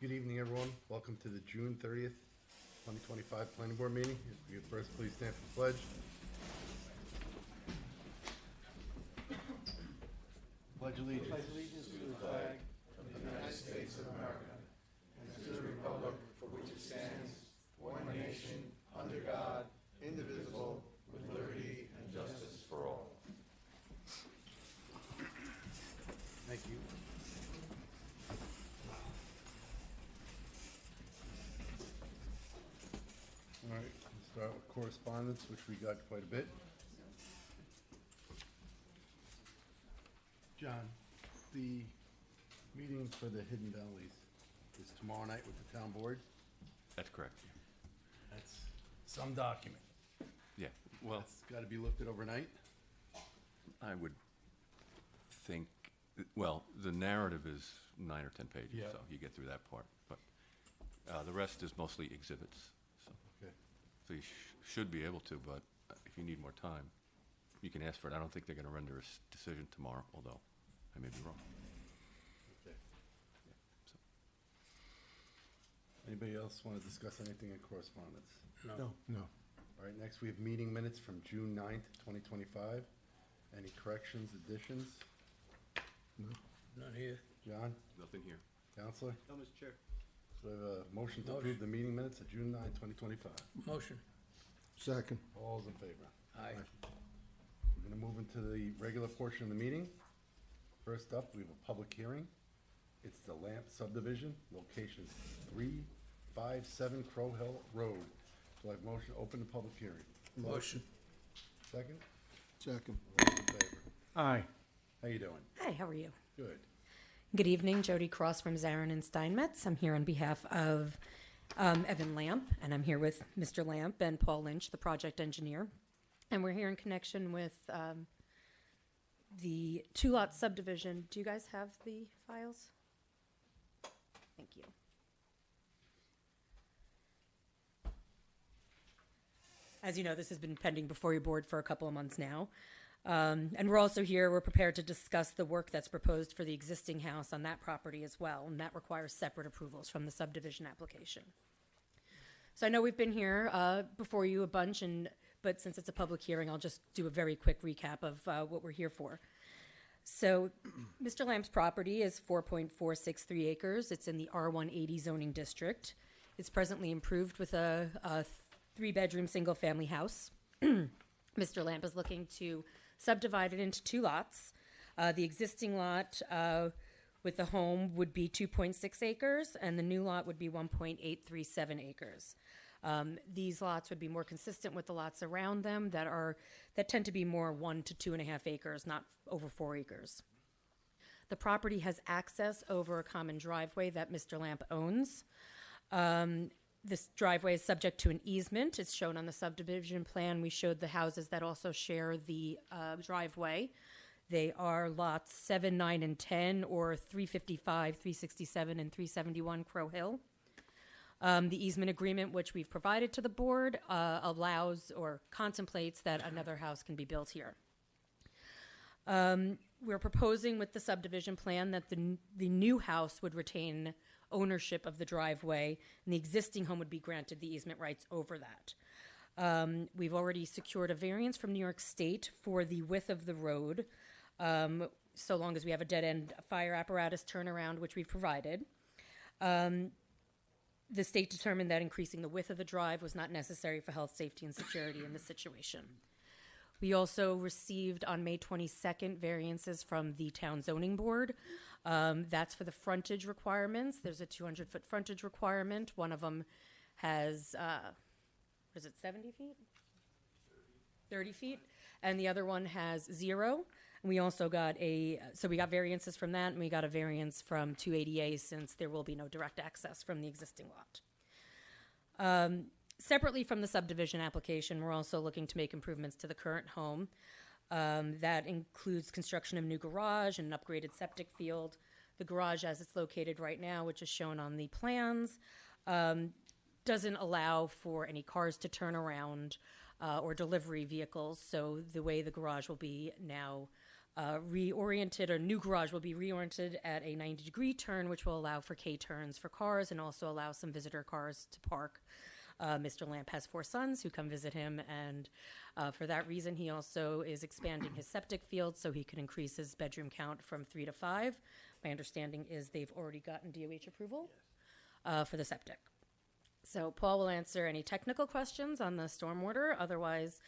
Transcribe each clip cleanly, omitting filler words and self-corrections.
Good evening, everyone. Welcome to the June 30th, 2025 Planning Board meeting. If you could first please stand for the pledge. Pledge allegiance. Pledge allegiance to the flag of the United States of America and to the republic for which it stands, one nation, under God, indivisible, with liberty and justice for all. Thank you. All right, we'll start with correspondence, which we got quite a bit. John, the meeting for the Hidden Valleys is tomorrow night with the town board. That's correct. That's some document. Yeah, well, It's got to be looked at overnight. I would think, well, the narrative is 9 or 10 pages, Yeah. so you get through that part. But the rest is mostly exhibits. Okay. So you should be able to, but if you need more time, you can ask for it. I don't think they're going to render a decision tomorrow, although I may be wrong. Okay. So, Anybody else want to discuss anything in correspondence? No. All right, next we have meeting minutes from June 9th, 2025. Any corrections, additions? Not here. John, nothing here. Counselor? No, Mr. Chair. So I have a motion to approve the meeting minutes of June 9th, 2025. Motion. Second. All those in favor? Aye. We're going to move into the regular portion of the meeting. First up, we have a public hearing. It's the Lamp subdivision, location 357 Crow Hill Road. So I have motion to open the public hearing. Motion. Second? Second. All those in favor? Aye. How you doing? Hi, how are you? Good. Good evening, Jody Cross from Zarin and Steinmetz. I'm here on behalf of Evan Lamp, and I'm here with Mr. Lamp and Paul Lynch, the project engineer. And we're here in connection with the two-lot subdivision. Do you guys have the files? Thank you. As you know, this has been pending before your board for a couple of months now. And we're also here, we're prepared to discuss the work that's proposed for the existing house on that property as well, and that requires separate approvals from the subdivision application. So I know we've been here before you a bunch, but since it's a public hearing, I'll just do a very quick recap of what we're here for. So Mr. Lamp's property is 4.463 acres. It's in the R180 zoning district. It's presently improved with a three-bedroom, single-family house. Mr. Lamp is looking to subdivide it into two lots. The existing lot with the home would be 2.6 acres, and the new lot would be 1.837 acres. These lots would be more consistent with the lots around them that tend to be more 1 to 2.5 acres, not over 4 acres. The property has access over a common driveway that Mr. Lamp owns. This driveway is subject to an easement. It's shown on the subdivision plan. We showed the houses that also share the driveway. They are lots 7, 9, and 10, or 355, 367, and 371 Crow Hill. The easement agreement, which we've provided to the board, allows or contemplates that another house can be built here. We're proposing with the subdivision plan that the new house would retain ownership of the driveway, and the existing home would be granted the easement rights over that. We've already secured a variance from New York State for the width of the road, so long as we have a dead-end fire apparatus turnaround, which we've provided. The state determined that increasing the width of the drive was not necessary for health, safety, and security in this situation. We also received on May 22nd variances from the town zoning board. That's for the frontage requirements. There's a 200-foot frontage requirement. One of them has, is it 70 feet? 30 feet. And the other one has 0. And we also got so we got variances from that, and we got a variance from 280A since there will be no direct access from the existing lot. Separately from the subdivision application, we're also looking to make improvements to the current home. That includes construction of new garage and an upgraded septic field. The garage as it's located right now, which is shown on the plans, doesn't allow for any cars to turn around or delivery vehicles. So the way the garage will be now reoriented, or new garage will be reoriented at a 90-degree turn, which will allow for K-turns for cars and also allow some visitor cars to park. Mr. Lamp has 4 sons who come visit him, and for that reason, he also is expanding his septic field so he can increase his bedroom count from 3 to 5. My understanding is they've already gotten DOH approval for the septic. So Paul will answer any technical questions on the stormwater. Otherwise,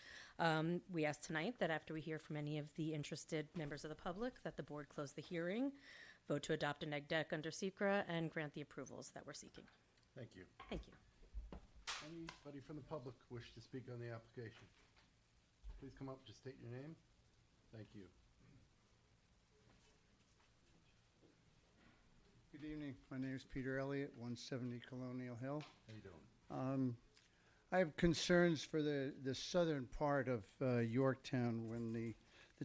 we ask tonight that after we hear from any of the interested members of the public, that the board close the hearing, vote to adopt a neg deck under SECRA, and grant the approvals that we're seeking. Thank you. Thank you. Anybody from the public wish to speak on the application? Please come up, just state your name. Thank you. Good evening. My name is Peter Elliott, 170 Colonial Hill. How you doing? I have concerns for the southern part of Yorktown when the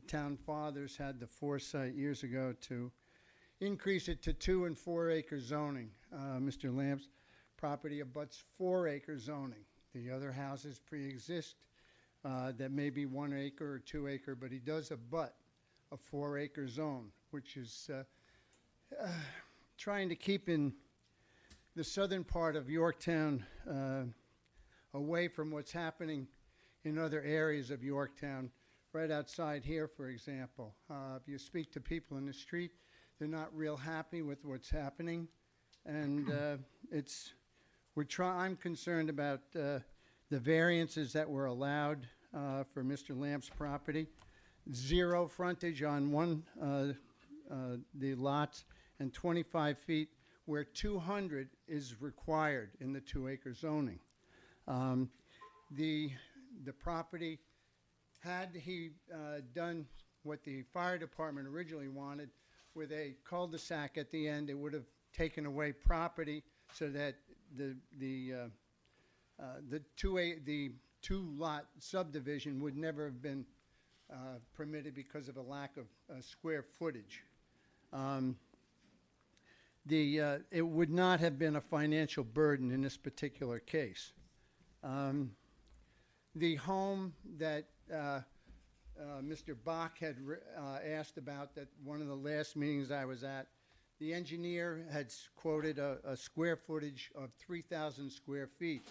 town fathers had the foresight years ago to increase it to 2 and 4 acre zoning. Mr. Lamp's property abuts 4 acre zoning. The other houses pre-exist that may be 1 acre or 2 acre, but he does abut a 4 acre zone, which is trying to keep in the southern part of Yorktown away from what's happening in other areas of Yorktown. Right outside here, for example, if you speak to people in the street, they're not real happy with what's happening, and I'm concerned about the variances that were allowed for Mr. Lamp's property. 0 frontage on one the lots, and 25 feet where 200 is required in the 2 acre zoning. The property, had he done what the fire department originally wanted with a cul-de-sac at the end, it would have taken away property so that the 2 lot subdivision would never have been permitted because of a lack of square footage. It would not have been a financial burden in this particular case. The home that Mr. Bach had asked about, that one of the last meetings I was at, the engineer had quoted a square footage of 3,000 square feet.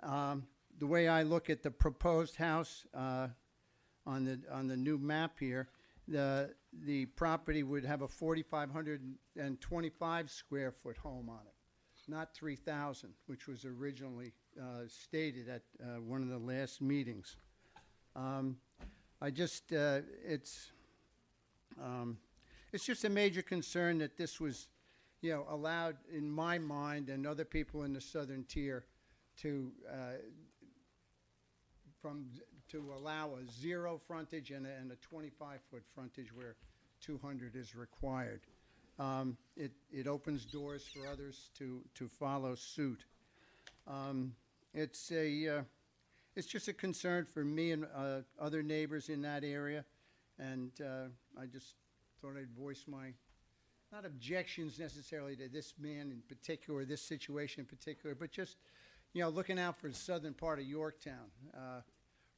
The way I look at the proposed house on the new map here, the property would have a 4,525 square foot home on it, not 3,000, which was originally stated at one of the last meetings. It's just a major concern that this was, allowed, in my mind and other people in the southern tier, to allow a 0 frontage and a 25-foot frontage where 200 is required. It opens doors for others to follow suit. It's just a concern for me and other neighbors in that area, and I just thought I'd voice my, not objections necessarily to this man in particular, this situation in particular, but just, looking out for the southern part of Yorktown.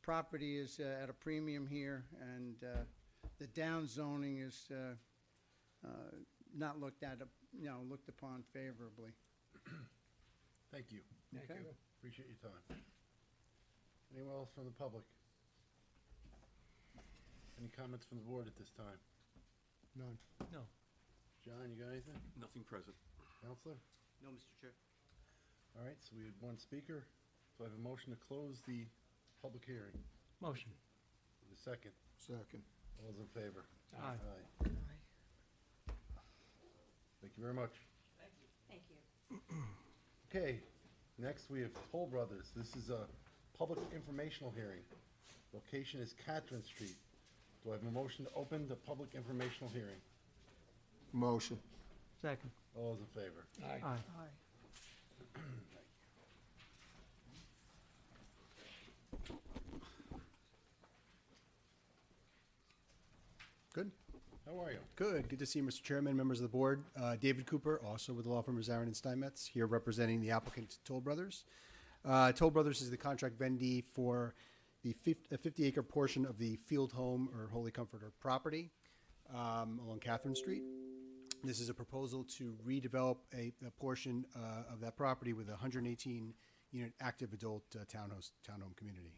Property is at a premium here, and the down zoning is not looked upon favorably. Thank you. Thank you. Appreciate your time. Anyone else from the public? Any comments from the board at this time? None. No. John, you got anything? Nothing present. Counselor? No, Mr. Chair. All right, so we had 1 speaker. So I have a motion to close the public hearing. Motion. The second. Second. All those in favor? Aye. Thank you very much. Thank you. Okay, next we have Toll Brothers. This is a public informational hearing. Location is Catherine Street. Do I have a motion to open the public informational hearing? Motion. Second. All those in favor? Aye. Good. How are you? Good. Good to see you, Mr. Chairman, members of the board. David Cooper, also with the law firm of Zarin and Steinmetz, here representing the applicant Toll Brothers. Toll Brothers is the contract vendee for the 50-acre portion of the Field Home or Holy Comforter property. along Catherine Street. This is a proposal to redevelop a portion of that property with a 118-unit active adult townhome community.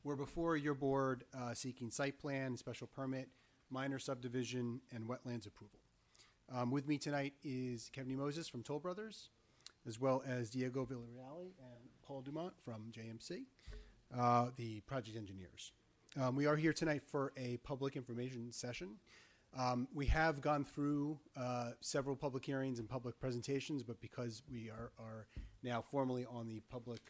We're before your board seeking site plan, special permit, minor subdivision, and wetlands approval. With me tonight is Kevin Moses from Toll Brothers, as well as Diego Villarreal and Paul Dumont from JMC, the project engineers. We are here tonight for a public information session. We have gone through several public hearings and public presentations, but because we are now formally on the public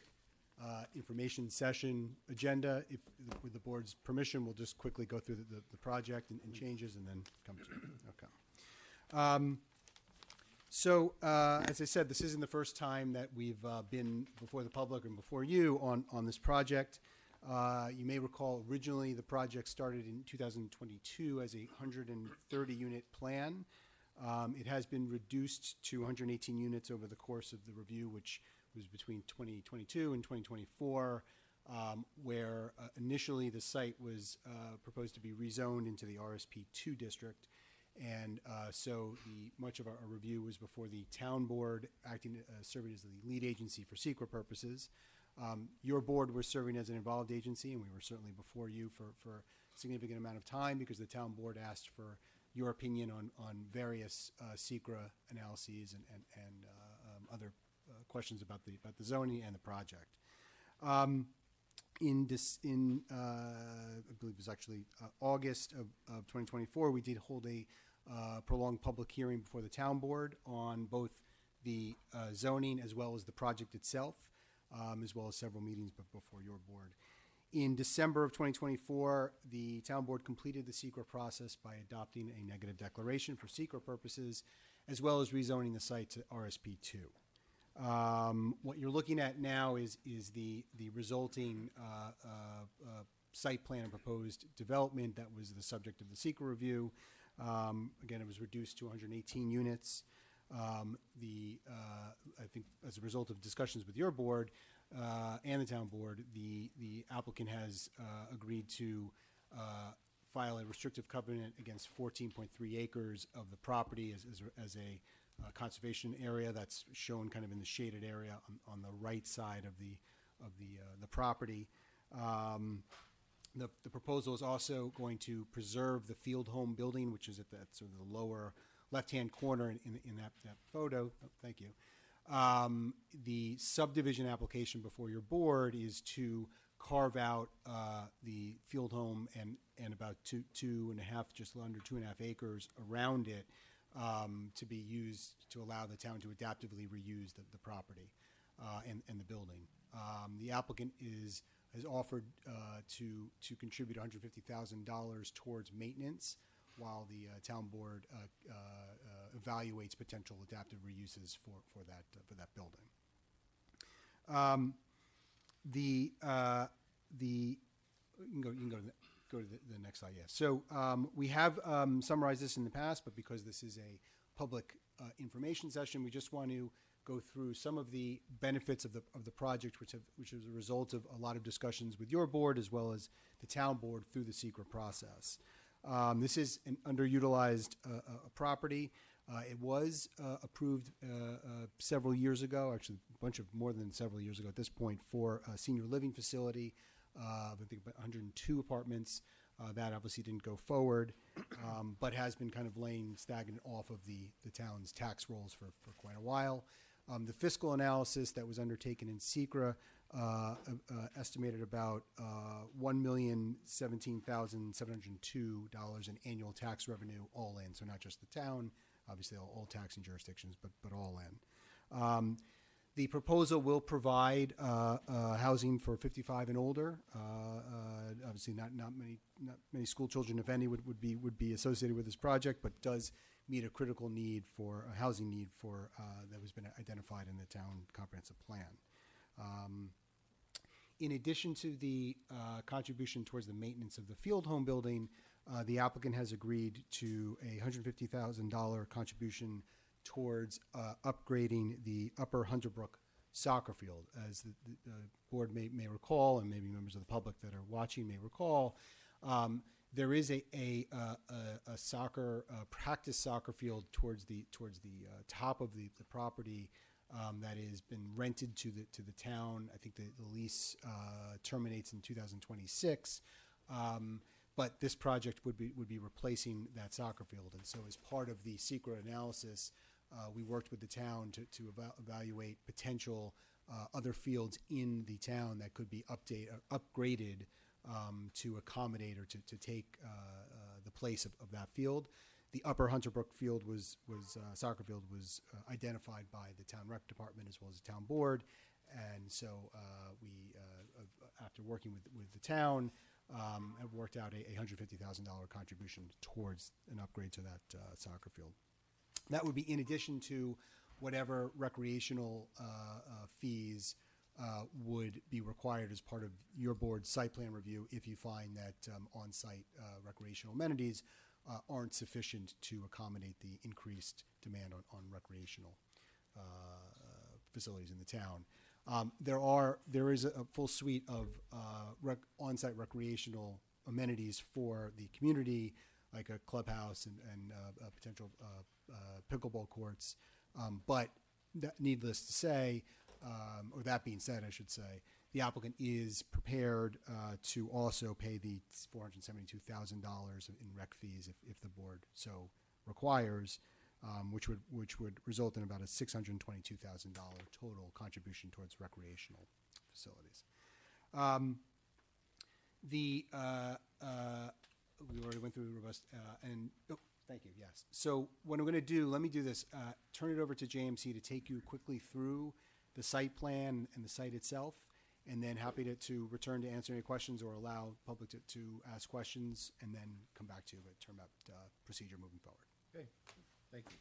information session agenda, if with the board's permission, we'll just quickly go through the project and changes and then come to it. Okay. As I said, this isn't the first time that we've been before the public and before you on this project. You may recall originally the project started in 2022 as a 130-unit plan. It has been reduced to 118 units over the course of the review, which was between 2022 and 2024, where initially the site was proposed to be rezoned into the RSP2 district. And so much of our review was before the town board, serving as the lead agency for SEQRA purposes. Your board was serving as an involved agency, and we were certainly before you for a significant amount of time because the town board asked for your opinion on various SEQRA analyses and other questions about the zoning and the project. I believe it was actually August of 2024, we did hold a prolonged public hearing before the town board on both the zoning as well as the project itself, as well as several meetings before your board. In December of 2024, the town board completed the SEQRA process by adopting a negative declaration for SEQRA purposes, as well as rezoning the site to RSP2. What you're looking at now is the resulting site plan and proposed development that was the subject of the SEQRA review. Again, it was reduced to 118 units. I think as a result of discussions with your board and the town board, the applicant has agreed to file a restrictive covenant against 14.3 acres of the property as a conservation area that's shown kind of in the shaded area on the right side of the property. The proposal is also going to preserve the field home building, which is at that sort of the lower left-hand corner in that photo. Oh, thank you. The subdivision application before your board is to carve out the field home and about two and a half, just under 2.5 acres around it to be used to allow the town to adaptively reuse the property and the building. The applicant has offered to contribute $150,000 towards maintenance while the town board evaluates potential adaptive reuses for that building. You can go to the next slide. Yeah. So we have summarized this in the past, but because this is a public information session, we just want to go through some of the benefits of the project, which is a result of a lot of discussions with your board as well as the town board through the SEQRA process. This is an underutilized property. It was approved several years ago, actually more than several years ago at this point, for a senior living facility of I think about 102 apartments. That obviously didn't go forward, but has been kind of laying stagnant off of the town's tax rolls for quite a while. The fiscal analysis that was undertaken in SEQRA estimated about $1,017,702 in annual tax revenue all in, so not just the town, obviously all taxing jurisdictions, but all in. The proposal will provide housing for 55 and older. Obviously, not many school children, if any, would be associated with this project, but does meet a critical need for a housing need for that has been identified in the town comprehensive plan. In addition to the contribution towards the maintenance of the field home building, the applicant has agreed to a $150,000 contribution towards upgrading the Upper Hunterbrook soccer field. As the board may recall, and maybe members of the public that are watching may recall, There is a soccer practice soccer field towards the top of the property that has been rented to the town. I think the lease terminates in 2026. But this project would be replacing that soccer field, and so as part of the secret analysis, we worked with the town to evaluate potential other fields in the town that could be upgraded to accommodate or to take the place of that field. The Upper Hunter Brook field soccer field was identified by the town rec department as well as the town board, and so we, after working with the town, have worked out a $150,000 contribution towards an upgrade to that soccer field. That would be in addition to whatever recreational fees would be required as part of your board's site plan review if you find that on-site recreational amenities aren't sufficient to accommodate the increased demand on recreational facilities in the town. There is a full suite of on-site recreational amenities for the community, like a clubhouse and potential pickleball courts. But needless to say, or that being said, I should say, the applicant is prepared to also pay the $472,000 in rec fees if the board so requires, which would result in about a $622,000 total contribution towards recreational facilities. We already went through robust thank you. Yes. So what I'm going to do, let me do this. Turn it over to JMC to take you quickly through the site plan and the site itself, and then happy to return to answer any questions or allow public to ask questions, and then come back to you with term out procedure moving forward. Okay, thank you.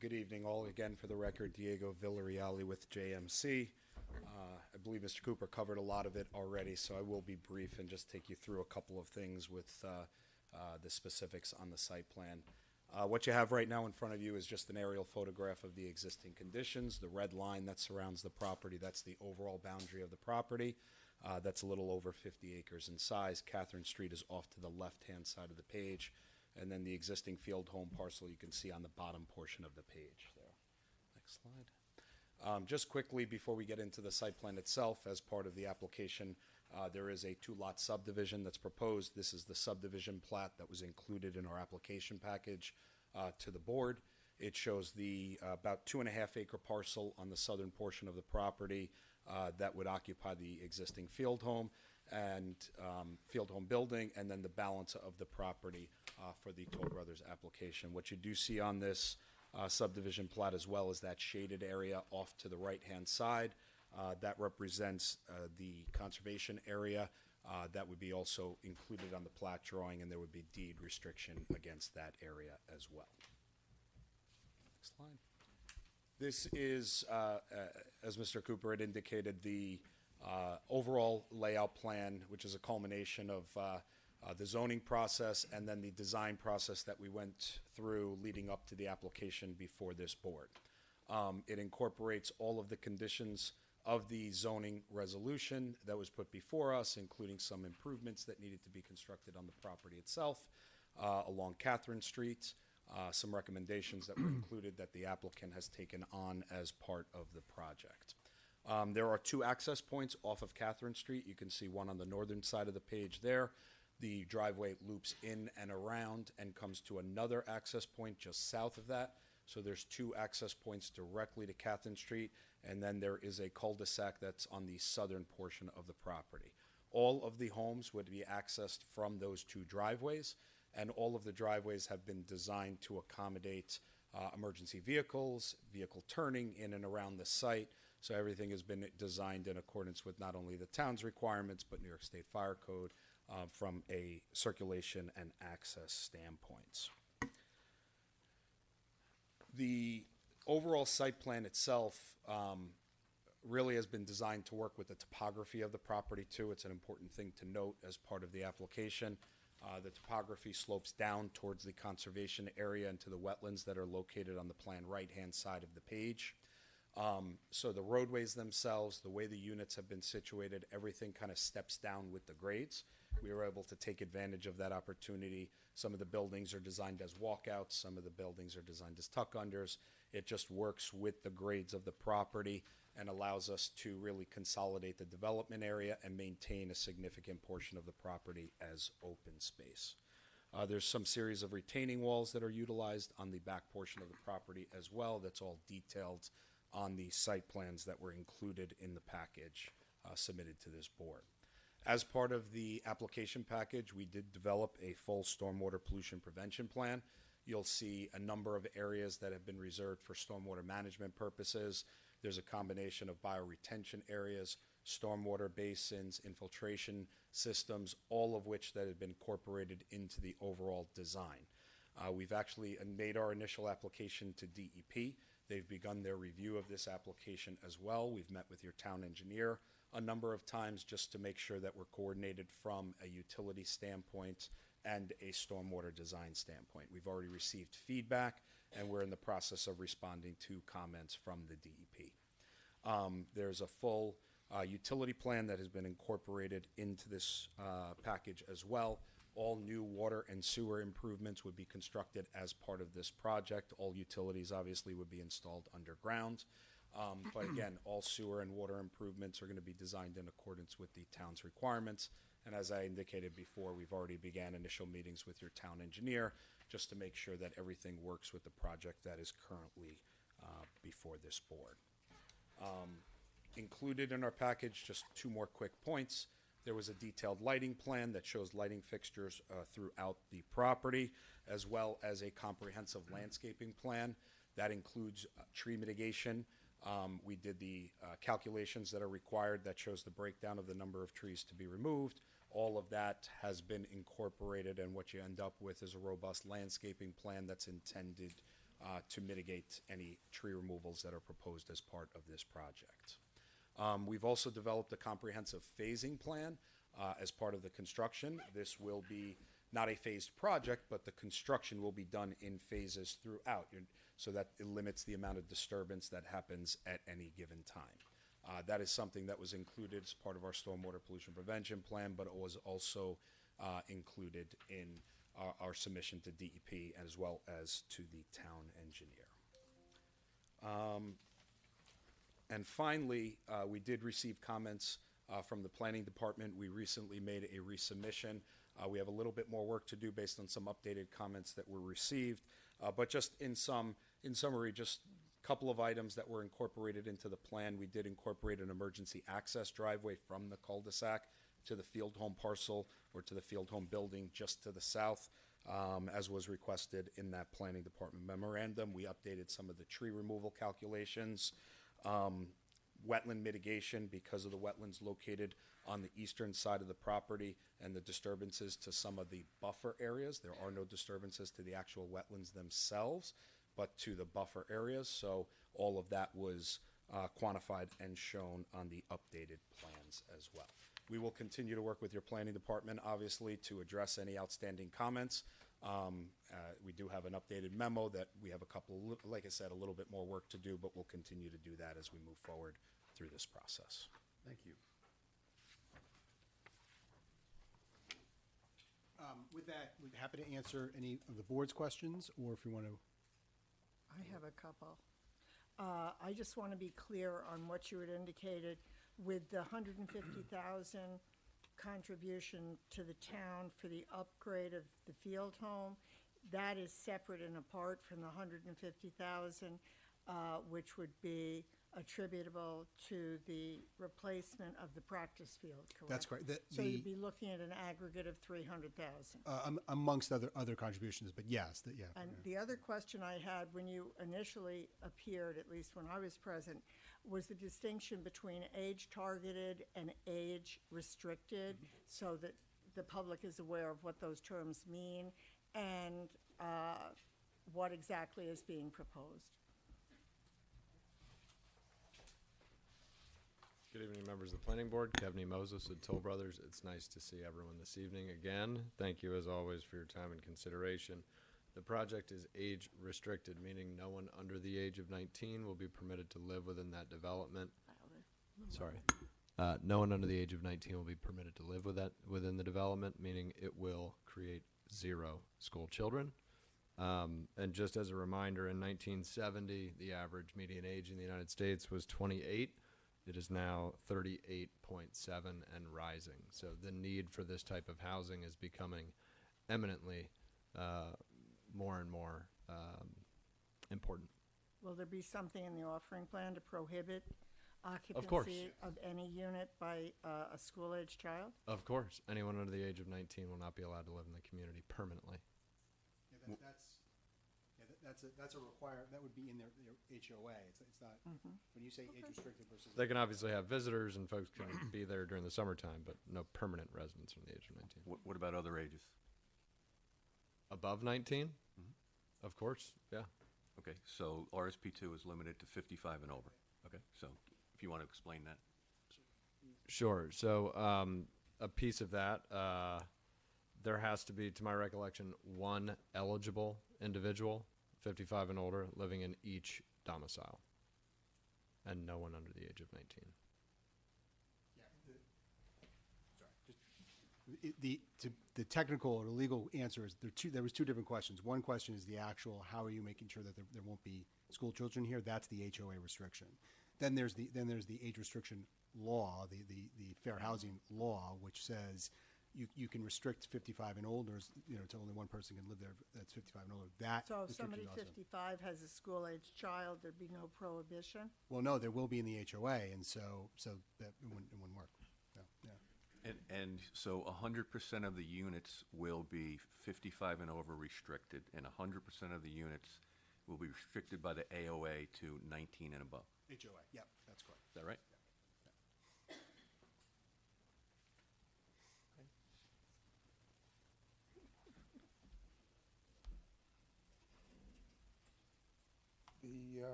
Good evening, all. Again, for the record, Diego Villarreal with JMC. I believe Mr. Cooper covered a lot of it already, so I will be brief and just take you through a couple of things with the specifics on the site plan. What you have right now in front of you is just an aerial photograph of the existing conditions. The red line that surrounds the property, that's the overall boundary of the property. That's a little over 50 acres in size. Catherine Street is off to the left-hand side of the page. And then the existing field home parcel you can see on the bottom portion of the page there. Next slide. Just quickly, before we get into the site plan itself, as part of the application, there is a two-lot subdivision that's proposed. This is the subdivision plat that was included in our application package to the board. It shows the about 2.5 acre parcel on the southern portion of the property that would occupy the existing field home and field home building, and then the balance of the property for the Toll Brothers application. What you do see on this subdivision plat as well is that shaded area off to the right-hand side. That represents the conservation area. That would be also included on the plat drawing, and there would be deed restriction against that area as well. Next slide. This is, as Mr. Cooper had indicated, the overall layout plan, which is a culmination of the zoning process and then the design process that we went through leading up to the application before this board. It incorporates all of the conditions of the zoning resolution that was put before us, including some improvements that needed to be constructed on the property itself along Catherine Street, some recommendations that were included that the applicant has taken on as part of the project. There are two access points off of Catherine Street. You can see one on the northern side of the page there. The driveway loops in and around and comes to another access point just south of that. So there's two access points directly to Catherine Street, and then there is a cul-de-sac that's on the southern portion of the property. All of the homes would be accessed from those two driveways, and all of the driveways have been designed to accommodate emergency vehicles, vehicle turning in and around the site. So everything has been designed in accordance with not only the town's requirements, but New York State Fire Code from a circulation and access standpoints. The overall site plan itself really has been designed to work with the topography of the property too. It's an important thing to note as part of the application. The topography slopes down towards the conservation area and to the wetlands that are located on the plan right-hand side of the page. So the roadways themselves, the way the units have been situated, everything kind of steps down with the grades. We were able to take advantage of that opportunity. Some of the buildings are designed as walkouts, some of the buildings are designed as tuck-unders. It just works with the grades of the property and allows us to really consolidate the development area and maintain a significant portion of the property as open space. There's some series of retaining walls that are utilized on the back portion of the property as well. That's all detailed on the site plans that were included in the package submitted to this board. As part of the application package, we did develop a full stormwater pollution prevention plan. You'll see a number of areas that have been reserved for stormwater management purposes. There's a combination of bioretention areas, stormwater basins, infiltration systems, all of which that have been incorporated into the overall design. We've actually made our initial application to DEP. They've begun their review of this application as well. We've met with your town engineer a number of times just to make sure that we're coordinated from a utility standpoint and a stormwater design standpoint. We've already received feedback, and we're in the process of responding to comments from the DEP. There's a full utility plan that has been incorporated into this package as well. All new water and sewer improvements would be constructed as part of this project. All utilities obviously would be installed underground. But again, all sewer and water improvements are going to be designed in accordance with the town's requirements. And as I indicated before, we've already began initial meetings with your town engineer just to make sure that everything works with the project that is currently before this board. Included in our package, just two more quick points. There was a detailed lighting plan that shows lighting fixtures throughout the property, as well as a comprehensive landscaping plan that includes tree mitigation. We did the calculations that are required that shows the breakdown of the number of trees to be removed. All of that has been incorporated, and what you end up with is a robust landscaping plan that's intended to mitigate any tree removals that are proposed as part of this project. We've also developed a comprehensive phasing plan as part of the construction. This will be not a phased project, but the construction will be done in phases throughout, so that it limits the amount of disturbance that happens at any given time. That is something that was included as part of our stormwater pollution prevention plan, but it was also included in our submission to DEP as well as to the town engineer. And finally, we did receive comments from the planning department. We recently made a resubmission. We have a little bit more work to do based on some updated comments that were received. But just in summary, just a couple of items that were incorporated into the plan. We did incorporate an emergency access driveway from the cul-de-sac to the field home parcel or to the field home building just to the south, as was requested in that planning department memorandum. We updated some of the tree removal calculations. Wetland mitigation, because of the wetlands located on the eastern side of the property and the disturbances to some of the buffer areas. There are no disturbances to the actual wetlands themselves, but to the buffer areas. So all of that was quantified and shown on the updated plans as well. We will continue to work with your planning department, obviously, to address any outstanding comments. We do have an updated memo that we have a couple, like I said, a little bit more work to do, but we'll continue to do that as we move forward through this process. Thank you. With that, we're happy to answer any of the board's questions, or if you want to. I have a couple. I just want to be clear on what you had indicated with the 150,000 contribution to the town for the upgrade of the field home. That is separate and apart from the 150,000, which would be attributable to the replacement of the practice field, correct? That's correct. So you'd be looking at an aggregate of 300,000. Amongst other contributions, but yes, yeah. And the other question I had when you initially appeared, at least when I was present, was the distinction between age-targeted and age-restricted, so that the public is aware of what those terms mean and what exactly is being proposed. Good evening, members of the planning board. Kevin Moses at Toll Brothers. It's nice to see everyone this evening again. Thank you, as always, for your time and consideration. The project is age restricted, meaning no one under the age of 19 will be permitted to live within that development. Sorry. No one under the age of 19 will be permitted to live within the development, meaning it will create 0 school children. And just as a reminder, in 1970, the average median age in the United States was 28. It is now 38.7 and rising. So the need for this type of housing is becoming eminently more and more important. Will there be something in the offering plan to prohibit Of course. occupancy of any unit by a school-age child? Of course, anyone under the age of 19 will not be allowed to live in the community permanently. Yeah, that's a require, that would be in their HOA. It's not, when you say age restricted versus. They can obviously have visitors and folks can be there during the summertime, but no permanent residents from the age of 19. What about other ages? Above 19? Of course, yeah. Okay, so RSP2 is limited to 55 and over. Okay, so if you want to explain that. Sure. So a piece of that, there has to be, to my recollection, one eligible individual, 55 and older, living in each domicile, and no one under the age of 19. The technical or the legal answer is there was two different questions. One question is the actual, how are you making sure that there won't be school children here? That's the HOA restriction. Then there's the age restriction law, the fair housing law, which says you can restrict 55 and older, to only one person can live there that's 55 and older. That So if restriction somebody also- 55 has a school-age child, there'd be no prohibition? Well, no, there will be in the HOA, and so that it wouldn't work. No, yeah. And so 100% of the units will be 55 and over restricted, and 100% of the units will be restricted by the AOA to 19 and above. HOA, yeah, that's correct. Is that right?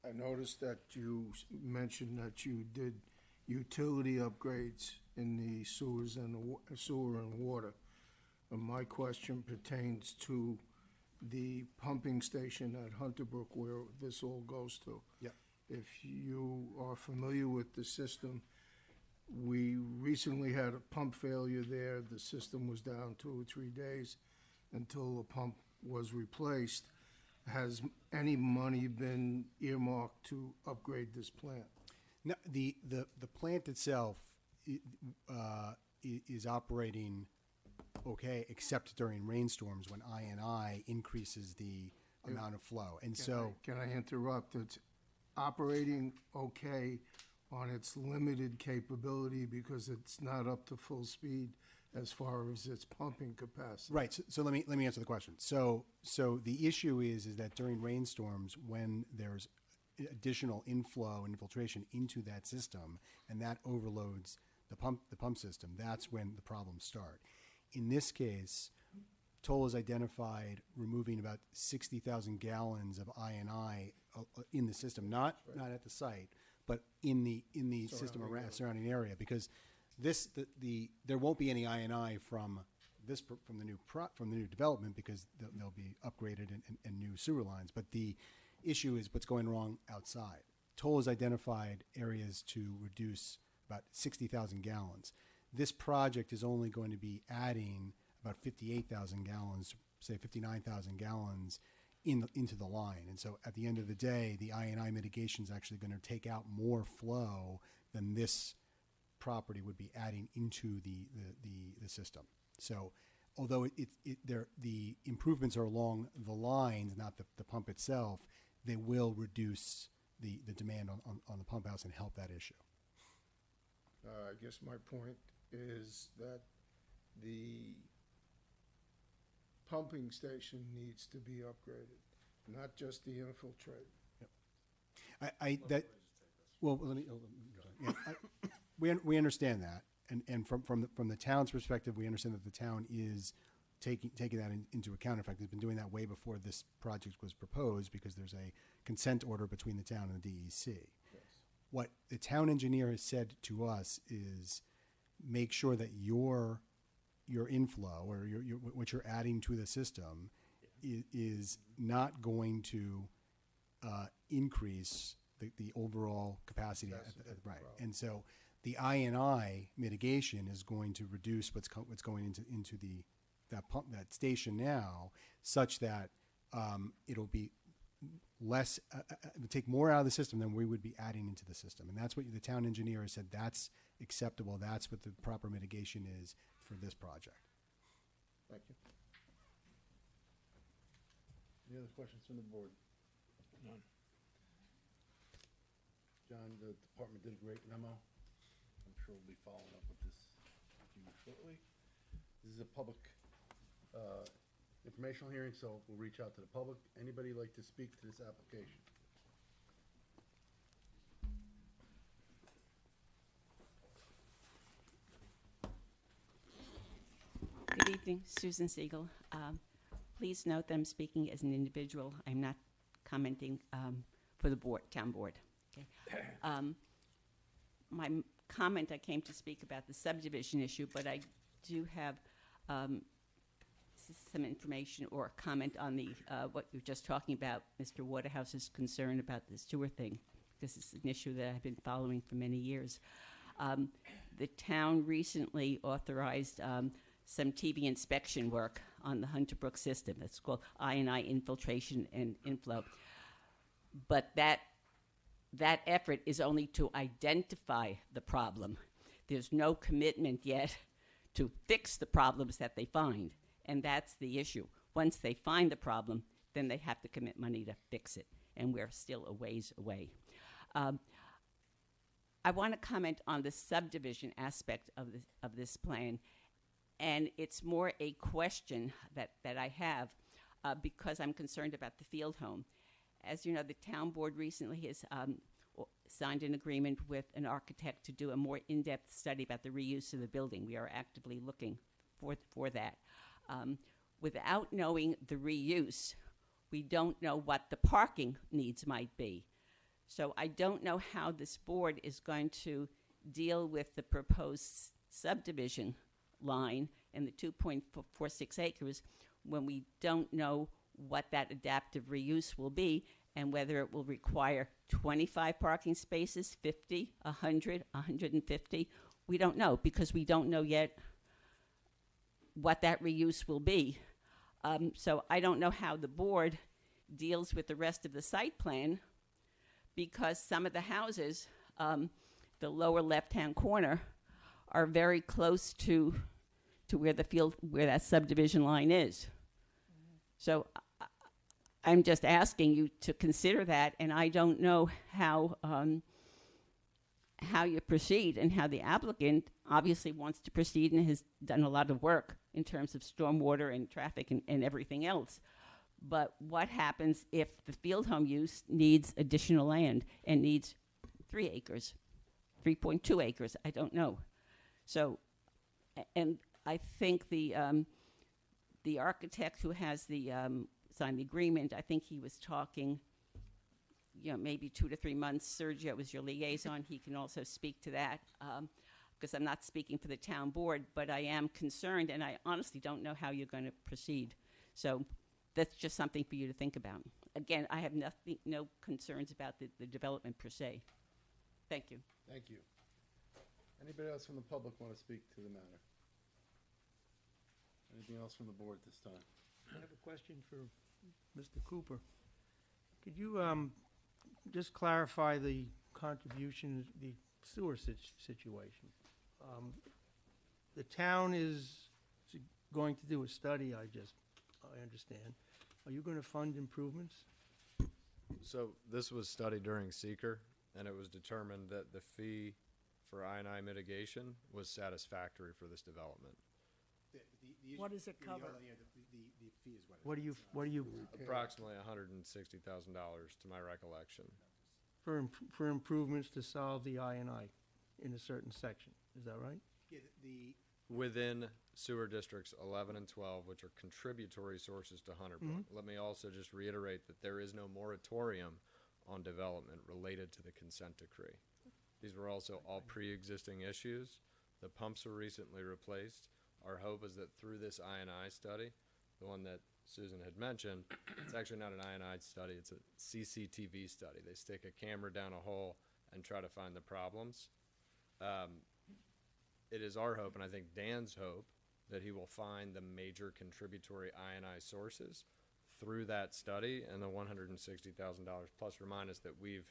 I noticed that you mentioned that you did utility upgrades in the sewers and sewer and water. And my question pertains to the pumping station at Hunter Brook where this all goes to. Yep. If you are familiar with the system, we recently had a pump failure there. The system was down 2 or 3 days until the pump was replaced. Has any money been earmarked to upgrade this plant? No, the plant itself is operating okay, except during rainstorms when INI increases the amount of flow. And so, Can I interrupt? It's operating okay on its limited capability because it's not up to full speed as far as its pumping capacity. right. So let me answer the question. So the issue is that during rainstorms, when there's additional inflow and infiltration into that system, and that overloads the pump system, that's when the problems start. In this case, Toll has identified removing about 60,000 gallons of INI in the system, not at the site, but in the system around surrounding area, because there won't be any INI from the new development because they'll be upgraded and new sewer lines. But the issue is what's going wrong outside. Toll has identified areas to reduce about 60,000 gallons. This project is only going to be adding about 58,000 gallons, say 59,000 gallons into the line. And so at the end of the day, the INI mitigation is actually going to take out more flow than this property would be adding into the system. So although the improvements are along the lines, not the pump itself, they will reduce the demand on the pump house and help that issue. I guess my point is that the pumping station needs to be upgraded, not just the infiltrate. We understand that, and from the town's perspective, we understand that the town is taking that into account. In fact, it's been doing that way before this project was proposed because there's a consent order between the town and the DEC. Yes. What the town engineer has said to us is make sure that your inflow or what you're adding to the system is not going to increase the overall capacity. Right. And so the INI mitigation is going to reduce what's going into that station now, such that it'll be less, it would take more out of the system than we would be adding into the system. And that's what the town engineer has said, that's acceptable, that's what the proper mitigation is for this project. Thank you. Any other questions from the board? None. John, the department did a great memo. I'm sure we'll be following up with this with you shortly. This is a public informational hearing, so we'll reach out to the public. Anybody like to speak to this application? Good evening, Susan Siegel. Please note that I'm speaking as an individual. I'm not commenting for the board, town board. Okay. My comment, I came to speak about the subdivision issue, but I do have some information or a comment on the what you were just talking about, Mr. Waterhouse's concern about the sewer thing. This is an issue that I've been following for many years. The town recently authorized some TV inspection work on the Hunter Brook system. It's called INI infiltration and inflow. But that effort is only to identify the problem. There's no commitment yet to fix the problems that they find, and that's the issue. Once they find the problem, then they have to commit money to fix it, and we're still a ways away. I want to comment on the subdivision aspect of this plan, and it's more a question that I have because I'm concerned about the field home. As you know, the town board recently has signed an agreement with an architect to do a more in-depth study about the reuse of the building. We are actively looking for that. Without knowing the reuse, we don't know what the parking needs might be. So I don't know how this board is going to deal with the proposed subdivision line and the 2.46 acres when we don't know what that adaptive reuse will be and whether it will require 25 parking spaces, 50, 100, 150. We don't know because we don't know yet what that reuse will be. So I don't know how the board deals with the rest of the site plan because some of the houses, the lower left-hand corner, are very close to where that subdivision line is. So I'm just asking you to consider that, and I don't know how you proceed and how the applicant obviously wants to proceed and has done a lot of work in terms of stormwater and traffic and everything else. But what happens if the field home use needs additional land and needs 3 acres, 3.2 acres? I don't know. So, and I think the architect who has signed the agreement, I think he was talking, maybe 2 to 3 months. Sergio was your liaison. He can also speak to that because I'm not speaking for the town board, but I am concerned, and I honestly don't know how you're going to proceed. So that's just something for you to think about. Again, I have no concerns about the development per se. Thank you. Thank you. Anybody else from the public want to speak to the matter? Anything else from the board this time? I have a question for Mr. Cooper. Could you just clarify the contribution, the sewer situation? The town is going to do a study, I understand. Are you going to fund improvements? So this was studied during seeker, and it was determined that the fee for INI mitigation was satisfactory for this development. What does it cover? The fee is What do you Approximately $160,000 to my recollection. for improvements to solve the INI in a certain section? Is that right? Yeah, Within sewer districts 11 and 12, which are contributory sources to Hunter Brook. Let me also just reiterate that there is no moratorium on development related to the consent decree. These were also all pre-existing issues. The pumps were recently replaced. Our hope is that through this INI study, the one that Susan had mentioned, it's actually not an INI study, it's a CCTV study. They stick a camera down a hole and try to find the problems. It is our hope, and I think Dan's hope, that he will find the major contributory INI sources through that study, and the $160,000 plus or minus that we've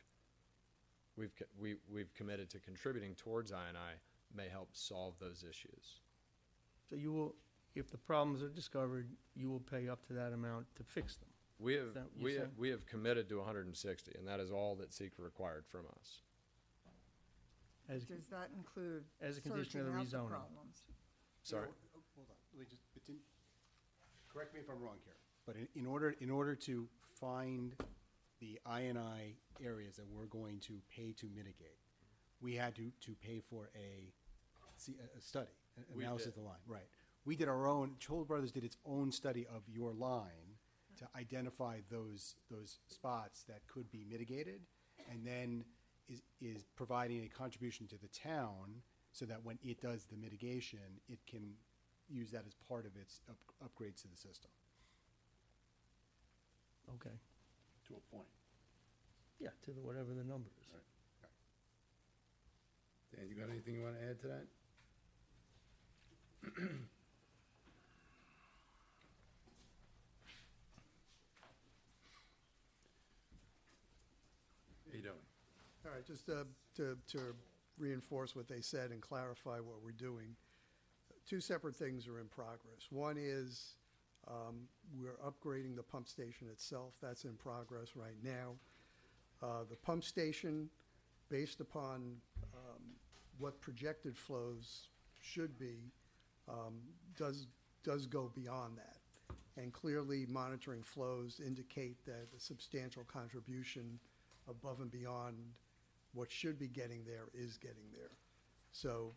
committed to contributing towards INI may help solve those issues. So you will, if the problems are discovered, you will pay up to that amount to fix them? We have, Is that what you're saying? we have committed to 160, and that is all that SEQA required from us. As, Does that include as a condition of the searching out rezoning? problems? Sorry. Hold on, let me just, correct me if I'm wrong here, but in order to find the INI areas that we're going to pay to mitigate, we had to pay for a study, We analysis did. of the line, right. We did our own, Toll Brothers did its own study of your line to identify those spots that could be mitigated, and then is providing a contribution to the town so that when it does the mitigation, it can use that as part of its upgrades to the system. Okay. To a point. Yeah, to the, whatever the number is. Dan, you got anything you want to add to that? How you doing? All right, just to reinforce what they said and clarify what we're doing, two separate things are in progress. One is we're upgrading the pump station itself. That's in progress right now. The pump station, based upon what projected flows should be, does go beyond that. And clearly, monitoring flows indicate that a substantial contribution above and beyond what should be getting there is getting there. So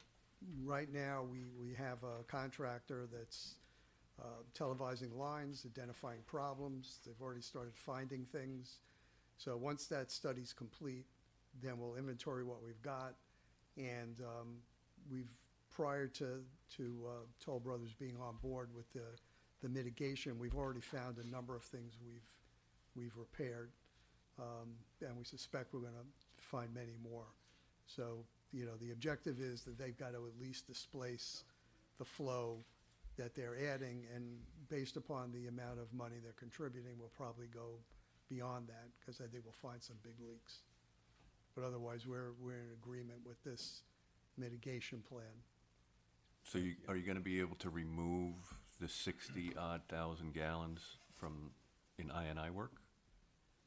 right now, we have a contractor that's televising lines, identifying problems. They've already started finding things. So once that study's complete, then we'll inventory what we've got. And prior to Toll Brothers being on board with the mitigation, we've already found a number of things we've repaired. And we suspect we're going to find many more. So, the objective is that they've got to at least displace the flow that they're adding, and based upon the amount of money they're contributing, we'll probably go beyond that, because I think we'll find some big leaks. But otherwise, we're in agreement with this mitigation plan. So are you going to be able to remove the 60-odd thousand gallons in INI work?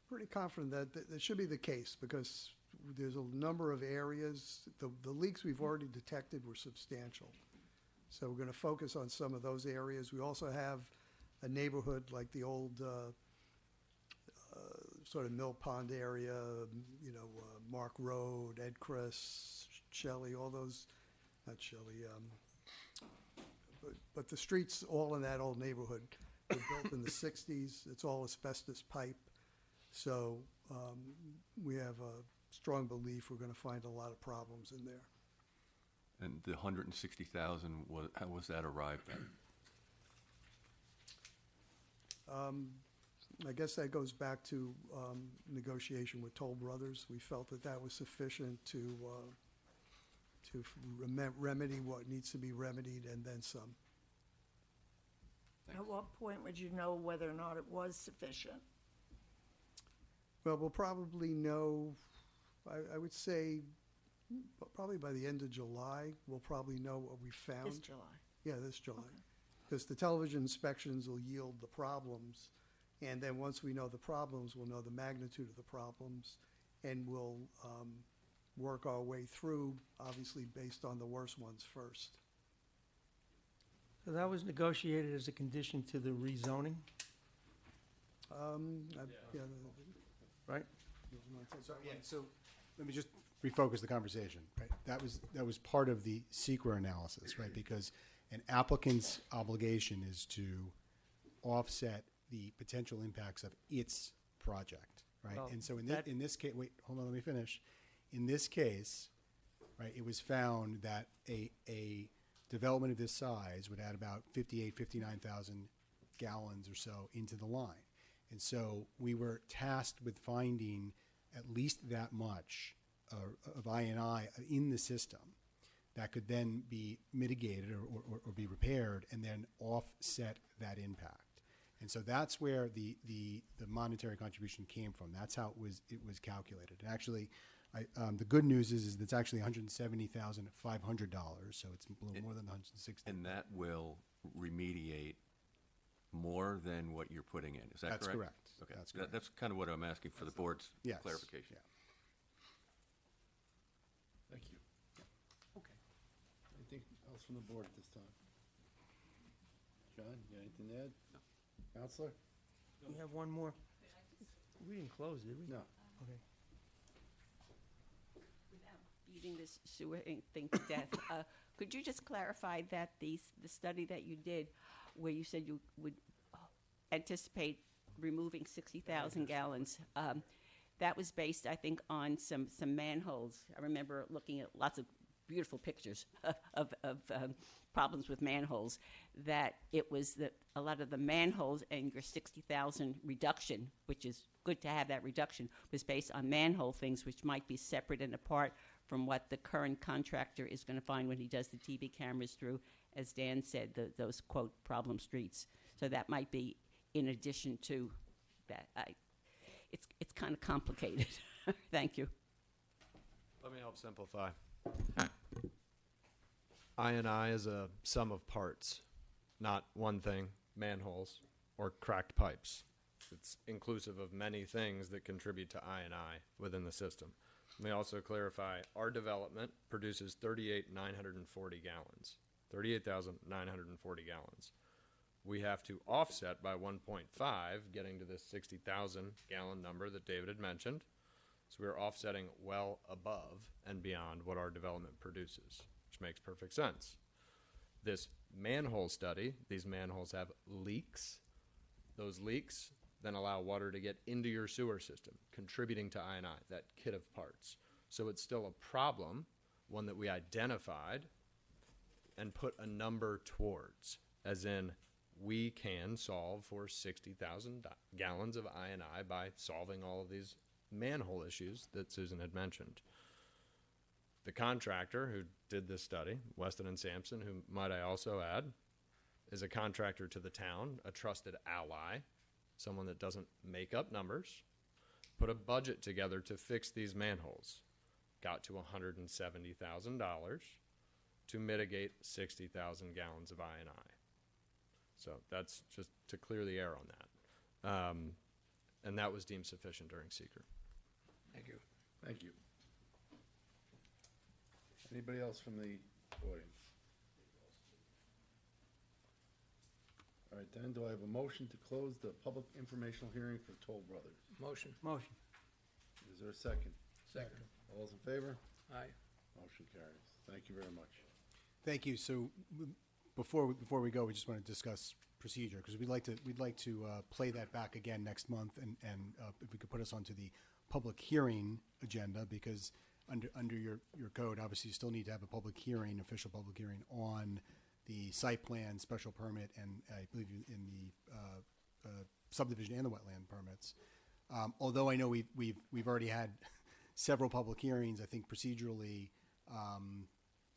Pretty confident that should be the case, because there's a number of areas, the leaks we've already detected were substantial. So we're going to focus on some of those areas. We also have a neighborhood like the old sort of Mill Pond area, Mark Road, Edcrest, Shelley, all those, not Shelley, but the streets all in that old neighborhood were built in the 60s. It's all asbestos pipe. So we have a strong belief we're going to find a lot of problems in there. And the 160,000, how was that arrived at? I guess that goes back to negotiation with Toll Brothers. We felt that was sufficient to remedy what needs to be remedied, and then some. At what point would you know whether or not it was sufficient? Well, we'll probably know, I would say, probably by the end of July, we'll probably know what we found. This July? Yeah, this July. Because the television inspections will yield the problems, and then once we know the problems, we'll know the magnitude of the problems, and we'll work our way through, obviously based on the worst ones first. So that was negotiated as a condition to the rezoning, Yeah, right? So let me just refocus the conversation, right? That was part of the SEQA analysis, right? Because an applicant's obligation is to offset the potential impacts of its project, right? Well, And so that- in this case, wait, hold on, let me finish. In this case, right, it was found that a development of this size would add about 59,000 gallons or so into the line. And so we were tasked with finding at least that much of INI in the system that could then be mitigated or be repaired and then offset that impact. And so that's where the monetary contribution came from. That's how it was calculated. And actually, the good news is it's actually $170,500, so it's a little more than the $160,000. And that will remediate more than what you're putting in, is that correct? That's correct. Okay, That's correct. That's kind of what I'm asking for the board's Yes. clarification. Yeah. Thank you. Okay. Anything else from the board at this time? John, you got anything to add? No. Counselor? We have one more. We didn't close, did we? No. Okay. Without beating this sewer thing to death, could you just clarify that the study that you did, where you said you would anticipate removing 60,000 gallons, that was based, I think, on some manholes. I remember looking at lots of beautiful pictures of problems with manholes, that it was that a lot of the manholes and your 60,000 reduction, which is good to have that reduction, was based on manhole things which might be separate and apart from what the current contractor is going to find when he does the TV cameras through, as Dan said, those, quote, problem streets. So that might be in addition to that. It's kind of complicated. Thank you. Let me help simplify. I&I is a sum of parts, not one thing, manholes or cracked pipes. It's inclusive of many things that contribute to I&I within the system. Let me also clarify, our development produces 38,940 gallons, 38,940 gallons. We have to offset by 1.5, getting to this 60,000 gallon number that David had mentioned. So we're offsetting well above and beyond what our development produces, which makes perfect sense. This manhole study, these manholes have leaks. Those leaks then allow water to get into your sewer system, contributing to I&I, that kit of parts. So it's still a problem, one that we identified and put a number towards, as in we can solve for 60,000 gallons of I&I by solving all of these manhole issues that Susan had mentioned. The contractor who did this study, Weston and Sampson, who might I also add, is a contractor to the town, a trusted ally, someone that doesn't make up numbers, put a budget together to fix these manholes, got to $170,000 to mitigate 60,000 gallons of I&I. So that's just to clear the air on that. And that was deemed sufficient during seeker. Thank you. Thank you. Anybody else from the audience? All right, then, do I have a motion to close the public informational hearing for Toll Brothers? Motion. Is there a second? Second. All those in favor? Aye. Motion carries. Thank you very much. Thank you. So before we go, we just want to discuss procedure, because we'd like to play that back again next month, and if we could put us onto the public hearing agenda, because under your code, obviously you still need to have a public hearing, official public hearing on the site plan, special permit, and I believe in the subdivision and the wetland permits. Although I know we've already had several public hearings, I think procedurally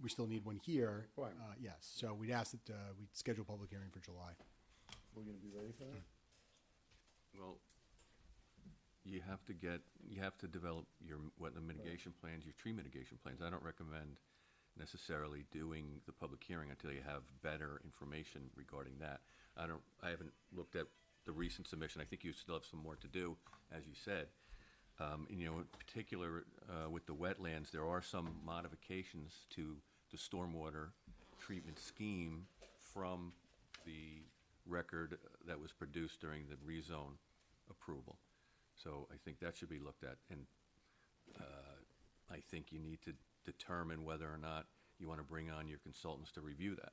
we still need one here. Right. Yes, so we'd ask that we schedule a public hearing for July. We're gonna be ready for that? Well, you have to develop your wetland mitigation plans, your tree mitigation plans. I don't recommend necessarily doing the public hearing until you have better information regarding that. I haven't looked at the recent submission. I think you still have some more to do, as you said. In particular, with the wetlands, there are some modifications to the stormwater treatment scheme from the record that was produced during the rezone approval. So I think that should be looked at, and I think you need to determine whether or not you want to bring on your consultants to review that.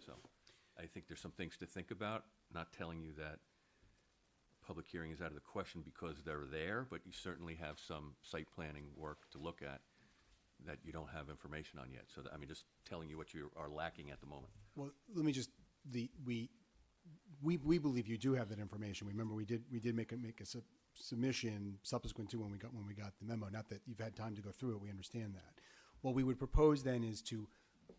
So I think there's some things to think about. Not telling you that public hearing is out of the question because they're there, but you certainly have some site planning work to look at that you don't have information on yet. So just telling you what you are lacking at the moment. Well, let me just, we believe you do have that information. Remember, we did make a submission subsequent to when we got the memo. Not that you've had time to go through it. We understand that. What we would propose then is to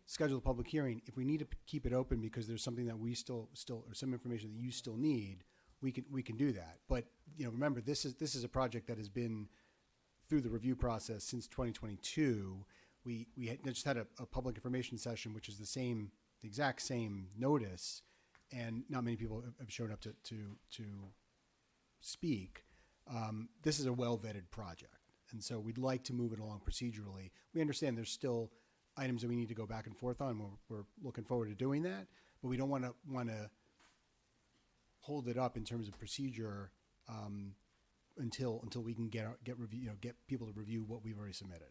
schedule a public hearing. If we need to keep it open because there's something that we still or some information that you still need, we can do that. But remember, this is a project that has been through the review process since 2022. We just had a public information session, which is the exact same notice, and not many people have shown up to speak. This is a well-vetted project, and so we'd like to move it along procedurally. We understand there's still items that we need to go back and forth on. We're looking forward to doing that, but we don't want to hold it up in terms of procedure until we can get people to review what we've already submitted.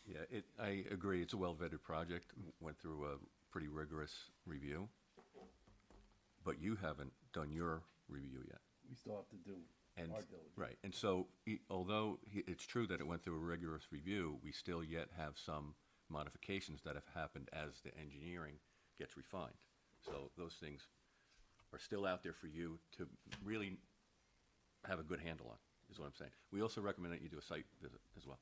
Yeah, I agree. It's a well-vetted project. Went through a pretty rigorous review, but you haven't done your review yet. We still have to do And, our diligence. right, and so although it's true that it went through a rigorous review, we still yet have some modifications that have happened as the engineering gets refined. So those things are still out there for you to really have a good handle on, is what I'm saying. We also recommend that you do a site visit as well.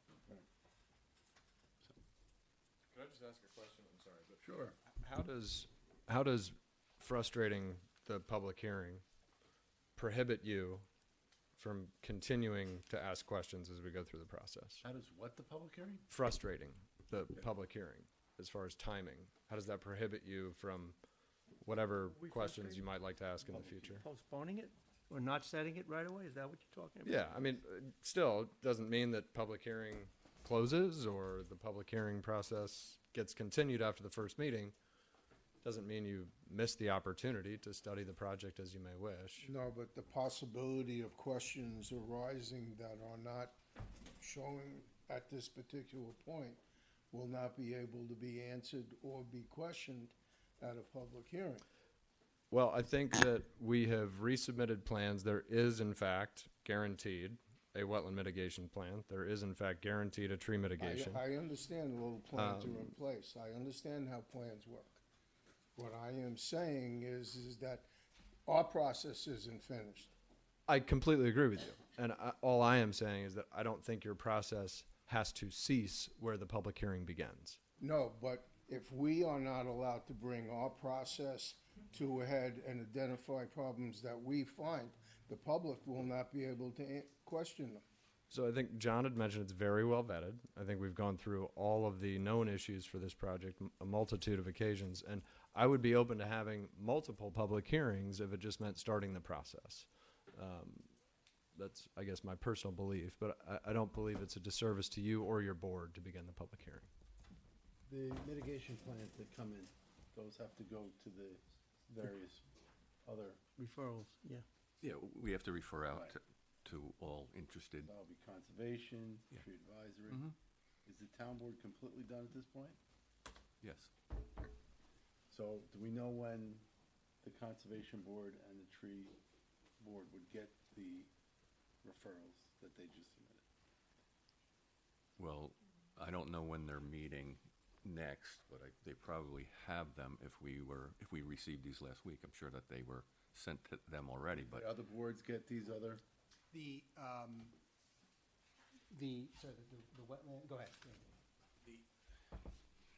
Could I just ask a question? I'm sorry, but Sure. how does frustrating the public hearing prohibit you from continuing to ask questions as we go through the process? How does what, the public hearing? Frustrating the public hearing as far as timing. How does that prohibit you from whatever We questions frustrated? you might like to ask in the future? Postponing it or not setting it right away? Is that what you're talking about? Yeah, I mean, still, it doesn't mean that public hearing closes or the public hearing process gets continued after the first meeting. Doesn't mean you miss the opportunity to study the project as you may wish. No, but the possibility of questions arising that are not showing at this particular point will not be able to be answered or be questioned at a public hearing. Well, I think that we have resubmitted plans. There is, in fact, guaranteed a wetland mitigation plan. There is, in fact, guaranteed a tree mitigation. I understand all the plans are in place. I understand how plans work. What I am saying is that our process isn't finished. I completely agree with you. And all I am saying is that I don't think your process has to cease where the public hearing begins. No, but if we are not allowed to bring our process to a head and identify problems that we find, the public will not be able to question them. So I think John had mentioned it's very well vetted. I think we've gone through all of the known issues for this project, a multitude of occasions, and I would be open to having multiple public hearings if it just meant starting the process. That's, I guess, my personal belief, but I don't believe it's a disservice to you or your board to begin the public hearing. The mitigation plans that come in, those have to go to the various other, Referrals, yeah. Yeah, we have to refer out Right. to all interested. that'll be conservation, Yeah. tree advisory. Mhm. Is the town board completely done at this point? Yes. So do we know when the conservation board and the tree board would get the referrals that they just submitted? Well, I don't know when they're meeting next, but they probably have them if we received these last week. I'm sure that they were sent to them already, but The other boards get these other? The wetland, go ahead.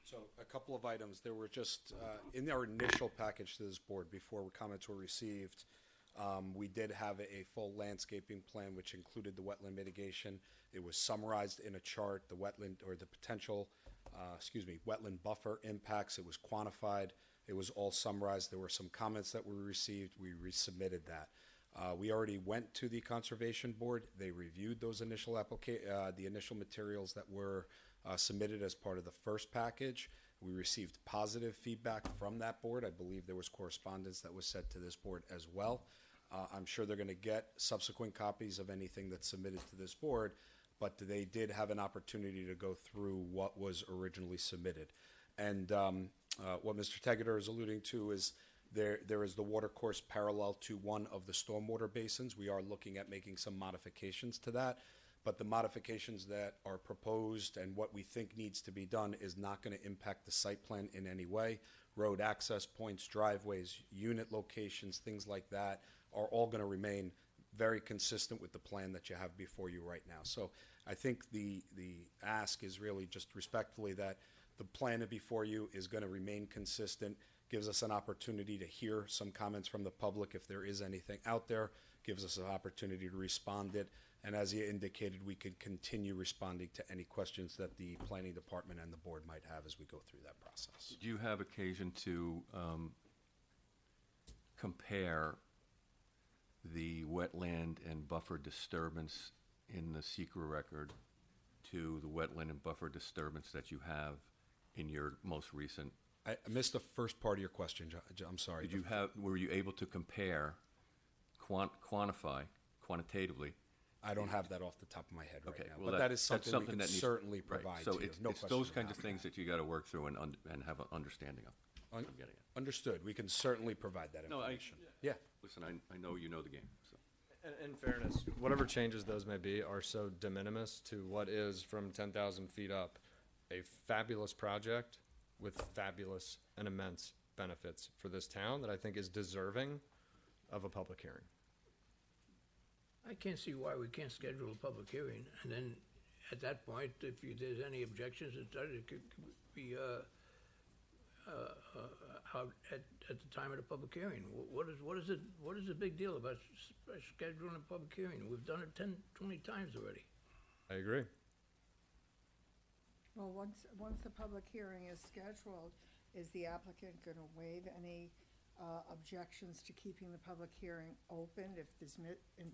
So a couple of items, there were just, in our initial package to this board, before comments were received, we did have a full landscaping plan which included the wetland mitigation. It was summarized in a chart, the wetland, or the potential, wetland buffer impacts. It was quantified. It was all summarized. There were some comments that were received. We resubmitted that. We already went to the Conservation Board. They reviewed those initial the initial materials that were submitted as part of the first package. We received positive feedback from that board. I believe there was correspondence that was sent to this board as well. I'm sure they're going to get subsequent copies of anything that's submitted to this board, but they did have an opportunity to go through what was originally submitted. And what Mr. Tegeter is alluding to is there is the water course parallel to one of the stormwater basins. We are looking at making some modifications to that. but the modifications that are proposed and what we think needs to be done is not going to impact the site plan in any way. Road access points, driveways, unit locations, things like that are all going to remain very consistent with the plan that you have before you right now. So I think the ask is really just respectfully that the plan before you is going to remain consistent, gives us an opportunity to hear some comments from the public if there is anything out there, gives us an opportunity to respond it, and as you indicated, we could continue responding to any questions that the planning department and the board might have as we go through that process. Do you have occasion to compare the wetland and buffer disturbance in the secret record to the wetland and buffer disturbance that you have in your most recent? I missed the first part of your question, I'm sorry. Were you able to compare, quantify quantitatively? I don't have that off the top of my head right Okay, now, well, but that is something we can that needs- certainly right, provide so to you. it's, No it's question those kinds about of things that you got to work through and have an understanding of. Un- I'm getting it. Understood. We can certainly provide that No, information. Yeah. Listen, I know you know the game, so. In fairness, whatever changes those may be are so de minimis to what is, from 10,000 feet up, a fabulous project with fabulous and immense benefits for this town that I think is deserving of a public hearing. I can't see why we can't schedule a public hearing, and then at that point, if there's any objections, it could be out at the time of the public hearing. What is the big deal about scheduling a public hearing? We've done it 10, 20 times already. I agree. Well, once the public hearing is scheduled, is the applicant going to waive any objections to keeping the public hearing open if there's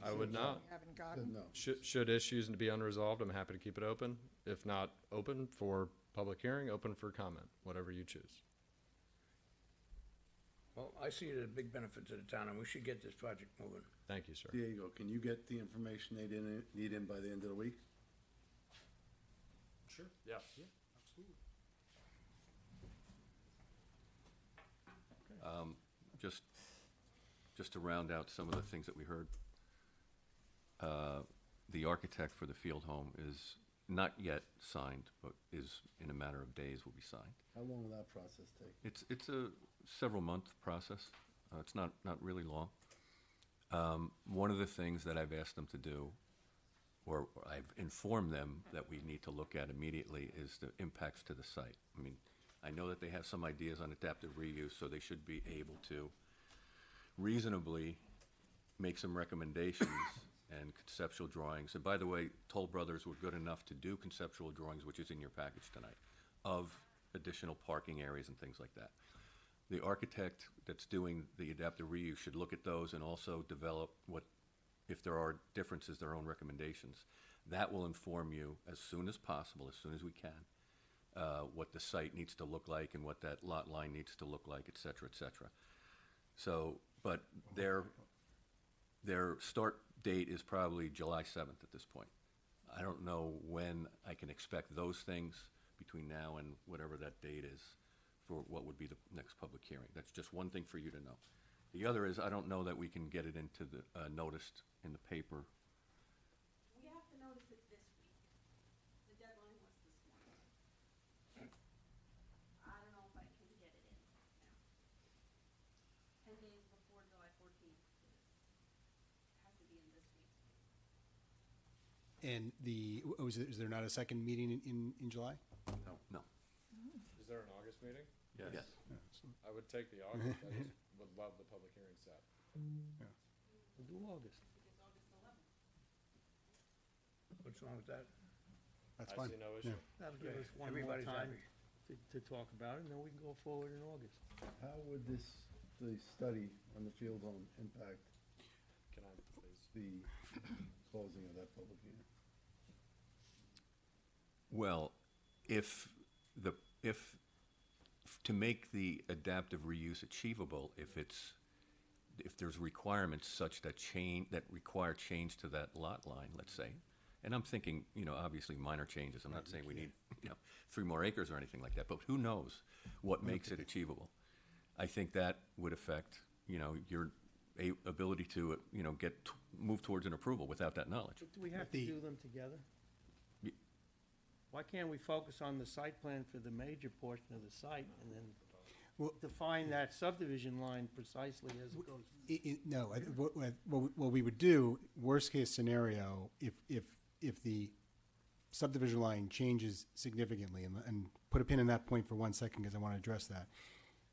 I would not. we haven't gotten? No. Should issues be unresolved, I'm happy to keep it open. If not open for public hearing, open for comment, whatever you choose. Well, I see it as a big benefit to the town, and we should get this project moving. Thank you, sir. Diego, can you get the information they need in by the end of the week? Sure. Yeah. Absolutely. Just to round out some of the things that we heard, the architect for the field home is not yet signed, but is in a matter of days will be signed. How long will that process take? It's a several-month process. It's not really long. One of the things that I've asked them to do, or I've informed them that we need to look at immediately, is the impacts to the site. I mean, I know that they have some ideas on adaptive reuse, so they should be able to reasonably make some recommendations and conceptual drawings. And by the way, Toll Brothers were good enough to do conceptual drawings, which is in your package tonight, of additional parking areas and things like that. The architect that's doing the adaptive reuse should look at those and also develop what, if there are differences, their own recommendations. That will inform you as soon as possible, as soon as we can, what the site needs to look like and what that lot line needs to look like, et cetera, et cetera. So, but their start date is probably July 7th at this point. I don't know when I can expect those things between now and whatever that date is for what would be the next public hearing. That's just one thing for you to know. The other is, I don't know that we can get it into the, noticed in the paper. We have to notice it this week. The deadline was this morning. I don't know if I can get it in now. 10 days before July 14th. It has to be in this week. And is there not a second meeting in July? No. Is there an August meeting? Yes. I would take the August, I just would love the public hearing set. We'll do August. It's August 11th. What's wrong with that? That's I fine. see no issue. That'll give us one more Everybody's time. happy to talk about it, and then we can go forward in August. How would the study on the field home impact Can I, please? the closing of that public hearing? Well, if to make the adaptive reuse achievable, if there's requirements such that require change to that lot line, let's say, and I'm thinking, obviously minor changes. I'm not saying we need, 3 more acres or anything like that, but who knows what makes it achievable? I think that would affect, your ability to, move towards an approval without that knowledge. But do we have to The- do them together? Ye- Why can't we focus on the site plan for the major portion of the site and then Well- define that subdivision line precisely as it goes? No, what we would do, worst case scenario, if the subdivision line changes significantly, and put a pin in that point for 1 second, because I want to address that,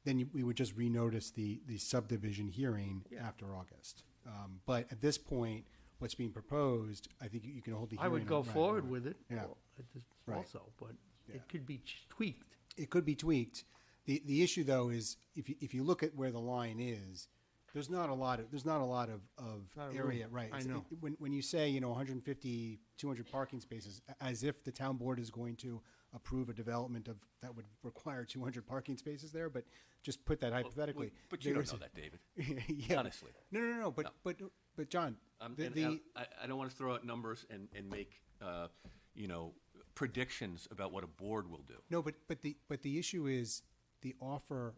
then we would just renotice the subdivision hearing Yeah. after August. But at this point, what's being proposed, I think you can hold the I hearing. would go right, forward right. with it. Yeah. Right. Also, but Yeah. it could be tweaked. It could be tweaked. The issue though is if you look at where the line is, there's not a lot of Not a area, room. right? I It's- know. When you say, 150, 200 parking spaces, as if the town board is going to approve a development that would require 200 parking spaces there, but just put that hypothetically. But you don't there's- know that, David. Yeah. Honestly. No, but John, I don't want to throw out numbers and make, predictions about what a board will do. no, but the issue is the offer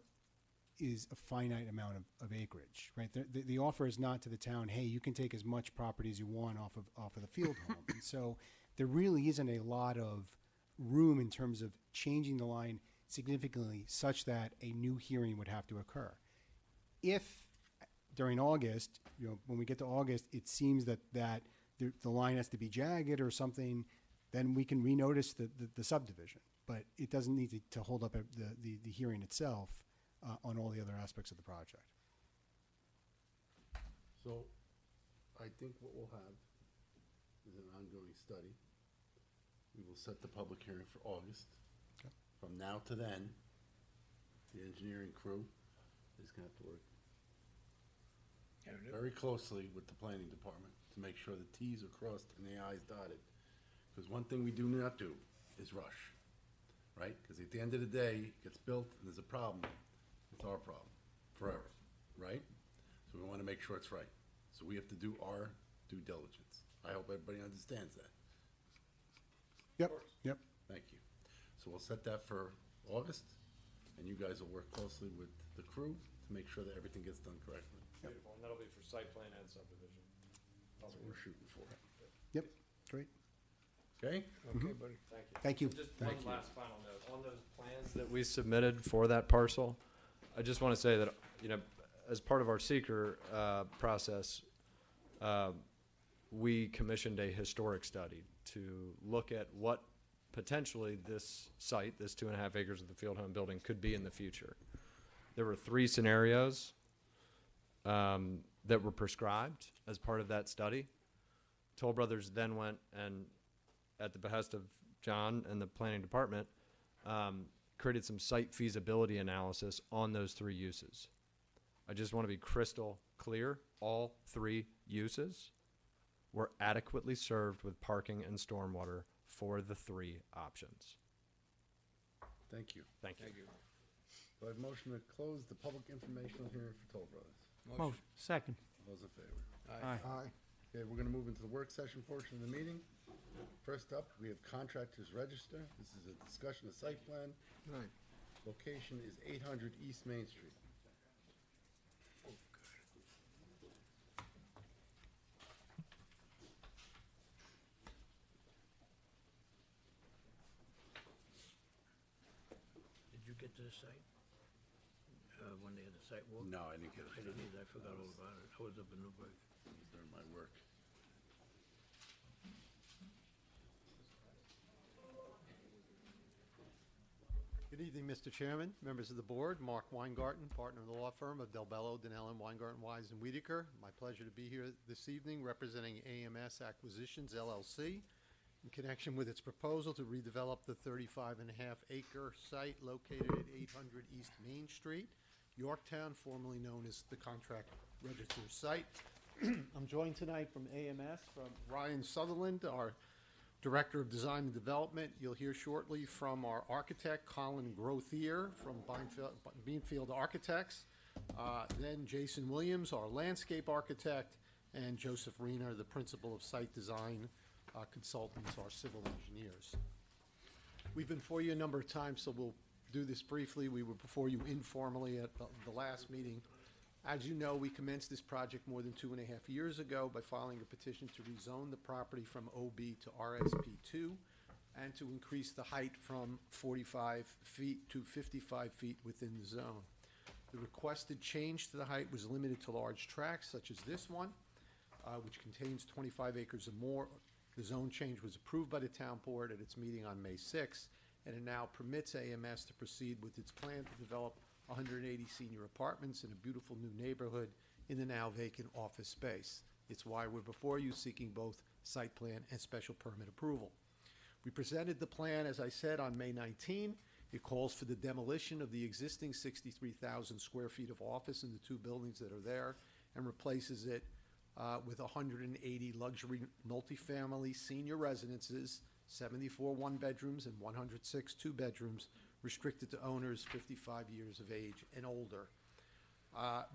is a finite amount of acreage, right? The offer is not to the town, hey, you can take as much property as you want off of the field home. And so there really isn't a lot of room in terms of changing the line significantly such that a new hearing would have to occur. If during August, when we get to August, it seems that the line has to be jagged or something, then we can renotice the subdivision. But it doesn't need to hold up the hearing itself on all the other aspects of the project. So, I think what we'll have is an ongoing study. We will set the public hearing for August. Okay. From now to then, the engineering crew is gonna have to work very closely with the planning department to make sure the Ts are crossed and the Is dotted. Because one thing we do not do is rush, right? Because at the end of the day, it gets built and there's a problem, it's our problem, forever, right? So we want to make sure it's right. So we have to do our due diligence. I hope everybody understands that. Yep. Thank you. So we'll set that for August, and you guys will work closely with the crew to make sure that everything gets done correctly. Beautiful, and that'll be for site plan and subdivision. That's what we're shooting for. Yep, great. Okay? Okay, buddy. Thank you. Thank you. Just one last final note, on those plans that we submitted for that parcel, I just want to say that, as part of our seeker process, we commissioned a historic study to look at what potentially this site, this 2.5 acres of the field home building, could be in the future. There were 3 scenarios that were prescribed as part of that study. Toll Brothers then went and, at the behest of John and the planning department, created some site feasibility analysis on those 3 uses. I just want to be crystal clear. All 3 uses were adequately served with parking and stormwater for the 3 options. Thank you. Thank you. Do I have a motion to close the public informational hearing for Toll Brothers? Motion. Second. All those in favor? Aye. Okay, we're gonna move into the work session portion of the meeting. First up, we have contractors register. This is a discussion of site plan. Right. Location is 800 East Main Street. Did you get to the site? When they had the site walk? No, I didn't get it. I didn't either, I forgot all about it. I was up in Newburgh. It was during my work. Good evening, Mr. Chairman, members of the board. Mark Weingarten, partner in the law firm of Del Bello, Donnell and Weingarten, Wise and Wiedeker. My pleasure to be here this evening representing AMS Acquisitions LLC in connection with its proposal to redevelop the 35.5-acre site located at 800 East Main Street, Yorktown, formerly known as the Contract Register site. I'm joined tonight from AMS from Ryan Sutherland, our Director of Design and Development. You'll hear shortly from our architect, Colin Grothier from Beanfield Architects. Then Jason Williams, our landscape architect, and Joseph Reiner, the Principal of Site Design Consultants, our civil engineers. We've been before you a number of times, so we'll do this briefly. We were before you informally at the last meeting, As you know, we commenced this project more than 2.5 years ago by filing a petition to rezone the property from OB to RSP2 and to increase the height from 45 feet to 55 feet within the zone. The requested change to the height was limited to large tracts such as this one, which contains 25 acres or more. The zone change was approved by the town board at its meeting on May 6th, and it now permits AMS to proceed with its plan to develop 180 senior apartments in a beautiful new neighborhood in the now vacant office space. It's why we're before you seeking both site plan and special permit approval. We presented the plan, as I said, on May 19. It calls for the demolition of the existing 63,000 square feet of office in the two buildings that are there and replaces it with 180 luxury multifamily senior residences, 74 one-bedrooms and 106 two-bedrooms, restricted to owners 55 years of age and older.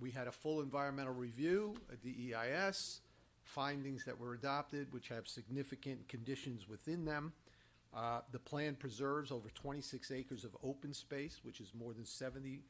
We had a full environmental review, a DEIS, findings that were adopted, which have significant conditions within them. The plan preserves over 26 acres of open space, which is more than 70%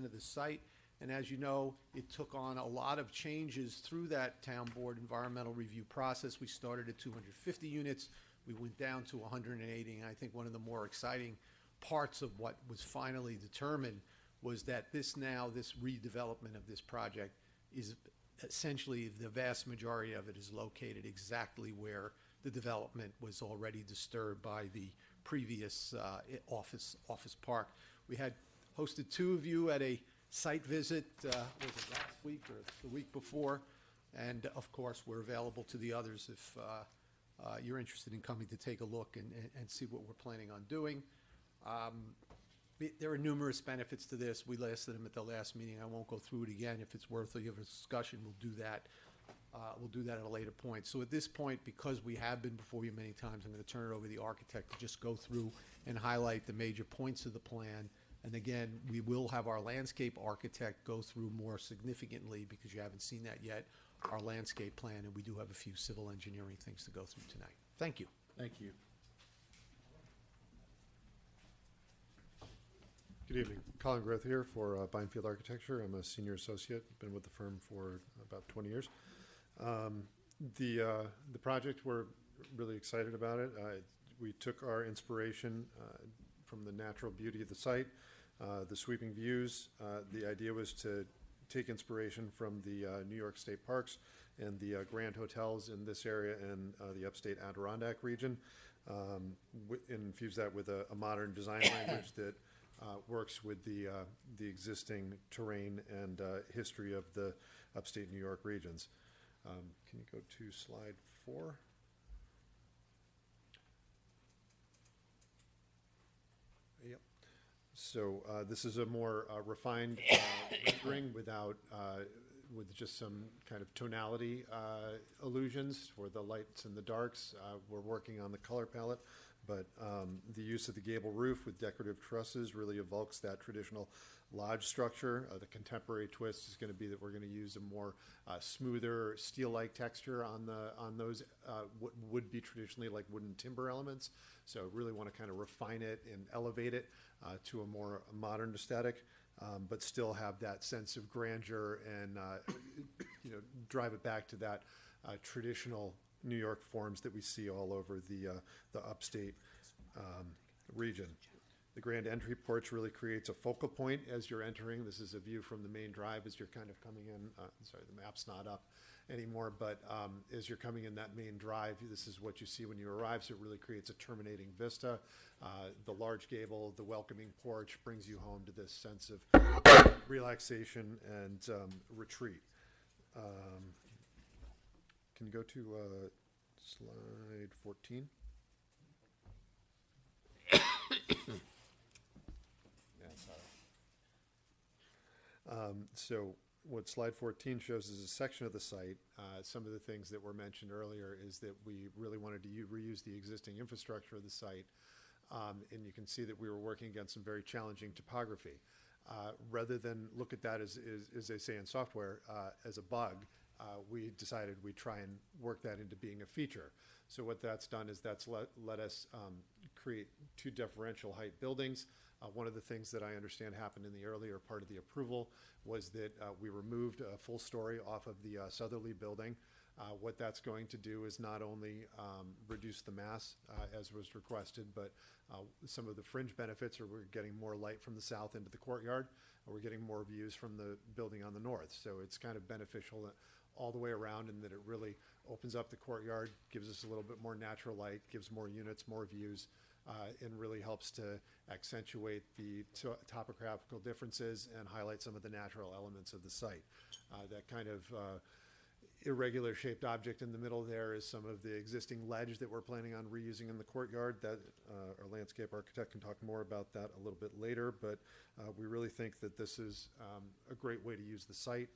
of the site. And as you know, it took on a lot of changes through that town board environmental review process. We started at 250 units. We went down to 180. And I think one of the more exciting parts of what was finally determined was that this redevelopment of this project is essentially the vast majority of it is located exactly where the development was already disturbed by the previous office park. We had hosted two of you at a site visit, was it last week or the week before? And of course, we're available to the others if you're interested in coming to take a look and see what we're planning on doing. There are numerous benefits to this. We listed them at the last meeting. I won't go through it again. If it's worthy of a discussion, we'll do that. We'll do that at a later point. So at this point, because we have been before you many times, I'm going to turn it over to the architect to just go through and highlight the major points of the plan. And again, we will have our landscape architect go through more significantly, because you haven't seen that yet, our landscape plan, and we do have a few civil engineering things to go through tonight. Thank you. Thank you. Good evening. Colin Groth here for Binefield Architecture. I'm a senior associate, been with the firm for about 20 years. The project, we're really excited about it. We took our inspiration from the natural beauty of the site, the sweeping views. The idea was to take inspiration from the New York State Parks and the Grand Hotels in this area and the upstate Adirondack region, and infuse that with a modern design language that works with the existing terrain and history of the upstate New York regions. Can you go to slide 4? Yep. So this is a more refined rendering without with just some kind of tonality illusions for the lights and the darks. We're working on the color palette, but the use of the gable roof with decorative trusses really evokes that traditional lodge structure. The contemporary twist is going to be that we're going to use a more smoother steel-like texture on those what would be traditionally like wooden timber elements. So really want to kind of refine it and elevate it to a more modern aesthetic, but still have that sense of grandeur and drive it back to that traditional New York forms that we see all over the upstate region. The grand entry porch really creates a focal point as you're entering. This is a view from the main drive as you're kind of coming in. Sorry, the map's not up anymore, but as you're coming in that main drive, this is what you see when you arrive. So it really creates a terminating vista. The large gable, the welcoming porch brings you home to this sense of relaxation and retreat. Can you go to slide 14? So what slide 14 shows is a section of the site. Some of the things that were mentioned earlier is that we really wanted to reuse the existing infrastructure of the site. And you can see that we were working against some very challenging topography. Rather than look at that as they say in software, as a bug, we decided we'd try and work that into being a feature. So what that's done is that's let us create two differential height buildings. One of the things that I understand happened in the earlier part of the approval was that we removed a full story off of the southerly building. What that's going to do is not only reduce the mass as was requested, but some of the fringe benefits are we're getting more light from the south into the courtyard, and we're getting more views from the building on the north. So it's kind of beneficial all the way around in that it really opens up the courtyard, gives us a little bit more natural light, gives more units, more views, and really helps to accentuate the topographical differences and highlight some of the natural elements of the site. That kind of irregular shaped object in the middle there is some of the existing ledge that we're planning on reusing in the courtyard. That our landscape architect can talk more about that a little bit later, but we really think that this is a great way to use the site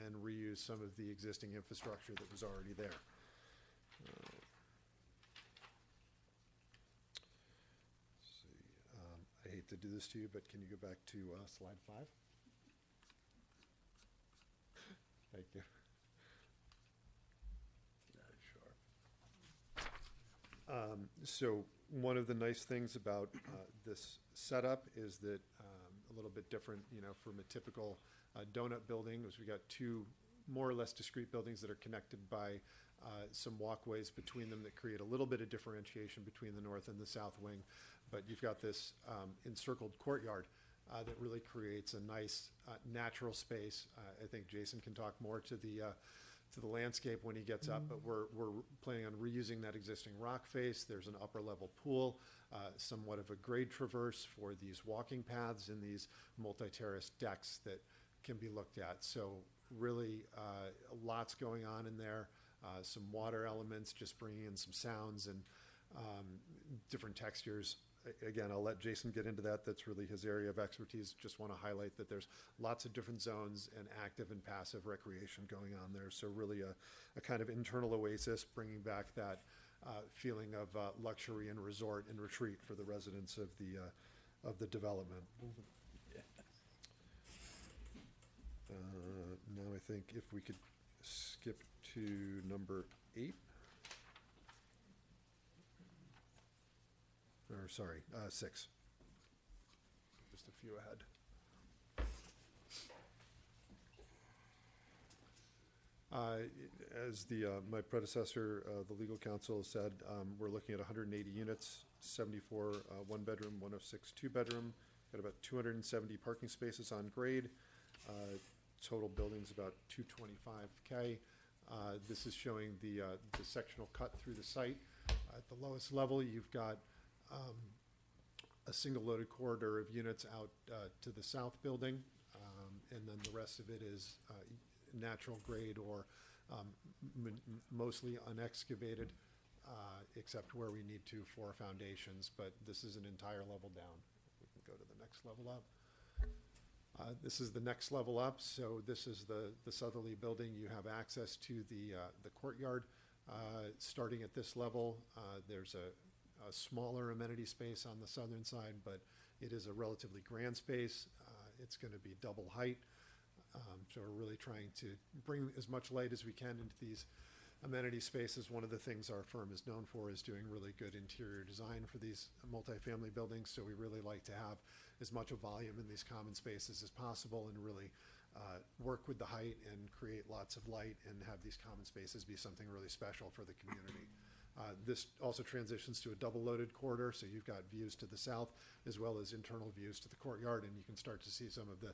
and reuse some of the existing infrastructure that was already there. I hate to do this to you, but can you go back to slide 5? Thank you. So one of the nice things about this setup is that a little bit different, from a typical donut building, is we got two more or less discrete buildings that are connected by some walkways between them that create a little bit of differentiation between the north and the south wing. But you've got this encircled courtyard that really creates a nice natural space. I think Jason can talk more to the landscape when he gets up, but we're planning on reusing that existing rock face. There's an upper level pool, somewhat of a grade traverse for these walking paths and these multi-terrace decks that can be looked at. So really lots going on in there, some water elements, just bringing in some sounds and different textures. Again, I'll let Jason get into that. That's really his area of expertise. Just want to highlight that there's lots of different zones and active and passive recreation going on there. So really a kind of internal oasis, bringing back that feeling of luxury and resort and retreat for the residents of the development. Now I think if we could skip to number 8. Or sorry, 6. Just a few ahead. As my predecessor, the legal counsel said, we're looking at 180 units, 74 one-bedroom, 106 two-bedroom. Got about 270 parking spaces on grade. Total building's about 225K. This is showing the sectional cut through the site. At the lowest level, you've got a single loaded corridor of units out to the south building, and then the rest of it is natural grade or mostly unexcavated, except where we need to for foundations, but this is an entire level down. We can go to the next level up. This is the next level up, so this is the southerly building. You have access to the courtyard. Starting at this level, there's a smaller amenity space on the southern side, but it is a relatively grand space. It's going to be double height. So we're really trying to bring as much light as we can into these amenity spaces. One of the things our firm is known for is doing really good interior design for these multifamily buildings. So we really like to have as much of volume in these common spaces as possible and really work with the height and create lots of light and have these common spaces be something really special for the community. This also transitions to a double-loaded corridor, so you've got views to the south as well as internal views to the courtyard, and you can start to see some of the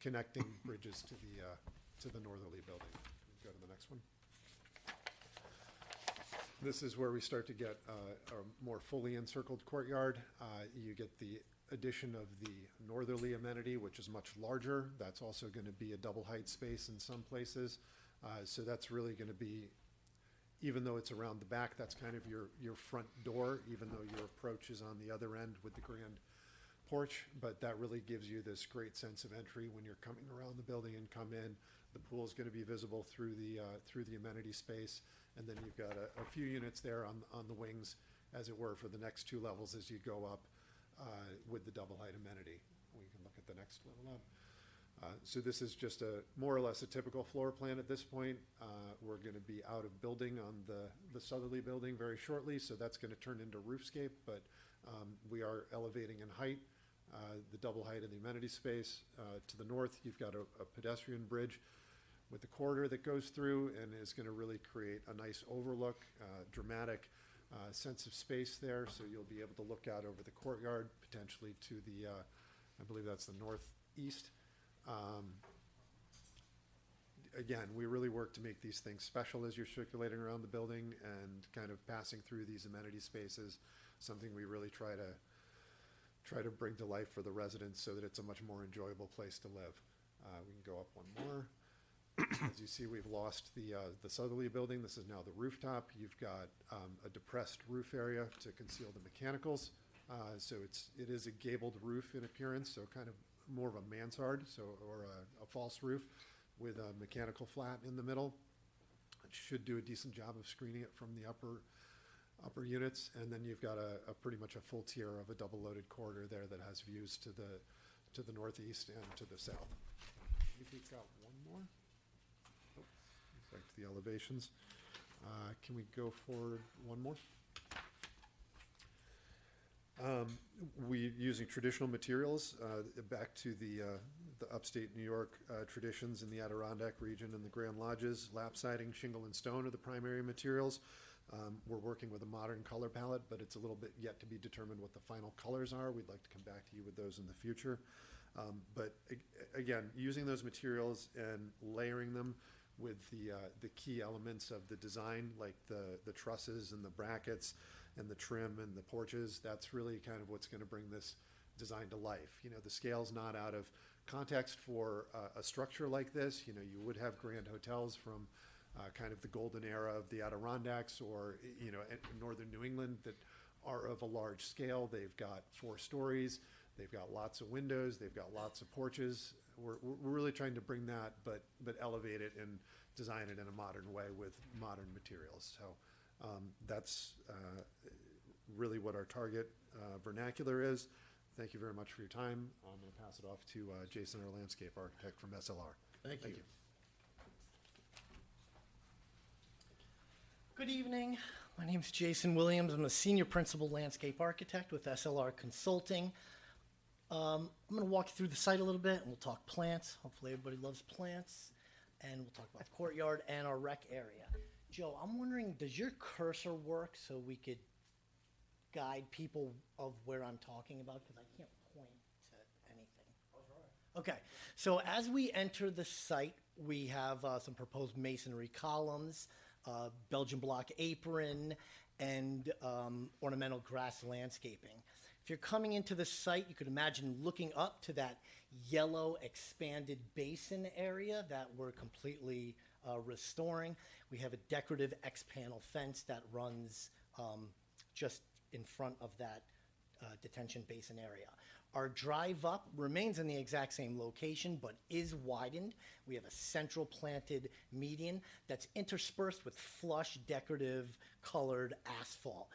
connecting bridges to the northerly building. Go to the next one. This is where we start to get a more fully encircled courtyard. You get the addition of the northerly amenity, which is much larger. That's also going to be a double height space in some places. So that's really going to be, even though it's around the back, that's kind of your front door, even though your approach is on the other end with the grand porch. But that really gives you this great sense of entry when you're coming around the building and come in. The pool is going to be visible through the amenity space, and then you've got a few units there on the wings, as it were, for the next 2 levels as you go up with the double height amenity. We can look at the next level up. So this is just more or less a typical floor plan at this point. We're going to be out of building on the southerly building very shortly, so that's going to turn into roofscape, but We are elevating in height, the double height of the amenity space. To the north, you've got a pedestrian bridge with the corridor that goes through and is going to really create a nice overlook, dramatic sense of space there. So you'll be able to look out over the courtyard, potentially to the, I believe that's the northeast. Again, we really work to make these things special as you're circulating around the building and kind of passing through these amenity spaces, something we really try to bring to life for the residents so that it's a much more enjoyable place to live. We can go up one more. As you see, we've lost the southerly building. This is now the rooftop. You've got a depressed roof area to conceal the mechanicals. So it is a gabled roof in appearance, so kind of more of a mansard, or a false roof with a mechanical flat in the middle. It should do a decent job of screening it from the upper units. And then you've got a pretty much a full tier of a double loaded corridor there that has views to the northeast and to the south. I think we've got one more. Back to the elevations. Can we go forward one more? We using traditional materials, back to the upstate New York traditions in the Adirondack region and the Grand Lodges. Lap siding, shingle, and stone are the primary materials. We're working with a modern color palette, but it's a little bit yet to be determined what the final colors are. We'd like to come back to you with those in the future. But again, using those materials and layering them with the key elements of the design, like the trusses and the brackets and the trim and the porches, that's really kind of what's going to bring this design to life. You know, the scale's not out of context for a structure like this. You know, you would have grand hotels from kind of the golden era of the Adirondacks, or, you know, northern New England, that are of a large scale. They've got 4 stories. They've got lots of windows. They've got lots of porches. We're really trying to bring that, but elevate it and design it in a modern way with modern materials. So that's really what our target vernacular is. Thank you very much for your time. I'm going to pass it off to Jason, our landscape architect from SLR. Thank you. Good evening. My name is Jason Williams. I'm a senior principal landscape architect with SLR Consulting. I'm going to walk you through the site a little bit, and we'll talk plants. Hopefully everybody loves plants. And we'll talk about the courtyard and our rec area. Joe, I'm wondering, does your cursor work so we could guide people of where I'm talking about? Because I can't point to anything. Okay, so as we enter the site, we have some proposed masonry columns, Belgian block apron, and ornamental grass landscaping. If you're coming into the site, you could imagine looking up to that yellow expanded basin area that we're completely restoring. We have a decorative X-panel fence that runs just in front of that detention basin area. Our drive up remains in the exact same location, but is widened. We have a central planted median that's interspersed with flush, decorative, colored asphalt.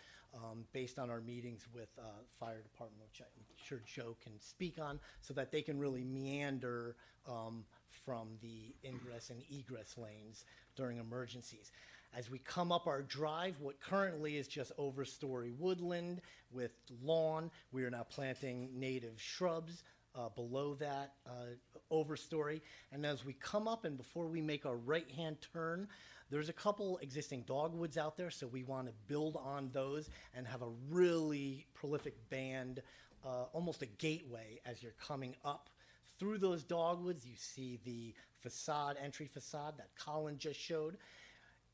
Based on our meetings with fire department, which I'm sure Joe can speak on, so that they can really meander from the ingress and egress lanes during emergencies. As we come up our drive, what currently is just overstory woodland with lawn, we are now planting native shrubs below that overstory. And as we come up and before we make our right-hand turn, there's a couple existing dogwoods out there, so we want to build on those and have a really prolific band, almost a gateway as you're coming up through those dogwoods. You see the facade, entry facade that Colin just showed.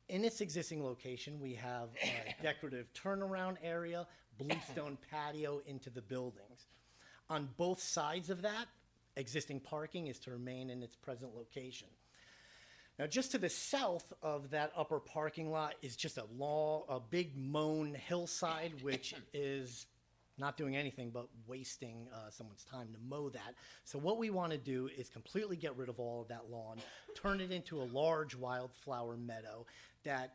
In its existing location, we have a decorative turnaround area, bluestone patio into the buildings. On both sides of that, existing parking is to remain in its present location. Now, just to the south of that upper parking lot is just a big mown hillside, which is not doing anything but wasting someone's time to mow that. So what we want to do is completely get rid of all of that lawn, turn it into a large wildflower meadow that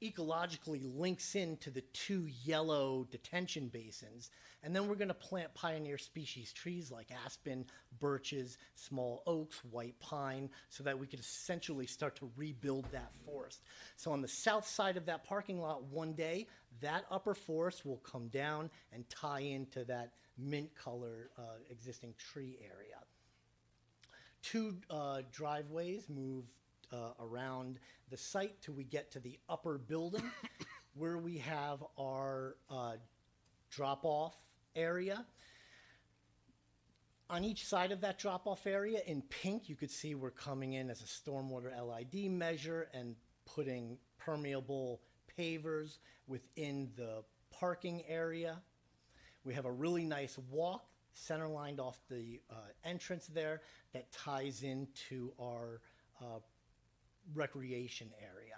ecologically links into the 2 yellow detention basins. And then we're going to plant pioneer species trees like aspen, birches, small oaks, white pine, so that we could essentially start to rebuild that forest. So on the south side of that parking lot, one day, that upper forest will come down and tie into that mint color existing tree area. 2 driveways move around the site till we get to the upper building where we have our drop-off area. On each side of that drop-off area, in pink, you could see we're coming in as a stormwater LID measure and putting permeable pavers within the parking area. We have a really nice walk center lined off the entrance there that ties into our recreation area.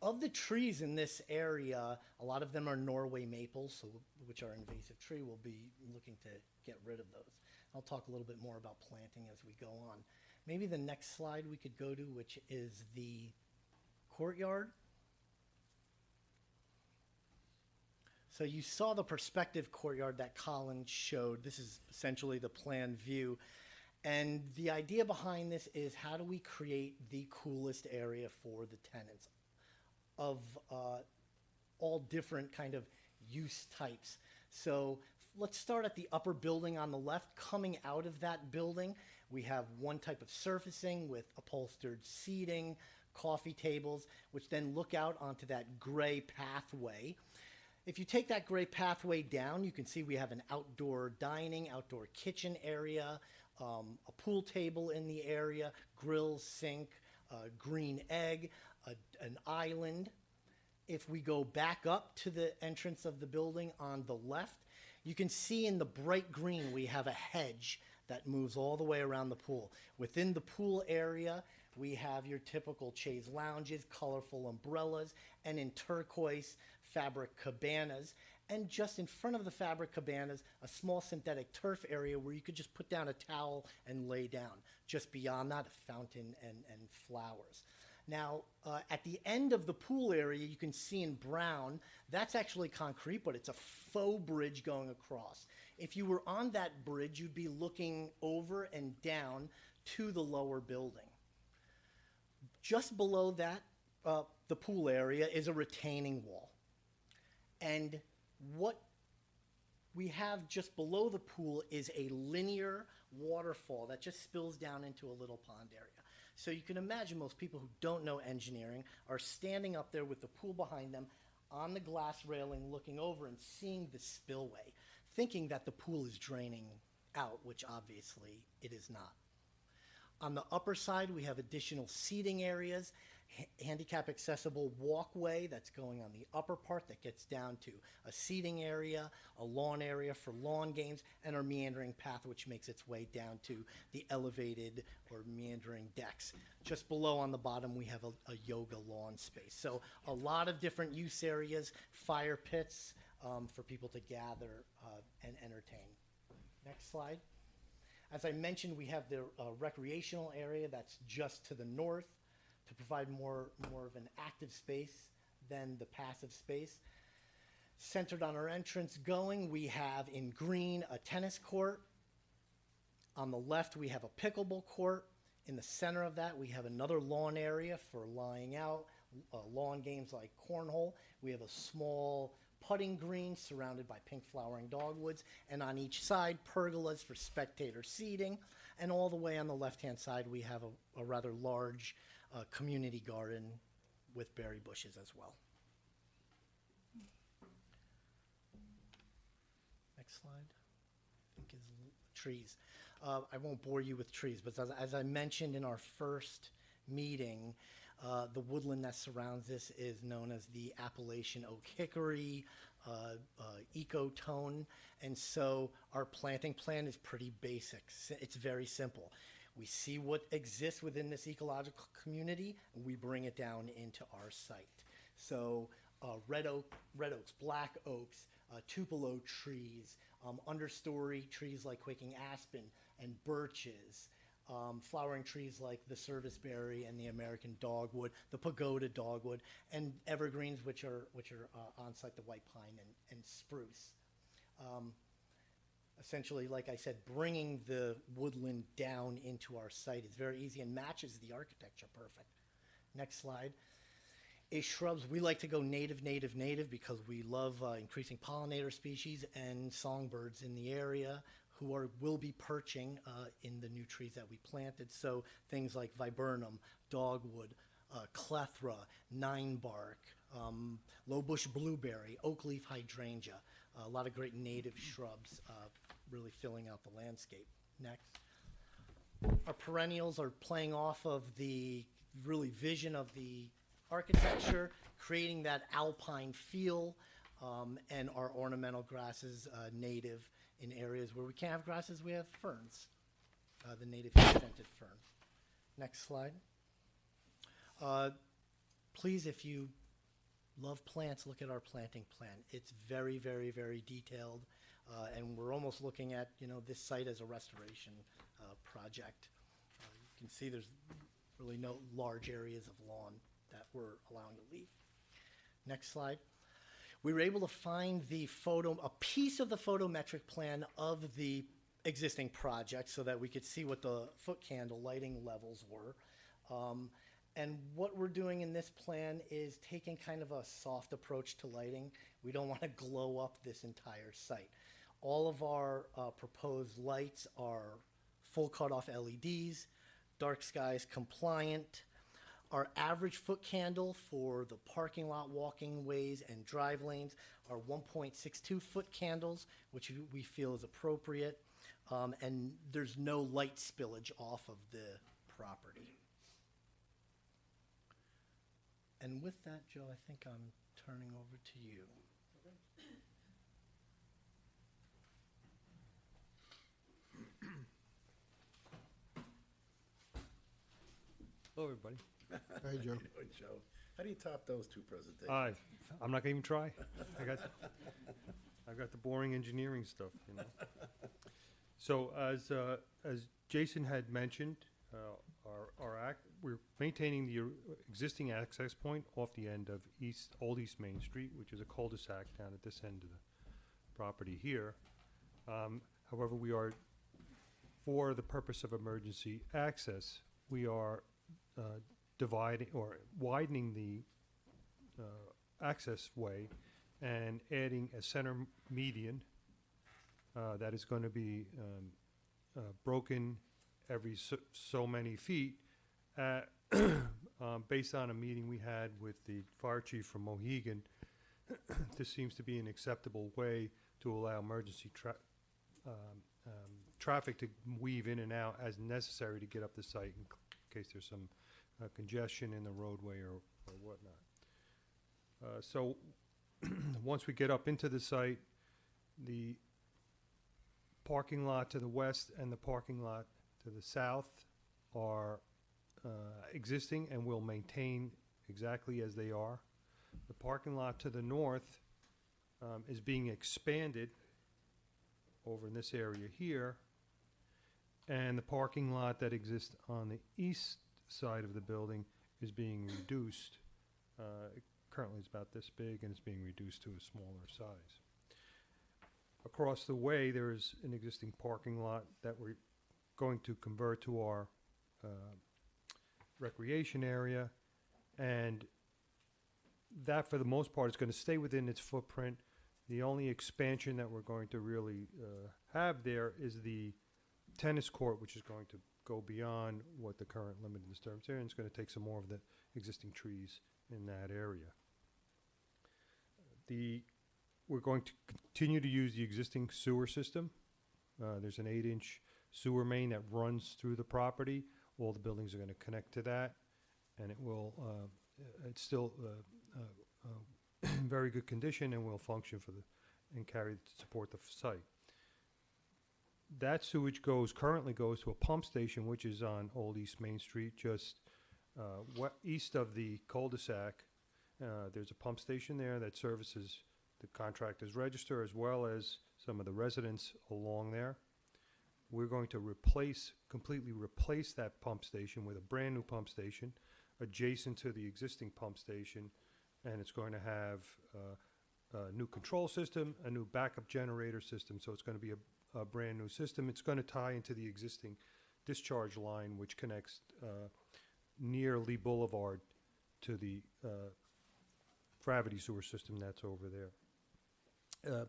Of the trees in this area, a lot of them are Norway maples, so, which are invasive tree. We'll be looking to get rid of those. I'll talk a little bit more about planting as we go on. Maybe the next slide we could go to, which is the courtyard. So you saw the perspective courtyard that Colin showed. This is essentially the plan view. And the idea behind this is, how do we create the coolest area for the tenants of all different kind of use types? So let's start at the upper building on the left. Coming out of that building, we have one type of surfacing with upholstered seating, coffee tables, which then look out onto that gray pathway. If you take that gray pathway down, you can see we have an outdoor dining, outdoor kitchen area, a pool table in the area, grill, sink, green egg, an island. If we go back up to the entrance of the building on the left, you can see in the bright green we have a hedge that moves all the way around the pool. Within the pool area, we have your typical chaise lounges, colorful umbrellas, and in turquoise, fabric cabanas. And just in front of the fabric cabanas, a small synthetic turf area where you could just put down a towel and lay down. Just beyond that, a fountain and flowers. Now, at the end of the pool area, you can see in brown, that's actually concrete, but it's a faux bridge going across. If you were on that bridge, you'd be looking over and down to the lower building. Just below that, the pool area is a retaining wall. And what we have just below the pool is a linear waterfall that just spills down into a little pond area. So you can imagine most people who don't know engineering are standing up there with the pool behind them on the glass railing looking over and seeing the spillway, thinking that the pool is draining out, which obviously it is not. On the upper side, we have additional seating areas, handicap accessible walkway that's going on the upper part that gets down to a seating area, a lawn area for lawn games, and our meandering path which makes its way down to the elevated or meandering decks. Just below on the bottom we have a yoga lawn space. So a lot of different use areas, fire pits for people to gather and entertain. Next slide. As I mentioned, we have the recreational area that's just to the north to provide more of an active space than the passive space. Centered on our entrance going, we have in green a tennis court. On the left, we have a pickleball court. In the center of that, we have another lawn area for lying out, lawn games like cornhole. We have a small putting green surrounded by pink flowering dogwoods, and on each side, pergolas for spectator seating. And all the way on the left-hand side, we have a rather large community garden with berry bushes as well. Next slide, I think, is trees. I won't bore you with trees, but as I mentioned in our first meeting, the woodland that surrounds this is known as the Appalachian oak hickory ecotone, and so our planting plan is pretty basic. It's very simple. We see what exists within this ecological community, and we bring it down into our site. So red oaks, black oaks, tupelo trees, understory trees like quaking aspen and birches, flowering trees like the serviceberry and the American dogwood, the pagoda dogwood, and evergreens, which are on site, the white pine and spruce. Essentially, like I said, bringing the woodland down into our site is very easy and matches the architecture perfect. Next slide. Shrubs, we like to go native, native, native because we love increasing pollinator species and songbirds in the area who will be perching in the new trees that we planted. So things like viburnum, dogwood, clethra, ninebark, low bush blueberry, oak leaf hydrangea, a lot of great native shrubs really filling out the landscape. Next. Our perennials are playing off of the really vision of the architecture, creating that alpine feel, and our ornamental grasses native in areas where we can't have grasses, we have ferns, the native scented fern. Next slide. Please, if you love plants, look at our planting plan. It's very, very, very detailed, and we're almost looking at, this site as a restoration project. You can see there's really no large areas of lawn that we're allowing to leave. Next slide. We were able to find a piece of the photometric plan of the existing project so that we could see what the foot candle lighting levels were. And what we're doing in this plan is taking kind of a soft approach to lighting. We don't want to glow up this entire site. All of our proposed lights are full cutoff LEDs, dark skies compliant. Our average foot candle for the parking lot, walking ways, and drive lanes are 1.62 foot candles, which we feel is appropriate, and there's no light spillage off of the property. And with that, Joe, I think I'm turning over to you. Hello, everybody. Hey, Joe. Hey, Joe. How do you top those two presentations? I'm not gonna even try. I got the boring engineering stuff, So as Jason had mentioned, we're maintaining the existing access point off the end of Old East Main Street, which is a cul-de-sac down at this end of the property here. However, we are, for the purpose of emergency access, we are dividing or widening the access way and adding a center median that is going to be broken every so many feet based on a meeting we had with the fire chief from Mohegan. This seems to be an acceptable way to allow emergency traffic to weave in and out as necessary to get up the site in case there's some congestion in the roadway or whatnot. So once we get up into the site, the parking lot to the west and the parking lot to the south are existing and will maintain exactly as they are. The parking lot to the north is being expanded over in this area here, and the parking lot that exists on the east side of the building is being reduced. Currently it's about this big and it's being reduced to a smaller size. Across the way there is an existing parking lot that we're going to convert to our recreation area, and that for the most part is going to stay within its footprint. The only expansion that we're going to really have there is the tennis court, which is going to go beyond what the current limited disturbance area, and it's going to take some more of the existing trees in that area. We're going to continue to use the existing sewer system. There's an 8-inch sewer main that runs through the property. All the buildings are going to connect to that, and it will, it's still in very good condition and will function and support the site. That sewage currently goes to a pump station, which is on Old East Main Street, just east of the cul-de-sac. There's a pump station there that services the contractor's register as well as some of the residents along there. we're going to completely replace that pump station with a brand-new pump station adjacent to the existing pump station, and it's going to have a new control system, a new backup generator system, so it's going to be a brand-new system. It's going to tie into the existing discharge line, which connects near Lee Boulevard to the gravity sewer system that's over there.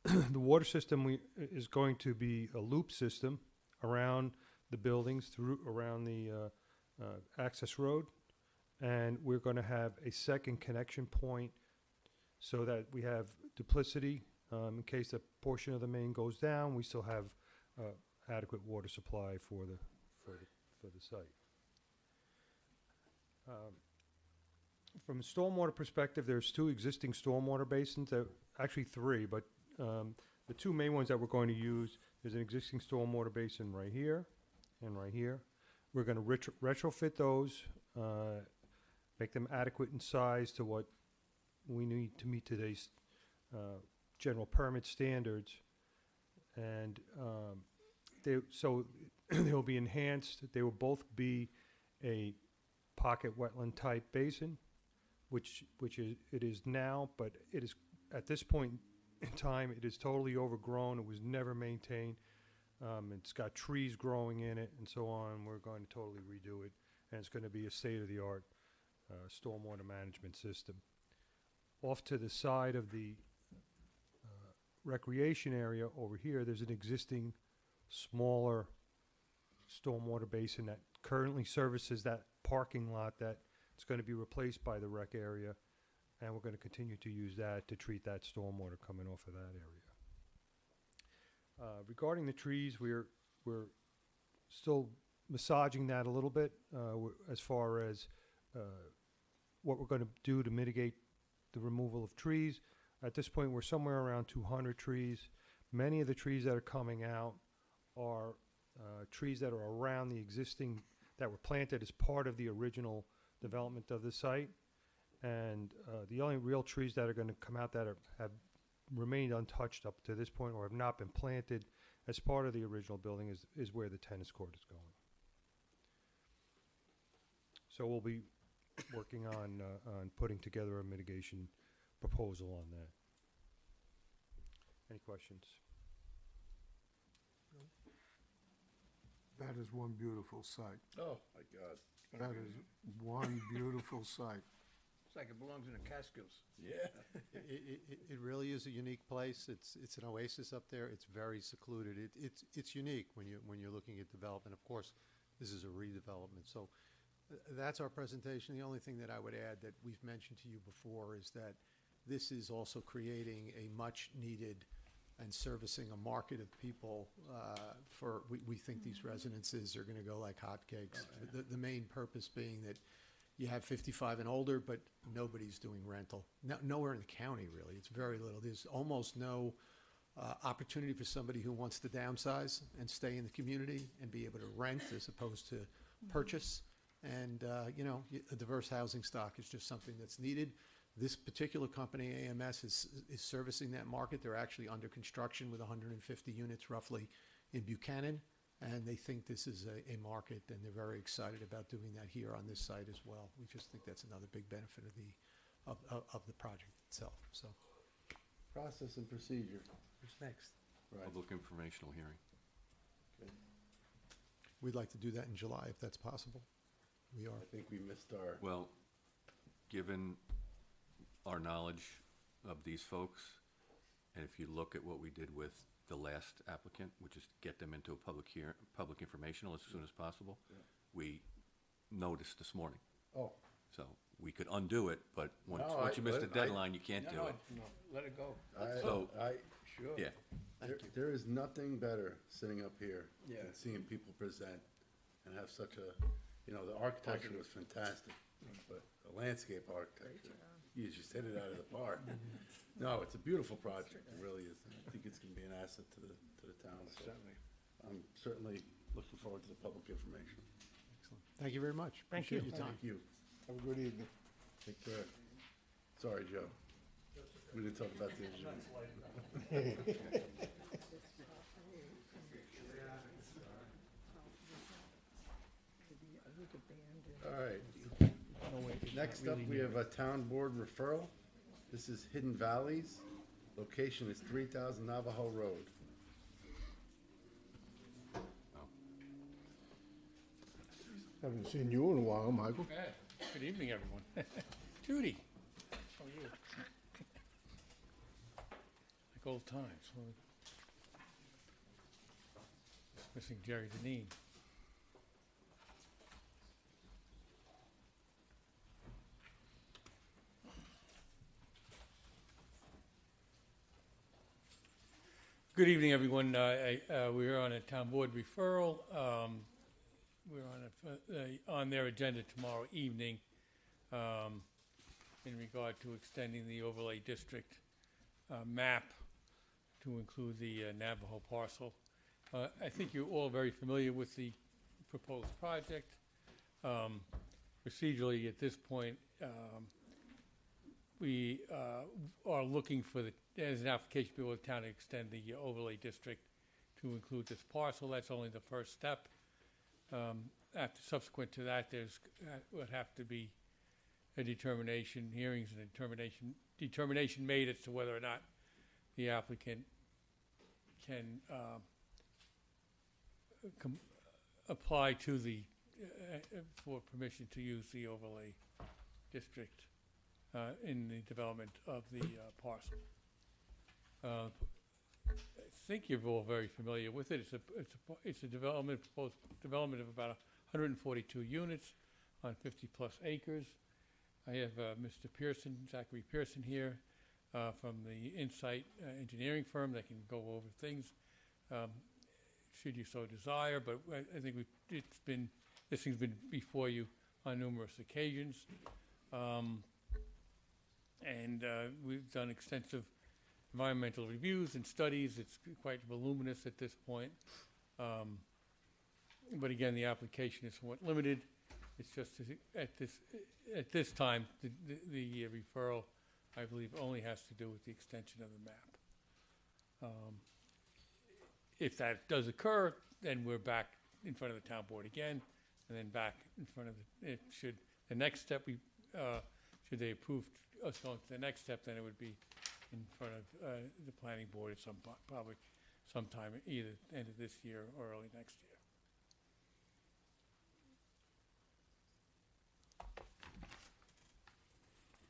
The water system is going to be a loop system around the buildings, around the access road, and we're going to have a second connection point so that we have duplicity. In case a portion of the main goes down, we still have adequate water supply for the site. From a stormwater perspective, there's 2 existing stormwater basins, actually 3, but the 2 main ones that we're going to use, there's an existing stormwater basin right here and right here. We're going to retrofit those, make them adequate in size to what we need to meet today's general permit standards. And they'll be enhanced. They will both be a pocket wetland type basin, which it is now, but it is at this point in time, it is totally overgrown. It was never maintained. It's got trees growing in it and so on. We're going to totally redo it, and it's going to be a state-of-the-art stormwater management system. Off to the side of the recreation area over here, there's an existing smaller stormwater basin that currently services that parking lot that it's going to be replaced by the rec area, and we're going to continue to use that to treat that stormwater coming off of that area. Regarding the trees, we're still massaging that a little bit as far as what we're going to do to mitigate the removal of trees. At this point, we're somewhere around 200 trees. Many of the trees that are coming out are trees that are around the existing, that were planted as part of the original development of the site. And the only real trees that are going to come out that have remained untouched up to this point or have not been planted as part of the original building is where the tennis court is going. So we'll be working on putting together a mitigation proposal on that. Any questions? That is one beautiful site. Oh, my God. That is one beautiful site. It's like it belongs in the Catskills. Yeah. It really is a unique place. It's an oasis up there. It's very secluded. It's unique when you're looking at development. Of course, this is a redevelopment. So that's our presentation. The only thing that I would add that we've mentioned to you before is that this is also creating a much needed and servicing a market of people we think these residences are going to go like hotcakes. The main purpose being that you have 55 and older, but nobody's doing rental. Nowhere in the county, really. It's very little. There's almost no opportunity for somebody who wants to downsize and stay in the community and be able to rent as opposed to purchase. And, a diverse housing stock is just something that's needed. This particular company, AMS, is servicing that market. They're actually under construction with 150 units roughly in Buchanan. And they think this is a market, and they're very excited about doing that here on this site as well. We just think that's another big benefit of the project itself. So, Process and procedure. What's next? Right. Public informational hearing. Okay. we'd like to do that in July if that's possible. We are. I think we missed our. Well, given our knowledge of these folks, and if you look at what we did with the last applicant, which is get them into a public informational as soon as possible, we noticed this morning. Oh. So we could undo it, but once you miss the deadline, you can't do it. No, let it go. Sure. Yeah. There is nothing better sitting up here Yeah. than seeing people present and have such a, the architecture was fantastic, but the landscape architecture, you just hit it out of the park. No, it's a beautiful project, it really is. I think it's gonna be an asset to the town, so. Certainly. I'm certainly looking forward to the public information. Excellent. Thank you very much. Thank Appreciate you. your time. Thank you. Have a good evening. Take care. Sorry, Joe. We didn't talk about the engineering. All right. No way, it's Next not up, really we near. have a town board referral. This is Hidden Valleys. Location is 3000 Navajo Road. Haven't seen you in a while, Michael. Good evening, everyone. Judy, how are you? Like old times. Missing Jerry Deneen. Good evening, everyone. We're on a town board referral. We're on their agenda tomorrow evening in regard to extending the overlay district map to include the Navajo parcel. I think you're all very familiar with the proposed project. Procedurally, at this point, we are looking for as an application before the town to extend the overlay district to include this parcel. That's only the first step. Subsequent to that, would have to be a determination, hearings and determination made as to whether or not the applicant can apply to for permission to use the overlay district in the development of the parcel. I think you're all very familiar with it. It's a proposed development of about 142 units on 50-plus acres. I have Mr. Pearson, Zachary Pearson here from the Insight engineering firm that can go over things should you so desire. But I think this thing's been before you on numerous occasions, and we've done extensive environmental reviews and studies. It's quite voluminous at this point. But again, the application is somewhat limited. It's just at this time, the referral, I believe, only has to do with the extension of the map. If that does occur, then we're back in front of the town board again, and then back in front of the next step, should they approve us going to the next step, then it would be in front of the planning board at probably sometime either end of this year or early next year.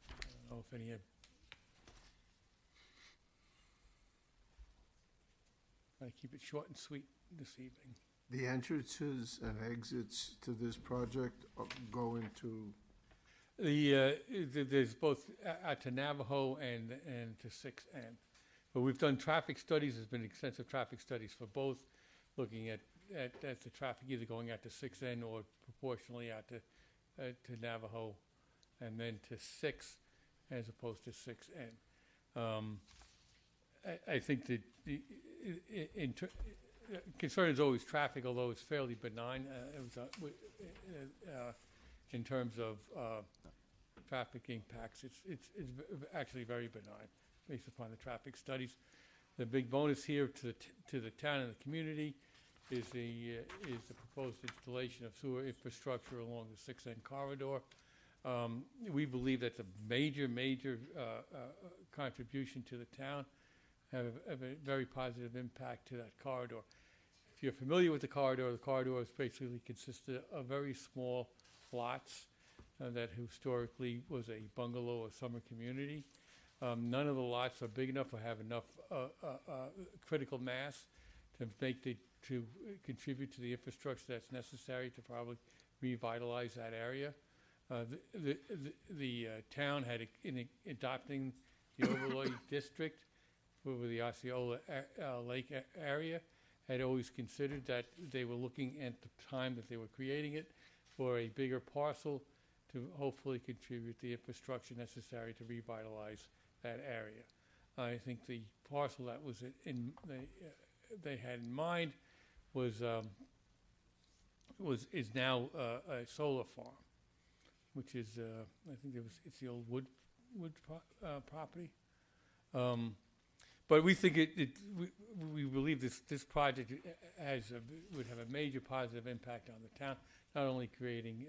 I don't know if any have. Try to keep it short and sweet this evening. The entrances and exits to this project go into there's both to Navajo and to 6N. But we've done traffic studies. There's been extensive traffic studies for both, looking at the traffic either going out to 6N or proportionally out to Navajo, and then to 6 as opposed to 6N. I think that the concern is always traffic, although it's fairly benign. In terms of traffic impacts, it's actually very benign based upon the traffic studies. The big bonus here to the town and the community is the proposed installation of sewer infrastructure along the 6N corridor. We believe that's a major contribution to the town, have a very positive impact to that corridor. If you're familiar with the corridor is basically consisted of very small lots that historically was a bungalow or summer community. None of the lots are big enough or have enough critical mass to contribute to the infrastructure that's necessary to probably revitalize that area. The town had, in adopting the overlay district for the Osceola Lake area, had always considered that they were looking at the time that they were creating it for a bigger parcel to hopefully contribute the infrastructure necessary to revitalize that area. I think the parcel that was they had in mind is now a solar farm, which is I think it's the old wood property. But we think we believe this project would have a major positive impact on the town, not only creating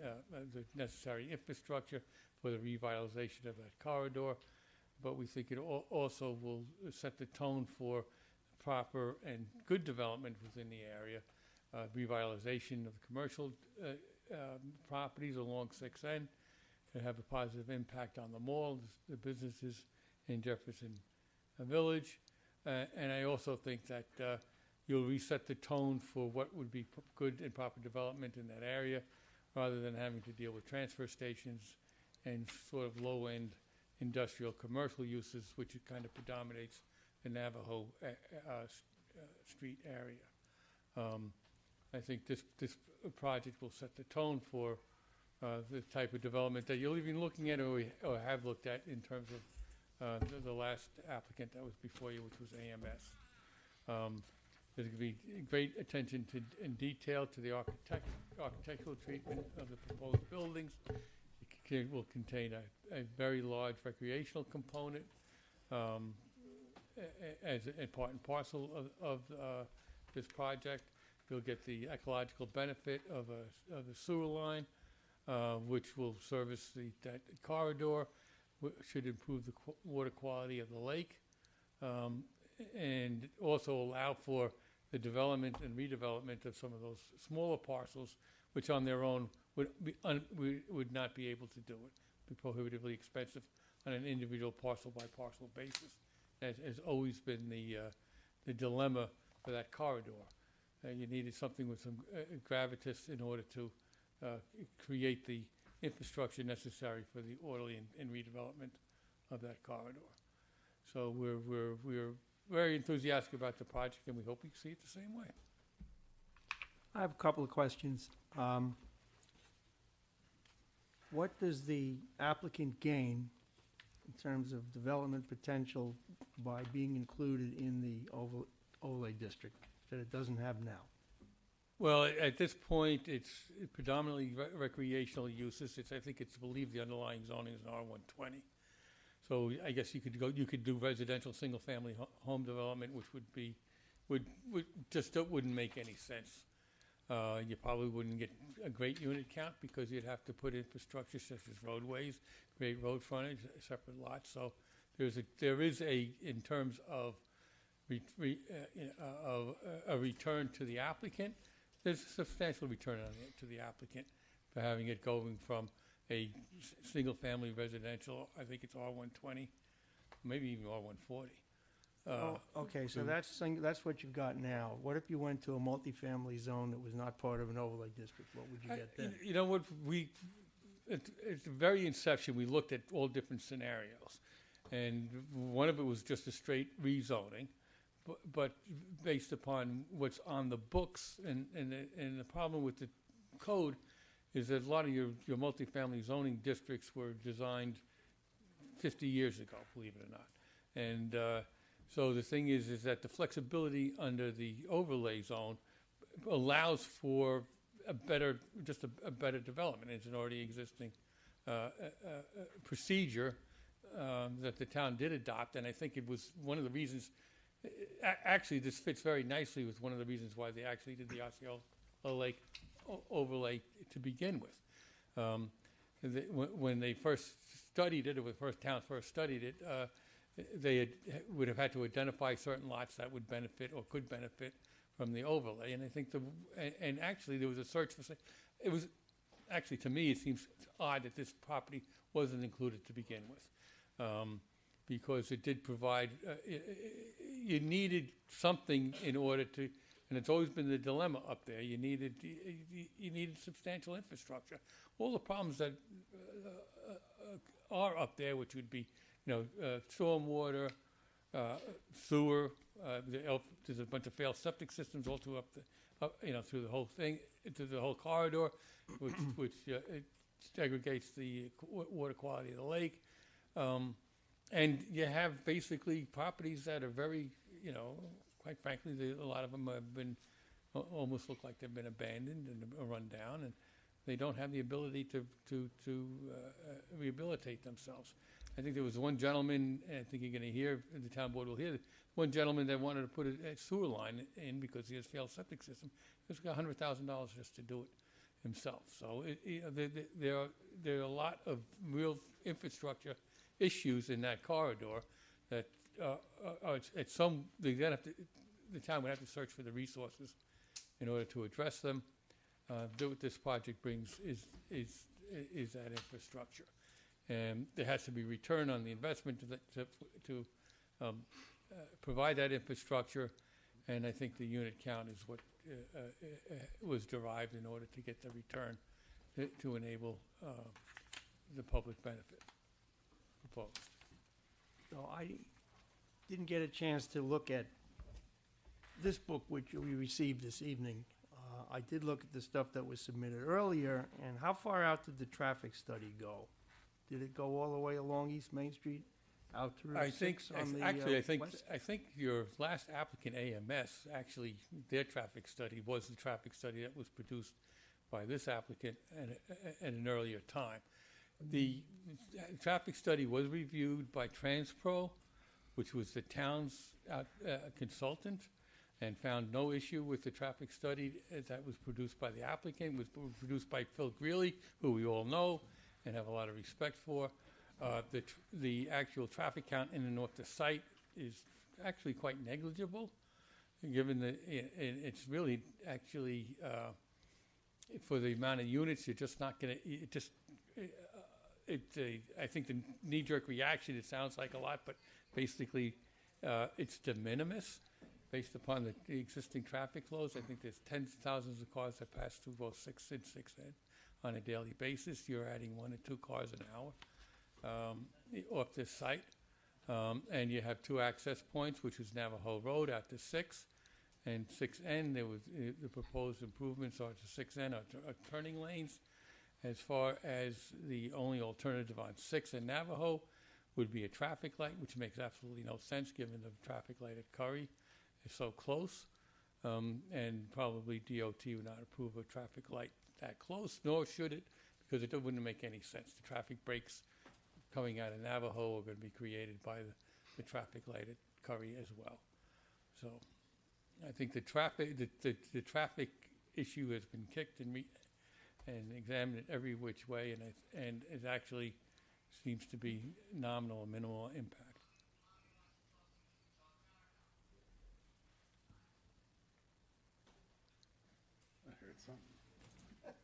the necessary infrastructure for the revitalization of that corridor, but we think it also will set the tone for proper and good development within the area, revitalization of commercial properties along 6N, and have a positive impact on the mall, the businesses in Jefferson Village. And I also think that you'll reset the tone for what would be good and proper development in that area, rather than having to deal with transfer stations and sort of low-end industrial commercial uses, which it kind of predominates the Navajo Street area. I think this project will set the tone for the type of development that you're even looking at or have looked at in terms of the last applicant that was before you, which was AMS. There's going to be great attention in detail to the architectural treatment of the proposed buildings. It will contain a very large recreational component as a part and parcel of this project. You'll get the ecological benefit of a sewer line, which will service that corridor, should improve the water quality of the lake, and also allow for the development and redevelopment of some of those smaller parcels, which on their own would not be able to do it. Be prohibitively expensive on an individual parcel by parcel basis. That has always been the dilemma for that corridor. You needed something with some gravitas in order to create the infrastructure necessary for the orderly and redevelopment of that corridor. So we're very enthusiastic about the project, and we hope we see it the same way. I have a couple of questions. What does the applicant gain in terms of development potential by being included in the overlay district that it doesn't have now? Well, at this point, it's predominantly recreational uses. I think it's believed the underlying zoning is an R120. So I guess you could do residential single-family home development, which would wouldn't make any sense. You probably wouldn't get a great unit count because you'd have to put infrastructure such as roadways, create road frontage, separate lots. So there is in terms of a return to the applicant, there's a substantial return to the applicant for having it going from a single-family residential, I think it's R120, maybe even R140. Okay, so that's what you've got now. What if you went to a multifamily zone that was not part of an overlay district? What would you get then? You know what, at the very inception, we looked at all different scenarios. And one of it was just a straight rezoning, but based upon what's on the books, and the problem with the code is that a lot of your multifamily zoning districts were designed 50 years ago, believe it or not. And so the thing is that the flexibility under the overlay zone allows for a better development. It's an already existing procedure that the town did adopt, and I think it was one of the reasons. Actually, this fits very nicely with one of the reasons why they actually did the Osceola Lake overlay to begin with. When they first studied it, or when the town first studied it, they would have had to identify certain lots that would benefit or could benefit from the overlay. And I think and actually there was a search for. It was actually, to me, it seems odd that this property wasn't included to begin with. Because it did provide, you needed something in order to, and it's always been the dilemma up there. You needed substantial infrastructure. All the problems that are up there, which would be, stormwater, sewer. There's a bunch of failed septic systems all through through the whole thing, through the whole corridor, which it segregates the water quality of the lake. And you have basically properties that are very, quite frankly, a lot of them have been, almost look like they've been abandoned and run down, and they don't have the ability to rehabilitate themselves. I think there was one gentleman, and I think you're going to hear, the town board will hear, one gentleman that wanted to put a sewer line in because he has failed septic system. It's got $100,000 just to do it himself. So there are a lot of real infrastructure issues in that corridor that at some the town would have to search for the resources in order to address them. What this project brings is that infrastructure, and there has to be return on the investment to provide that infrastructure, and I think the unit count is what was derived in order to get the return to enable the public benefit proposed. So I didn't get a chance to look at this book, which we received this evening. I did look at the stuff that was submitted earlier, and how far out did the traffic study go? Did it go all the way along East Main Street out to Route 6 on the west? I think your last applicant, AMS, actually, their traffic study was the traffic study that was produced by this applicant at an earlier time. The traffic study was reviewed by Transpro, which was the town's consultant, and found no issue with the traffic study that was produced by the applicant. It was produced by Phil Greeley, who we all know and have a lot of respect for. The actual traffic count in and off the site is actually quite negligible, given that it's really actually for the amount of units, you're just not going to. I think the knee-jerk reaction, it sounds like a lot, but basically it's de minimis based upon the existing traffic flows. I think there's tens of thousands of cars that pass through both 6 and 6N on a daily basis. You're adding 1 or 2 cars an hour off this site. And you have 2 access points, which is Navajo Road out to 6 and 6N. There was the proposed improvements are to 6N are turning lanes. As far as the only alternative on 6 and Navajo would be a traffic light, which makes absolutely no sense given the traffic light at Curry is so close. And probably DOT would not approve a traffic light that close, nor should it, because it wouldn't make any sense. The traffic breaks coming out of Navajo are going to be created by the traffic light at Curry as well. So I think the traffic issue has been kicked and examined in every which way, and it actually seems to be nominal or minimal impact. I heard something.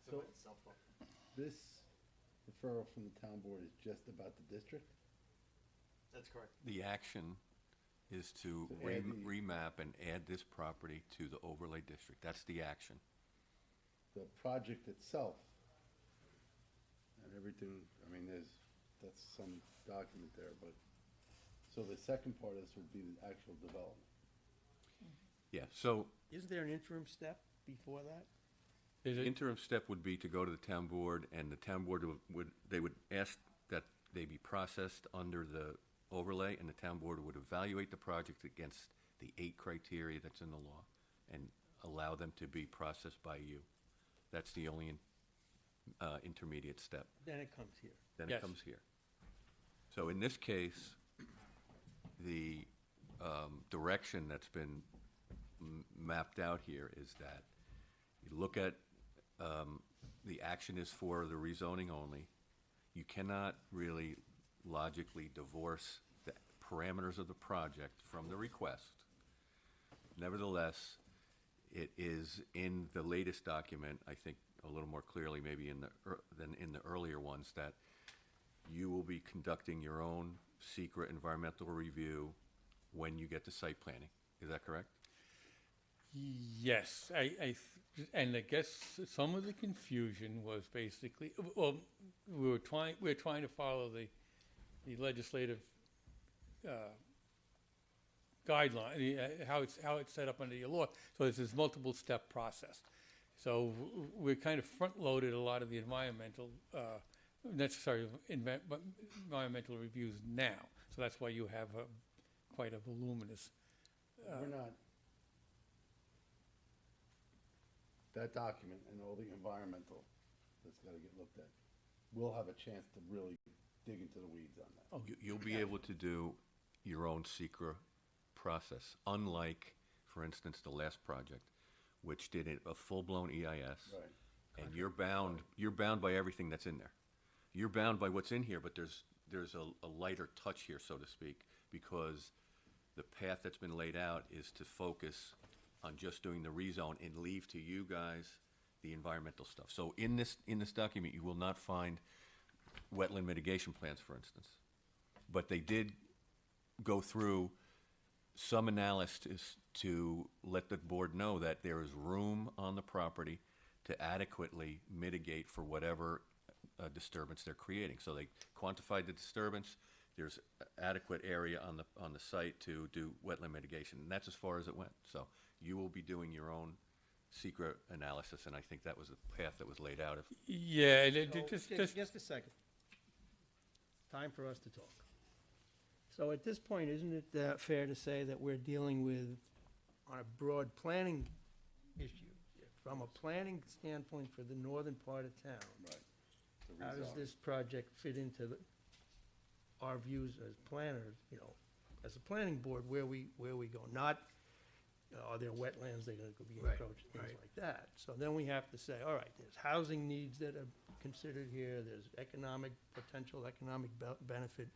So, this referral from the town board is just about the district? That's correct. The action is to To add the- remap and add this property to the overlay district. That's the action. The project itself and everything, I mean, that's some document there, but, so the second part of this would be the actual development. Yeah, so Isn't there an interim step before that? the interim step would be to go to the town board, and the town board would ask that they be processed under the overlay, and the town board would evaluate the project against the 8 criteria that's in the law and allow them to be processed by you. That's the only intermediate step. Then it comes here. Then Yes. it comes here. So in this case, the direction that's been mapped out here is that you look at the action is for the rezoning only. You cannot really logically divorce the parameters of the project from the request. Nevertheless, it is in the latest document, I think a little more clearly maybe than in the earlier ones, that you will be conducting your own secret environmental review when you get to site planning. Is that correct? Yes, and I guess some of the confusion was basically, well, we're trying to follow the legislative guideline, how it's set up under your law. So it's this multiple step process. So we're kind of front loaded a lot of the necessary environmental reviews now. So that's why you have quite a voluminous. We're not, that document and all the environmental that's gotta get looked at, we'll have a chance to really dig into the weeds on that. You'll be able to do your own secret process, unlike, for instance, the last project, which did a full-blown EIS. Right. And you're bound by everything that's in there. You're bound by what's in here, but there's a lighter touch here, so to speak, because the path that's been laid out is to focus on just doing the rezone and leave to you guys the environmental stuff. So in this document, you will not find wetland mitigation plans, for instance. But they did go through some analysis to let the board know that there is room on the property to adequately mitigate for whatever disturbance they're creating. So they quantified the disturbance. There's adequate area on the site to do wetland mitigation, and that's as far as it went. So you will be doing your own secret analysis, and I think that was the path that was laid out. Yeah, and Just a second. Time for us to talk. So at this point, isn't it fair to say that we're dealing with, on a broad planning issue, from a planning standpoint for the northern part of town? Right. How does this project fit into our views as planners, as a planning board, where we go? Not, are there wetlands that are going to be encroached, things like that. So then we have to say, all right, there's housing needs that are considered here, there's potential economic benefit,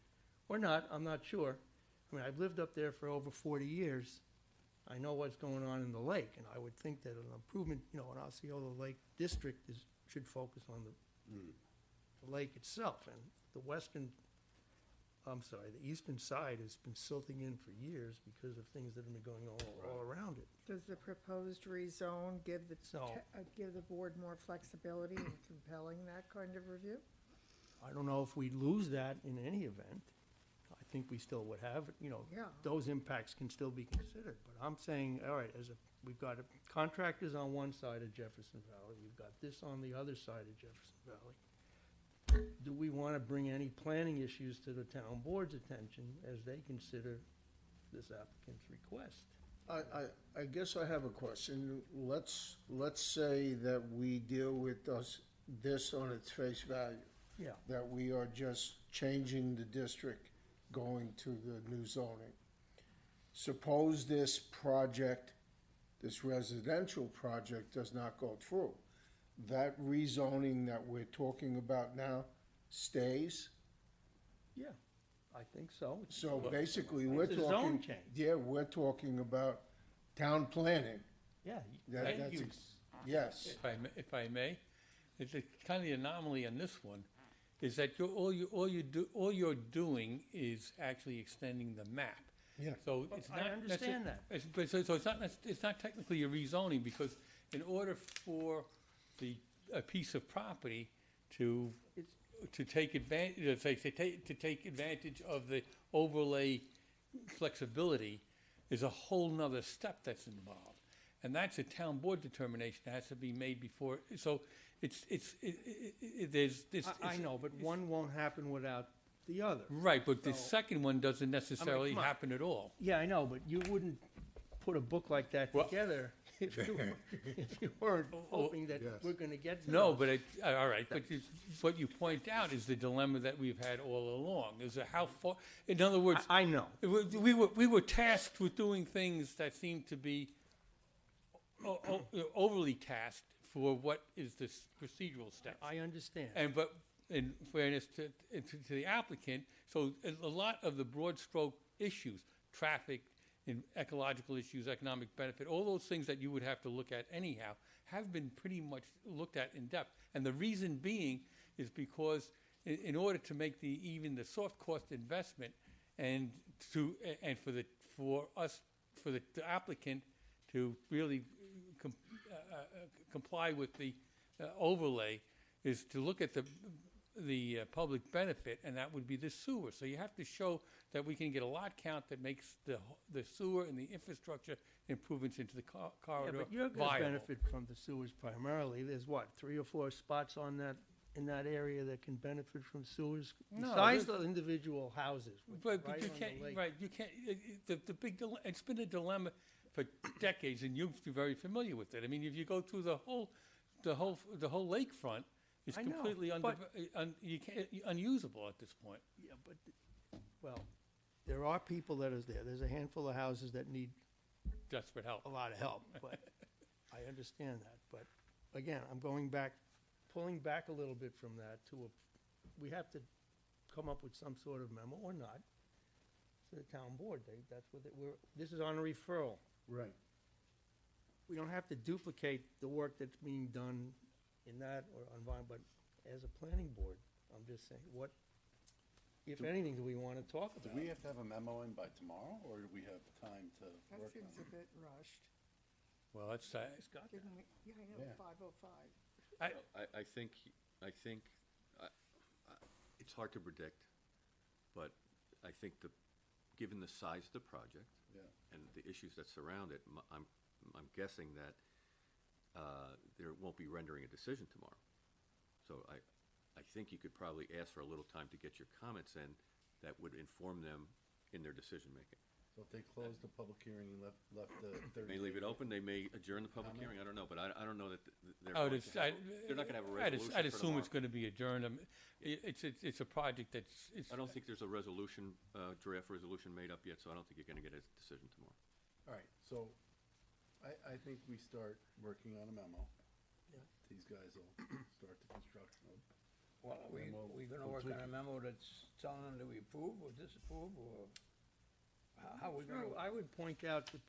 or not, I'm not sure. I mean, I've lived up there for over 40 years. I know what's going on in the lake, and I would think that an improvement, an Osceola Lake district should focus on the lake itself, and the eastern side has been silting in for years because of things that have been going on all around it. Does the proposed rezone give the board more flexibility in compelling that kind of review? I don't know if we lose that in any event. I think we still would have, those impacts can still be considered. But I'm saying, all right, we've got contractors on one side of Jefferson Valley, we've got this on the other side of Jefferson Valley. Do we want to bring any planning issues to the town board's attention as they consider this applicant's request? I guess I have a question. Let's say that we deal with this on its face value. Yeah. That we are just changing the district, going to the new zoning. Suppose this project, this residential project, does not go through. That rezoning that we're talking about now stays? Yeah, I think so. So basically, we're It's a zone talking, change. yeah, we're talking about town planning. Yeah. That's yes. If I may, it's kind of the anomaly on this one, is that all you're doing is actually extending the map. Yeah. So it's I not. understand that. So it's not technically a rezoning, because in order for a piece of property to take advantage, to take advantage of the overlay flexibility, is a whole nother step that's involved, and that's a town board determination that has to be made before. So there's this. I know, but one won't happen without the other. Right, but the So- second one doesn't necessarily come on. happen at all. Yeah, I know, but you wouldn't put a book like that together if you weren't hoping that we're going to get to No, those. but all right. But what you point out is the dilemma that we've had all along. Is how far? In other words, I know. We were tasked with doing things that seemed to be overly tasked for what is the procedural steps. I understand. But in fairness to the applicant, so a lot of the broad stroke issues, traffic, in ecological issues, economic benefit, all those things that you would have to look at anyhow, have been pretty much looked at in depth. And the reason being is because in order to make even the soft cost investment and for the applicant to really comply with the overlay, is to look at the public benefit, and that would be the sewer. So you have to show that we can get a lot count that makes the sewer and the infrastructure improvements into the corridor Yeah, but you're going to viable. benefit from the sewers primarily. There's what, 3 or 4 spots in that area that can benefit from sewers, No, besides there's- the individual houses. But right you on the can't, lake. right, you can't, the big, it's been a dilemma for decades, and you're very familiar with it. I mean, if you go through the whole lakefront, it's I know, completely but- unusable at this point. Yeah, but, well, there are people that is there. There's a handful of houses that need Desperate help. a lot of help, but I understand that. But again, I'm going back, pulling back a little bit from that to we have to come up with some sort of memo or not to the town board. That's what this is on a referral. Right. We don't have to duplicate the work that's being done in that or on Vine, but as a planning board, I'm just saying, what, if anything, do we want to talk Do about? we have to have a memo in by tomorrow, or do we have time to That work seems on a bit rushed. Well, it's, Given we, yeah, I know, Yeah. 5:05. I think, it's hard to predict, but I think given the size of the project Yeah. and the issues that surround it, I'm guessing that there won't be rendering a decision tomorrow. So I think you could probably ask for a little time to get your comments in that would inform them in their decision-making. So if they close the public hearing and left the 30. May leave it open, they may adjourn the public hearing, I don't know, but I don't know that they're I would going to they're not gonna have a resolution I'd for assume it's tomorrow. gonna be adjourned. It's a project I don't think there's a resolution, draft resolution made up yet, so I don't think you're gonna get a decision tomorrow. All right, so I think we start working on a memo. Yeah. These guys will start the construction of. Well, are we, And we'll we gonna work on complete a memo that's telling them that we approve or disapprove, or how we gonna? I would point out that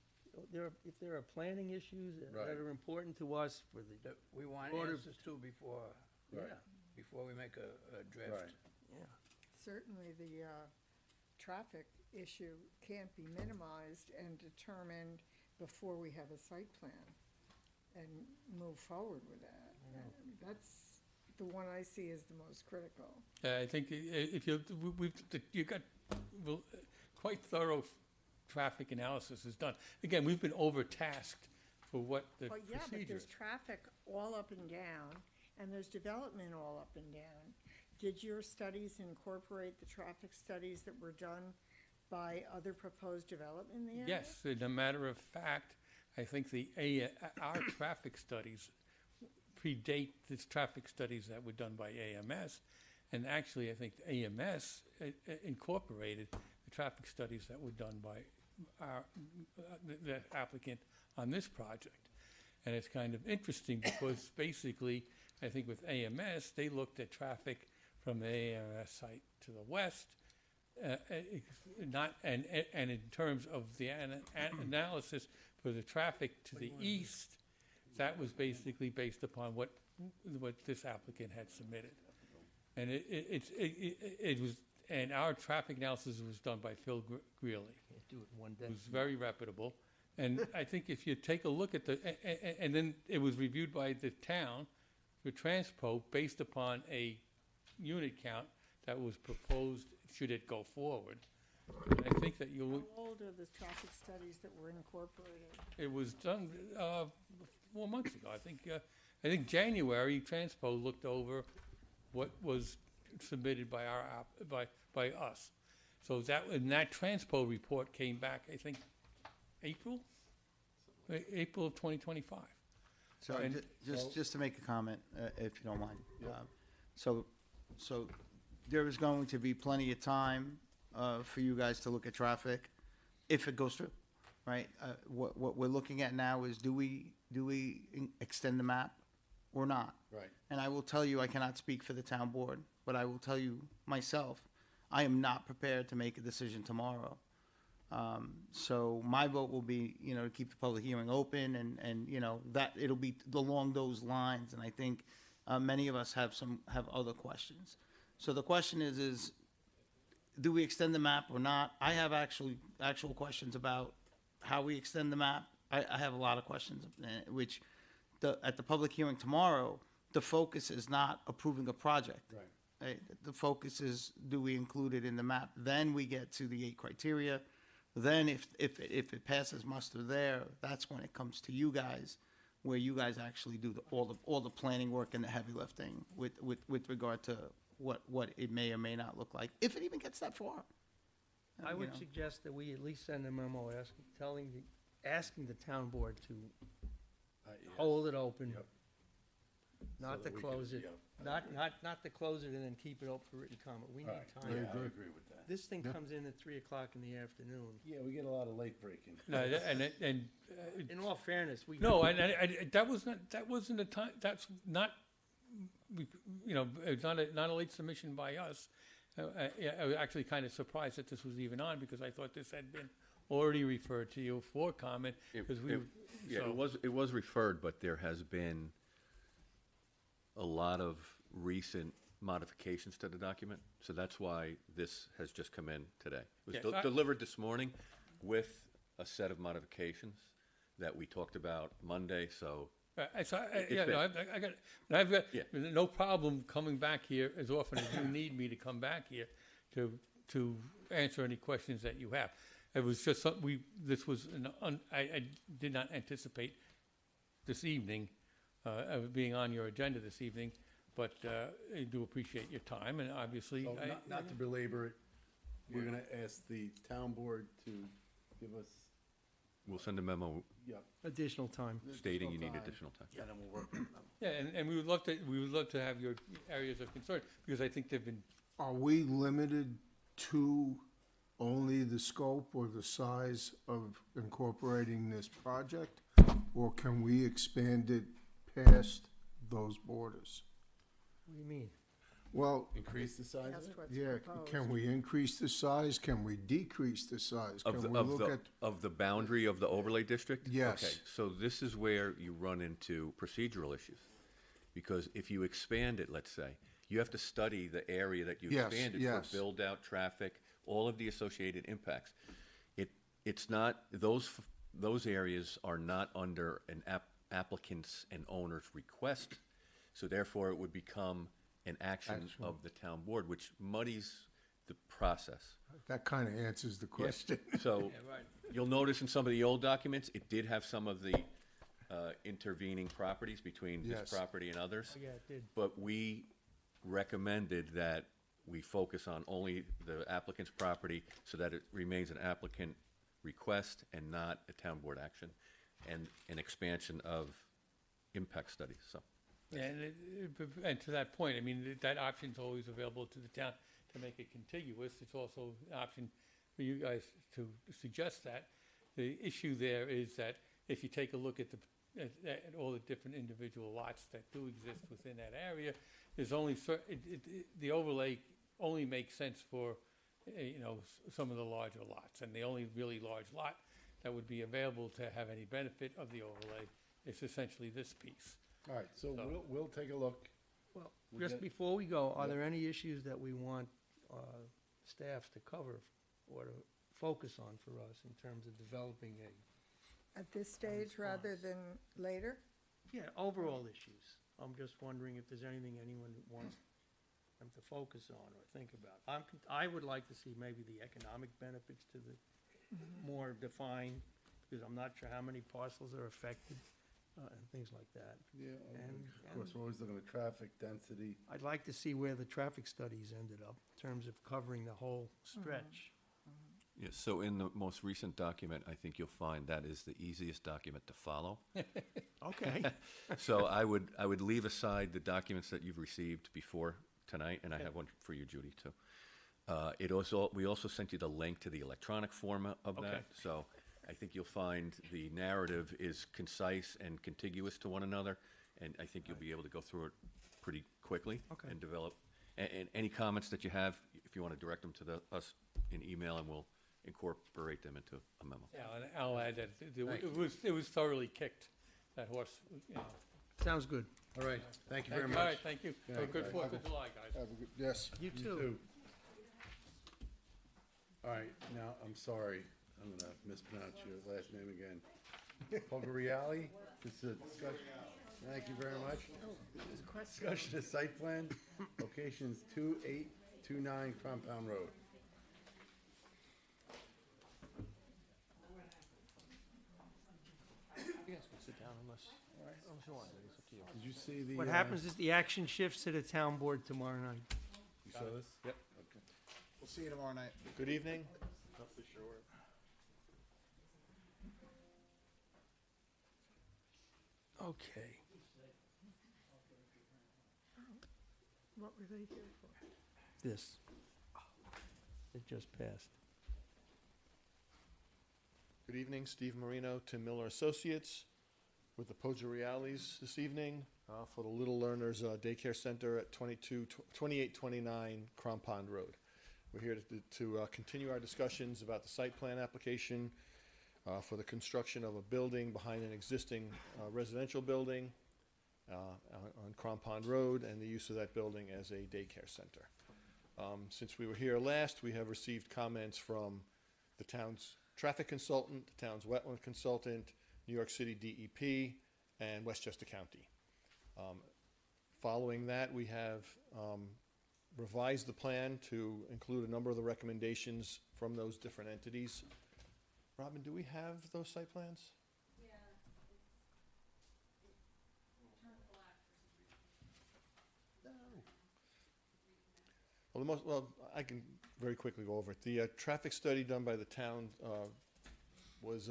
if there are planning issues that Right. are important to us for the, That we want Order- answers to before, Right. before we make a draft. Right. yeah. Certainly, the traffic issue can't be minimized and determined before we have a site plan and move forward with that. That's the one I see as the most critical. I think if you got quite thorough traffic analysis is done. Again, we've been overtasked for what the Well, yeah, but procedure there's is. traffic all up and down, and there's development all up and down. Did your studies incorporate the traffic studies that were done by other proposed development in the area? Yes, as a matter of fact, I think our traffic studies predate the traffic studies that were done by AMS. And actually, I think AMS incorporated the traffic studies that were done by the applicant on this project. And it's kind of interesting because basically, I think with AMS, they looked at traffic from the AMS site to the west, and in terms of the analysis for the traffic to the east, that was basically based upon what this applicant had submitted. And it was, and our traffic analysis was done by Phil Greeley. Can't do it in one day. It was very reputable. And I think if you take a look at and then it was reviewed by the town for Transpo based upon a unit count that was proposed should it go forward. And I think that How old are the traffic studies that were incorporated? it was done 4 months ago. I think January, Transpo looked over what was submitted by by us. So that Transpo report came back, I think, April of 2025. So And- just to make a comment, if you don't mind. So there is going to be plenty of time for you guys to look at traffic if it goes through, right? What we're looking at now is do we extend the map or not? Right. And I will tell you, I cannot speak for the town board, but I will tell you myself, I am not prepared to make a decision tomorrow. So my vote will be, to keep the public hearing open and that it'll be along those lines. And I think many of us have other questions. So the question is do we extend the map or not? I have actual questions about how we extend the map. I have a lot of questions, which at the public hearing tomorrow, the focus is not approving a project. Right. The focus is, do we include it in the map? Then we get to the 8 criteria. Then if it passes muster there, that's when it comes to you guys, where you guys actually do all the planning work and the heavy lifting with regard to what it may or may not look like, if it even gets that far. I would suggest that we at least send a memo asking the town board to hold it open. Not So to that we can- close it, yeah. not to close it and then keep it open for written comment. We need All right, time. yeah, I agree with that. This thing comes in at 3 o'clock in the afternoon. Yeah, we get a lot of late breaking. No, and In all fairness, we. no, and that wasn't a time. That's not. You know, it's not a late submission by us. I was actually kind of surprised that this was even on because I thought this had been already referred to you for comment because it was referred, but there has been a lot of recent modifications to the document, so that's why this has just come in today. It was Yes, delivered this morning with a set of modifications that we talked about Monday, so. I've been- got Yeah. no problem coming back here as often as you need me to come back here to answer any questions that you have. It was just this was I did not anticipate this evening of being on your agenda this evening, but I do appreciate your time and obviously So not to belabor it, we're gonna ask the town board to give us, We'll send a memo Additional time. stating you need additional time. and then we'll work on them. Yeah, and we would love to have your areas of concern because I think they've been. Are we limited to only the scope or the size of incorporating this project? Or can we expand it past those borders? What do you mean? Well, Increase the size of That's it? what's yeah, proposed. can we increase the size? Can we decrease the size? Of Can the, we of look the, at, of the boundary of the overlay district? Yes. Okay, so this is where you run into procedural issues. Because if you expand it, let's say, you have to study the area that you Yes, expanded yes. for build-out, traffic, all of the associated impacts. It's not, those areas are not under an applicant's and owner's request, so therefore it would become an action of the town board, which muddies the process. that kind of answers the question. So, you'll notice in some of the old documents, it did have some of the intervening properties between Yes. this property and others. Oh, yeah, it did. But we recommended that we focus on only the applicant's property so that it remains an applicant request and not a town board action, and an expansion of impact studies, so. And to that point, I mean, that option's always available to the town to make it contiguous. It's also an option for you guys to suggest that. The issue there is that if you take a look at at all the different individual lots that do exist within that area, there's only the overlay only makes sense for, some of the larger lots. And the only really large lot that would be available to have any benefit of the overlay is essentially this piece. All right, so we'll take a look. Well, We just get- before we go, are Yep. there any issues that we want staff to cover or to focus on for us in terms of developing At this stage rather than later? overall issues? I'm just wondering if there's anything anyone wants them to focus on or think about. I would like to see maybe the economic benefits to the more defined, because I'm not sure how many parcels are affected and things like that. Yeah, And- of course, we're always looking at traffic density. I'd like to see where the traffic studies ended up in terms of covering the whole stretch. Yes, so in the most recent document, I think you'll find that is the easiest document to follow. Okay. So I would leave aside the documents that you've received before tonight, and I have one for you, Judy, too. We also sent you the link to the electronic format of that. Okay. So I think you'll find the narrative is concise and contiguous to one another, and I think you'll be able to go through it pretty quickly. Okay. And develop, and any comments that you have, if you want to direct them to us in email, and we'll incorporate them into a memo. Yeah, and I'll add that it was thoroughly kicked, that horse, Sounds good. All right, thank you very much. All right, thank you. Yeah, Have a good guys. 4th of July, guys. Have a good, yes. You too. All right, now, I'm sorry, I'm gonna mispronounce your last name again. Pogoriali, this is a discussion, thank you very much. Discussion of site plan, locations 2829 Compound Road. You guys can sit down unless you want. It's up to you. Did you see the? What happens is the action shifts to the town board tomorrow night. You saw this? Yep. Okay. We'll see you tomorrow night. Good evening. Okay. What were they here for? This. It just passed. Good evening, Steve Marino, Tim Miller Associates, with the Poggio Reales this evening for the Little Learners Daycare Center at 2829 Crom Pond Road. We're here to continue our discussions about the site plan application for the construction of a building behind an existing residential building on Crom Pond Road and the use of that building as a daycare center. Since we were here last, we have received comments from the town's traffic consultant, the town's wetland consultant, New York City DEP, and Westchester County. Following that, we have revised the plan to include a number of the recommendations from those different entities. Robin, do we have those site plans? Well, I can very quickly go over it. The traffic study done by the town was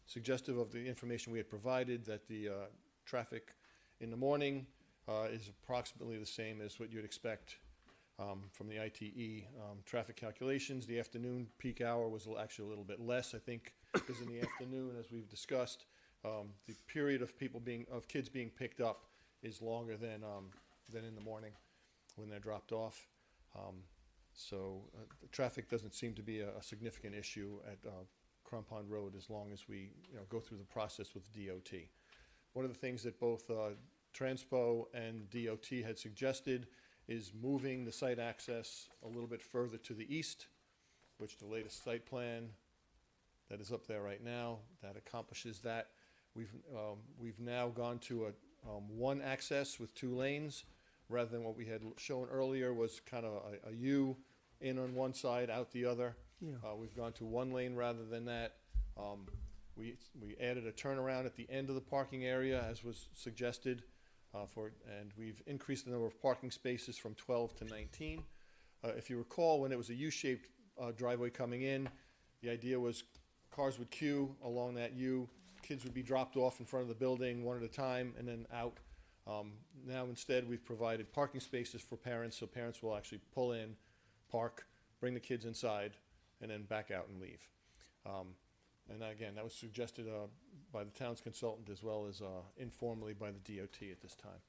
suggestive of the information we had provided, that the traffic in the morning is approximately the same as what you'd expect from the ITE traffic calculations. The afternoon peak hour was actually a little bit less, I think, because in the afternoon, as we've discussed, the period of kids being picked up is longer than in the morning when they're dropped off. So the traffic doesn't seem to be a significant issue at Crom Pond Road as long as we go through the process with DOT. One of the things that both Transpo and DOT had suggested is moving the site access a little bit further to the east, which the latest site plan that is up there right now, that accomplishes that. We've now gone to a one access with 2 lanes, rather than what we had shown earlier was kind of a U in on one side, out the other. Yeah. We've gone to 1 lane rather than that. We added a turnaround at the end of the parking area, as was suggested, and we've increased the number of parking spaces from 12 to 19. If you recall, when it was a U-shaped driveway coming in, the idea was cars would queue along that U, kids would be dropped off in front of the building one at a time and then out. Now instead we've provided parking spaces for parents, so parents will actually pull in, park, bring the kids inside, and then back out and leave. And again, that was suggested by the town's consultant as well as informally by the DOT at this time.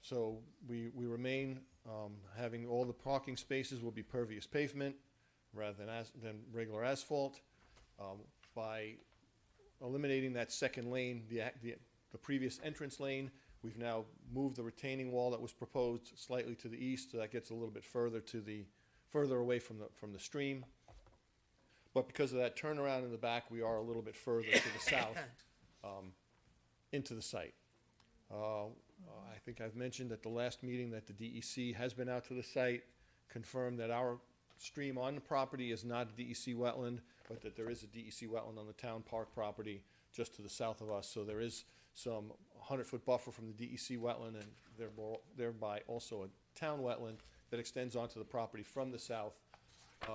So we remain having all the parking spaces will be pervious pavement rather than regular asphalt. By eliminating that second lane, the previous entrance lane, we've now moved the retaining wall that was proposed slightly to the east, so that gets a little bit further away from the stream. But because of that turnaround in the back, we are a little bit further to the south into the site. I think I've mentioned at the last meeting that the DEC has been out to the site, confirmed that our stream on the property is not a DEC wetland, but that there is a DEC wetland on the town park property just to the south of us. So there is some 100-foot buffer from the DEC wetland and thereby also a town wetland that extends onto the property from the south.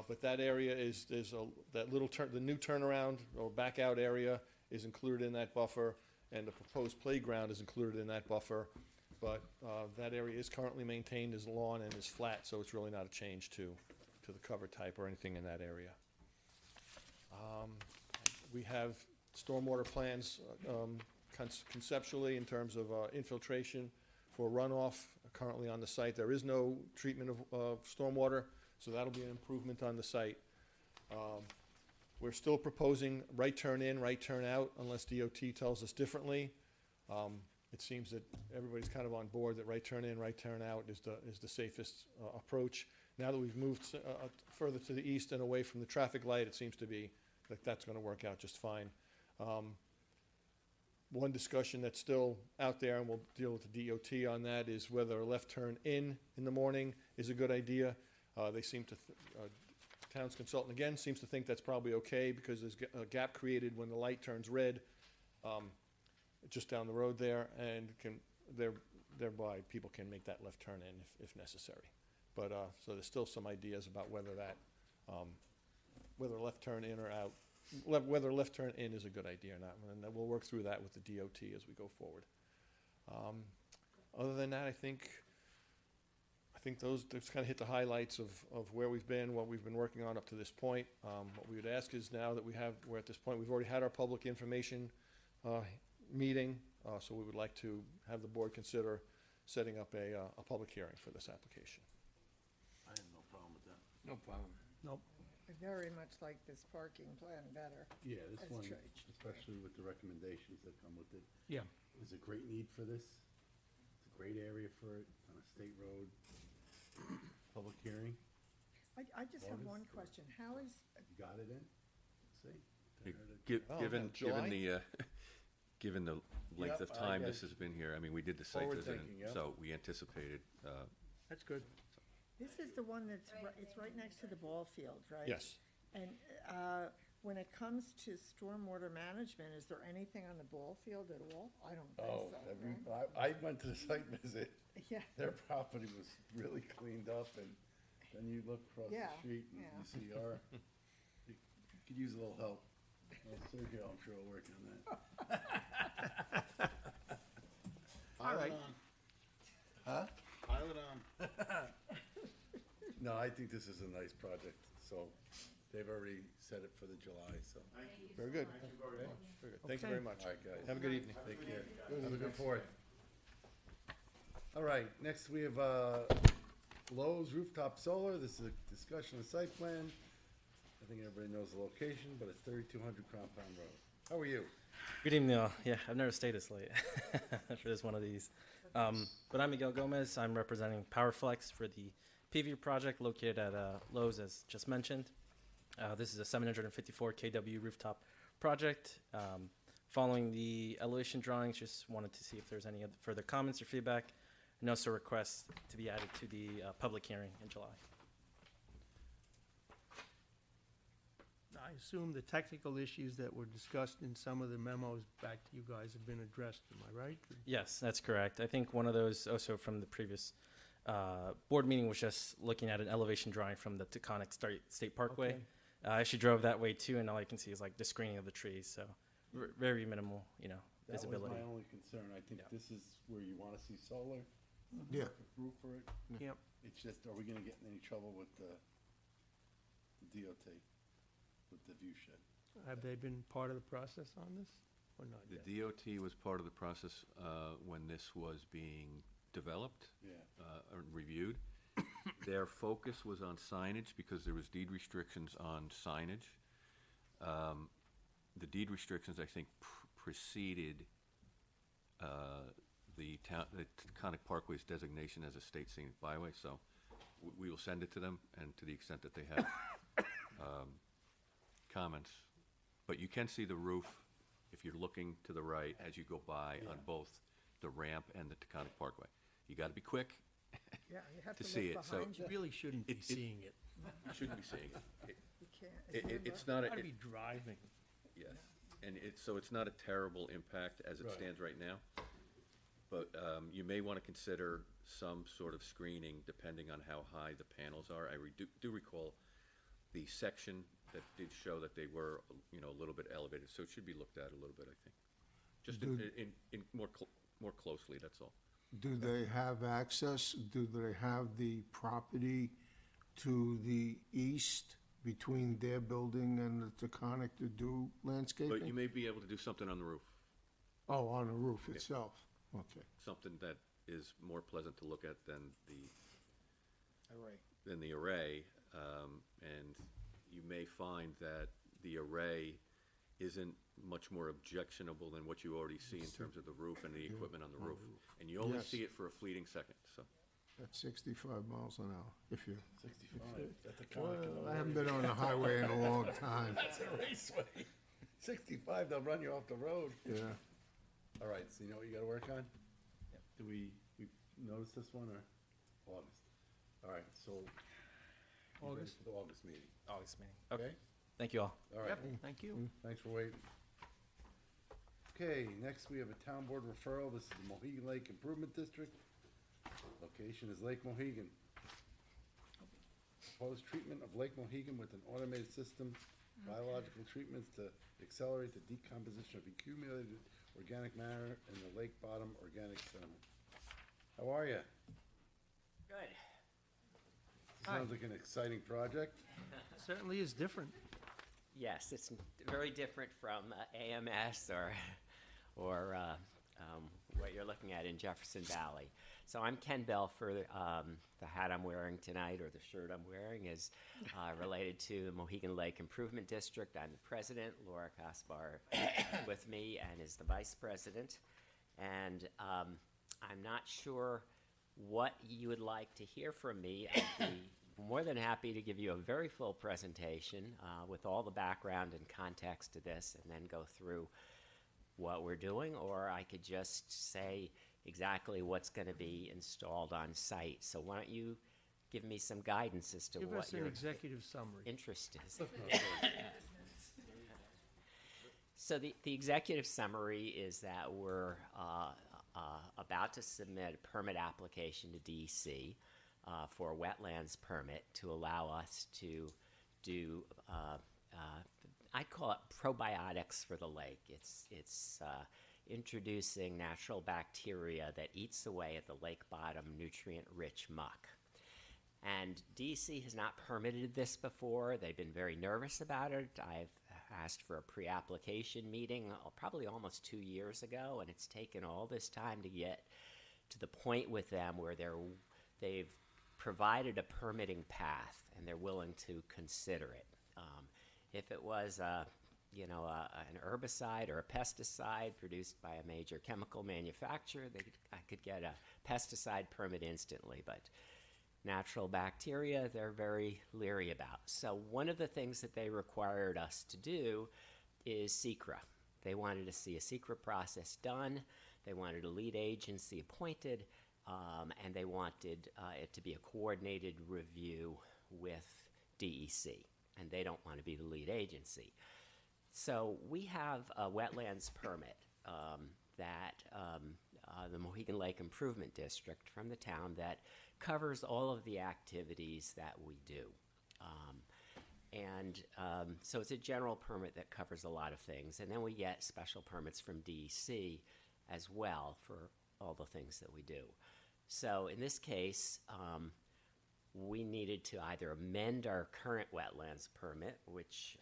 But that area the new turnaround or back out area is included in that buffer, and the proposed playground is included in that buffer. But that area is currently maintained as lawn and is flat, so it's really not a change to the cover type or anything in that area. We have stormwater plans conceptually in terms of infiltration for runoff currently on the site. There is no treatment of stormwater, so that'll be an improvement on the site. We're still proposing right turn in, right turn out, unless DOT tells us differently. It seems that everybody's kind of on board that right turn in, right turn out is the safest approach. Now that we've moved further to the east and away from the traffic light, it seems to be that that's going to work out just fine. One discussion that's still out there, and we'll deal with the DOT on that, is whether a left turn in the morning is a good idea. They seem to, town's consultant again seems to think that's probably okay because there's a gap created when the light turns red just down the road there, and thereby people can make that left turn in if necessary. But so there's still some ideas about whether left turn in or out, whether left turn in is a good idea or not, and we'll work through that with the DOT as we go forward. Other than that, I think I think those kind of hit the highlights of where we've been, what we've been working on up to this point. What we would ask is now that we're at this point, we've already had our public information meeting, so we would like to have the board consider setting up a public hearing for this application. I have no problem with that. No problem. Nope. I very much like this parking plan better. Yeah, this as one, changed. especially with the recommendations that come with it. Yeah. There's a great need for this. It's a great area for it, on a state road. Public hearing, I just have August, one question. How is, you got it in? See? Oh, Given July? the, given the length of Yep, I time got this has been here, I mean, we did the site Forward visit, thinking, yep. so we anticipated, That's good. this is the one that's, it's right next to the ball field, right? Yes. And when it comes to stormwater management, is there anything on the ball field at all? I don't Oh, think so. right? I went to the site visit. Yeah. Their property was really cleaned up, and then you look across Yeah, the street and yeah. you see our, you could use a little help. Well, Sergio, I'm sure will work on that. All right. Huh? Pile it on. No, I think this is a nice project, so they've already set it for the July, so. Very good. Thank you very much. Very good. Thank you Okay. very much. All right, guys. Have a good evening. Take care. Have a good Fourth. All right, next we have Lowe's Rooftop Solar. This is a discussion of site plan. I think everybody knows the location, but it's 3200 Crown Pound Road. How are you? Good evening, all. Yeah, I've never stayed this late for this one of these. But I'm Miguel Gomez. I'm representing PowerFlex for the PV project located at Lowe's, as just mentioned. This is a 754 kW rooftop project. Following the elevation drawings, just wanted to see if there's any further comments or feedback, and also requests to be added to the public hearing in July. I assume the technical issues that were discussed in some of the memos back to you guys have been addressed, am I right? Yes, that's correct. I think one of those also from the previous board meeting was just looking at an elevation drawing from the Taconic State Parkway. Okay. I actually drove that way too, and all I can see is like the screening of the trees, so very minimal, visibility. That was my only concern. I think this is where you want to see solar. Yeah. Perfect roof for it. Yep. It's just, are we gonna get in any trouble with the DOT, with the view shed? Have they been part of the process on this, or not the yet? DOT was part of the process when this was being developed. Yeah. Or reviewed. Their focus was on signage because there was deed restrictions on signage. The deed restrictions, I think, preceded the Taconic Parkway's designation as a state scenic byway, so we will send it to them, and to the extent that they have comments. But you can see the roof if you're looking to the right as you go by on both the ramp and the Taconic Parkway. You gotta be quick Yeah, you have to to see look it, so. behind You really shouldn't be It- seeing it. You shouldn't be seeing it. You can't. It's not, Gotta be driving. yes, and it's not a terrible impact as it Right. stands right now. But you may want to consider some sort of screening depending on how high the panels are. I do recall the section that did show that they were, a little bit elevated, so it should be looked at a little bit, I think. Just in more closely, that's all. Do they have access, do they have the property to the east between their building and the Taconic to do landscaping? But you may be able to do something on the roof, Oh, on the roof itself, okay. something that is more pleasant to look at than the Array. array, and you may find that the array isn't much more objectionable than what you already see in terms of the roof and the equipment on the roof. And you only Yes. see it for a fleeting second, so. At 65 miles an hour, if you. 65, that's a Taconic. Well, I haven't been on the highway in a long time. That's a raceway. 65, they'll run you off the road. Yeah. All right, so you know what you gotta work on? Do we notice this one, or August? All right, so. you ready August? for the August meeting, August meeting. okay? Thank you all. All right. Yep, thank you. Thanks for waiting. Okay, next we have a town board referral. This is the Mohegan Lake Improvement District. Location is Lake Mohegan. Proposed treatment of Lake Mohegan with an automated system, biological treatments to accelerate the decomposition of accumulated organic matter in the lake bottom organic sediment. How are you? Good. Sounds like an exciting project. Certainly is different. Yes, it's very different from AMS or what you're looking at in Jefferson Valley. So I'm Ken Belfer. The hat I'm wearing tonight, or the shirt I'm wearing, is related to the Mohegan Lake Improvement District. I'm the president. Laura Kaspar with me and is the vice president. And I'm not sure what you would like to hear from me. I'd be more than happy to give you a very full presentation with all the background and context to this, and then go through what we're doing, or I could just say exactly what's going to be installed on site. So why don't you give me some guidance as to Give what us an your executive summary. interest is. So the executive summary is that we're about to submit a permit application to DEC for a wetlands permit to allow us to do, I'd call it probiotics for the lake. It's introducing natural bacteria that eats away at the lake bottom nutrient-rich muck. And DEC has not permitted this before. They've been very nervous about it. I've asked for a pre-application meeting probably almost 2 years ago, and it's taken all this time to get to the point with them where they've provided a permitting path and they're willing to consider it. If it was an herbicide or a pesticide produced by a major chemical manufacturer, I could get a pesticide permit instantly, but natural bacteria, they're very leery about. So one of the things that they required us to do is SECRA. They wanted to see a SECRA process done. They wanted a lead agency appointed, and they wanted it to be a coordinated review with DEC, and they don't want to be the lead agency. So we have a wetlands permit that the Mohegan Lake Improvement District from the town that covers all of the activities that we do. So it's a general permit that covers a lot of things, and then we get special permits from DEC as well for all the things that we do. So in this case, we needed to either amend our current wetlands permit, which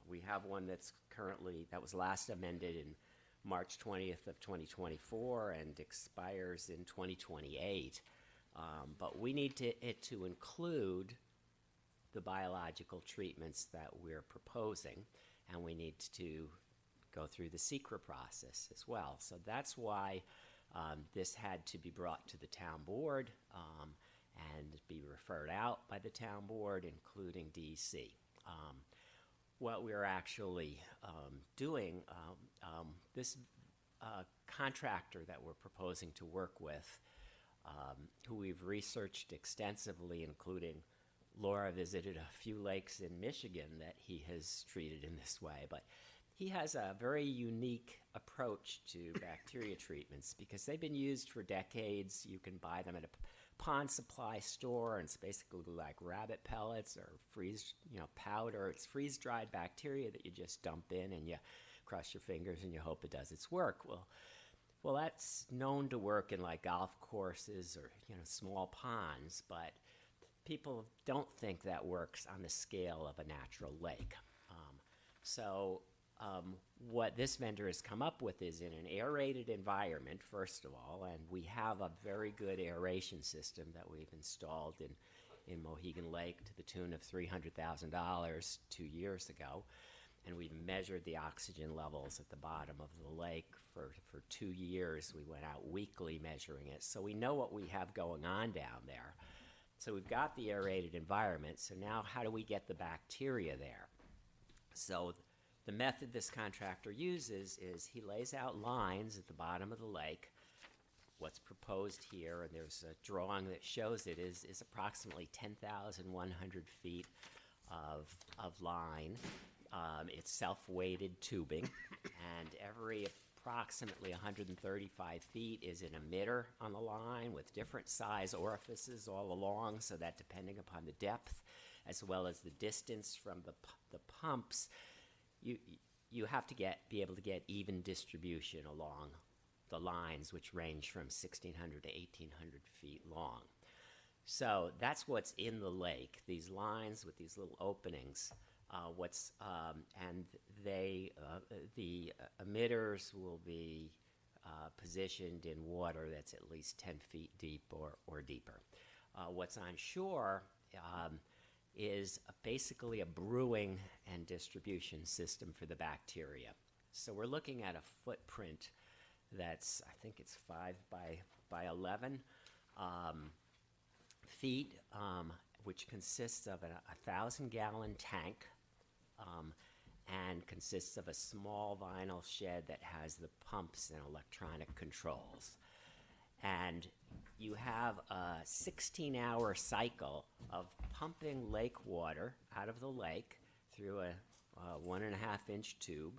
we have one that was last amended in March 20th of 2024 and expires in 2028. But we need it to include the biological treatments that we're proposing, and we need to go through the SECRA process as well. So that's why this had to be brought to the town board and be referred out by the town board, including DEC. What we're actually doing, this contractor that we're proposing to work with, who we've researched extensively, including Laura visited a few lakes in Michigan that he has treated in this way, but he has a very unique approach to bacteria treatments because they've been used for decades. You can buy them at a pond supply store, and it's basically like rabbit pellets or powder. It's freeze-dried bacteria that you just dump in and you cross your fingers and you hope it does its work. Well, that's known to work in like golf courses or small ponds, but people don't think that works on the scale of a natural lake. What this vendor has come up with is in an aerated environment, first of all, and we have a very good aeration system that we've installed in Mohegan Lake to the tune of $300,000 2 years ago. And we've measured the oxygen levels at the bottom of the lake for 2 years. We went out weekly measuring it. So we know what we have going on down there. So we've got the aerated environment. So now how do we get the bacteria there? So the method this contractor uses is he lays out lines at the bottom of the lake. What's proposed here, and there's a drawing that shows it, is approximately 10,100 feet of line. It's self-weighted tubing, and every approximately 135 feet is an emitter on the line with different size orifices all along, so that depending upon the depth as well as the distance from the pumps, you have to be able to get even distribution along the lines, which range from 1,600 to 1,800 feet long. So that's what's in the lake, these lines with these little openings. And the emitters will be positioned in water that's at least 10 feet deep or deeper. What's on shore is basically a brewing and distribution system for the bacteria. So we're looking at a footprint that's, I think it's 5 by 11 feet, which consists of a 1,000-gallon tank, and consists of a small vinyl shed that has the pumps and electronic controls. And you have a 16-hour cycle of pumping lake water out of the lake through a 1.5-inch tube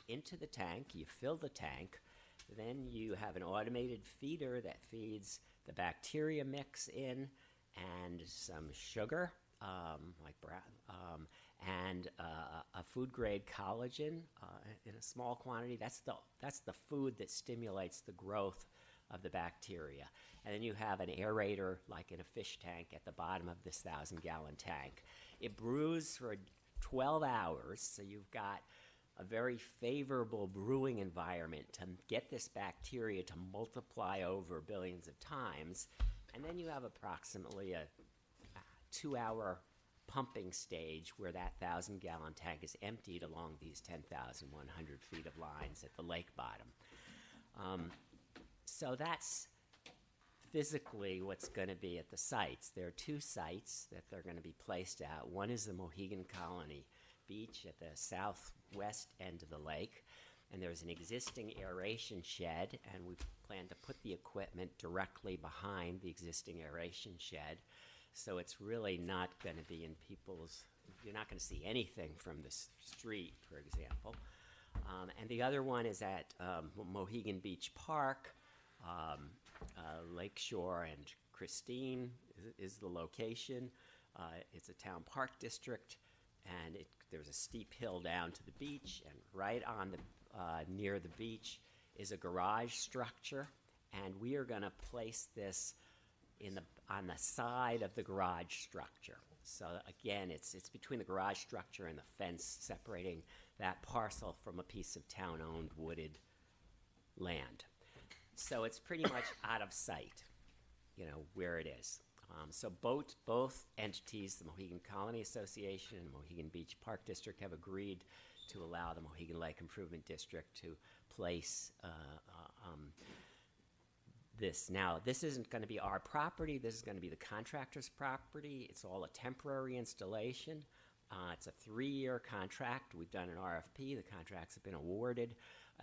into the tank. You fill the tank. Then you have an automated feeder that feeds the bacteria mix in and some sugar, and a food-grade collagen in a small quantity. That's the food that stimulates the growth of the bacteria. And then you have an aerator, like in a fish tank, at the bottom of this 1,000-gallon tank. It brews for 12 hours, so you've got a very favorable brewing environment to get this bacteria to multiply over billions of times. And then you have approximately a 2-hour pumping stage where that 1,000-gallon tank is emptied along these 10,100 feet of lines at the lake bottom. So that's physically what's going to be at the sites. There are 2 sites that they're going to be placed at. One is the Mohegan Colony Beach at the southwest end of the lake, and there's an existing aeration shed, and we plan to put the equipment directly behind the existing aeration shed. So it's really not going to be in people's, you're not going to see anything from the street, for example. And the other one is at Mohegan Beach Park. Lakeshore and Christine is the location. It's a town park district, and there's a steep hill down to the beach, and right on the near the beach is a garage structure, and we are going to place this on the side of the garage structure. So again, it's between the garage structure and the fence separating that parcel from a piece of town-owned wooded land. So it's pretty much out of sight, where it is. So both entities, the Mohegan Colony Association and the Mohegan Beach Park District, have agreed to allow the Mohegan Lake Improvement District to place this. Now, this isn't going to be our property. This is going to be the contractor's property. It's all a temporary installation. It's a 3-year contract. We've done an RFP. The contracts have been awarded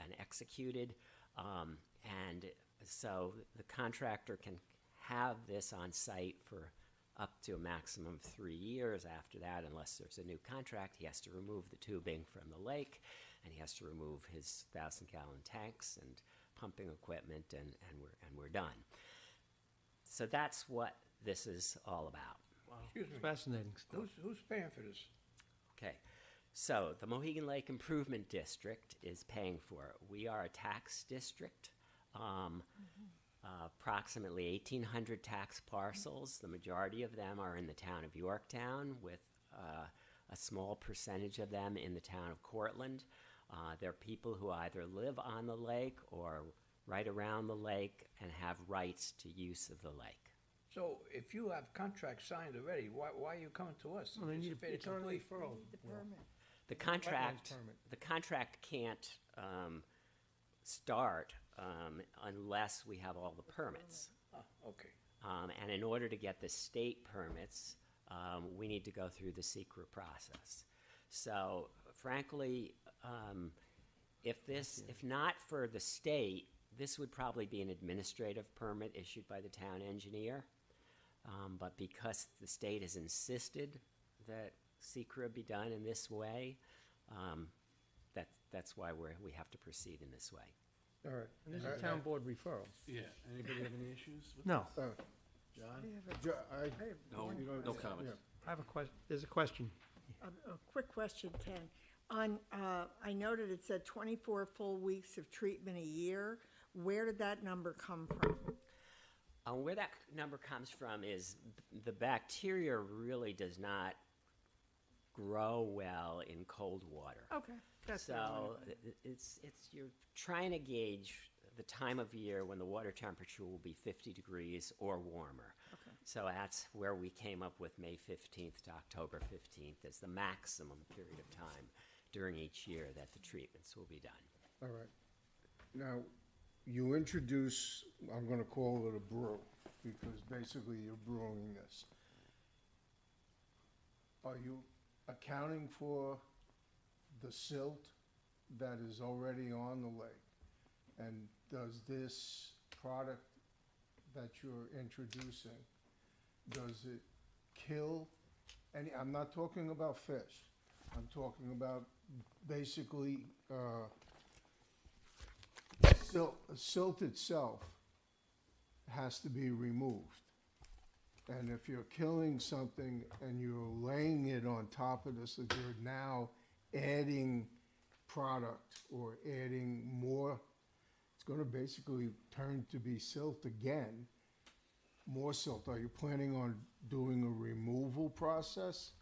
and executed. And so the contractor can have this on site for up to a maximum of 3 years. After that, unless there's a new contract, he has to remove the tubing from the lake, and he has to remove his 1,000-gallon tanks and pumping equipment, and we're done. So that's what this is all about. Wow. Excuse me. Fascinating stuff. Who's paying for this? Okay. So the Mohegan Lake Improvement District is paying for it. We are a tax district. Approximately 1,800 tax parcels. The majority of them are in the town of Yorktown, with a small percentage of them in the town of Cortland. They're people who either live on the lake or right around the lake and have rights to use of the lake. So if you have contracts signed already, why are you coming to us? Well, they need It's a complete. The permit. The contract, permit. the contract can't start unless we have all the permits. Okay. And in order to get the state permits, we need to go through the secret process. So, frankly, if not for the state, this would probably be an administrative permit issued by the town engineer. But because the state has insisted that secret be done in this way, that's why we have to proceed in this way. All right. And this is a town board referral. Yeah, anybody have any issues with No. John? No comments. I have a question. There's a question. A quick question, Ken. I noted it said 24 full weeks of treatment a year. Where did that number come from? Where that number comes from is the bacteria really does not grow well in cold water. Okay, that's what I so wanted. it's you're trying to gauge the time of year when the water temperature will be 50 degrees or warmer. Okay. So that's where we came up with May 15th to October 15th as the maximum period of time during each year that the treatments will be done. All right. Now, you introduce, I'm gonna call it a brew, because basically you're brewing this. Are you accounting for the silt that is already on the lake? And does this product that you're introducing, does it kill any, I'm not talking about fish, I'm talking about basically, silt itself has to be removed. And if you're killing something and you're laying it on top of this, that you're now adding product or adding more, it's gonna basically turn to be silt again, more silt. Are you planning on doing a removal process?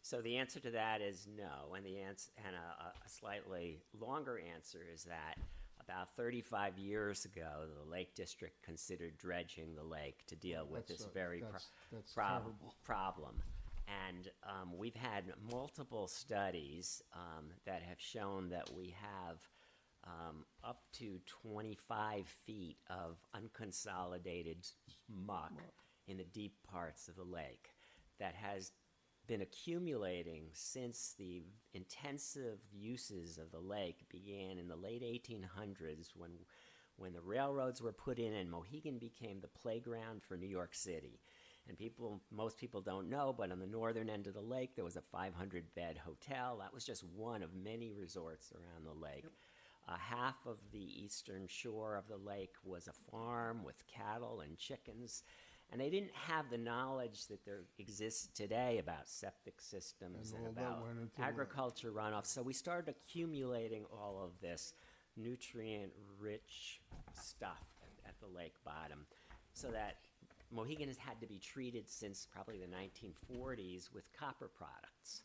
So the answer to that is no, and the answer, and a slightly longer answer is that about 35 years ago, the Lake District considered dredging the lake to deal with this very that's terrible. problem. And we've had multiple studies that have shown that we have up to 25 feet of unconsolidated muck in the deep parts of the lake that has been accumulating since the intensive uses of the lake began in the late 1800s when the railroads were put in and Mohegan became the playground for New York City. And most people don't know, but on the northern end of the lake there was a 500-bed hotel. That was just one of many resorts around the lake. Half of the eastern shore of the lake was a farm with cattle and chickens. And they didn't have the knowledge that there exists today about septic systems and all that about went into the- agriculture runoff. So we started accumulating all of this nutrient-rich stuff at the lake bottom, so that Mohegan has had to be treated since probably the 1940s with copper products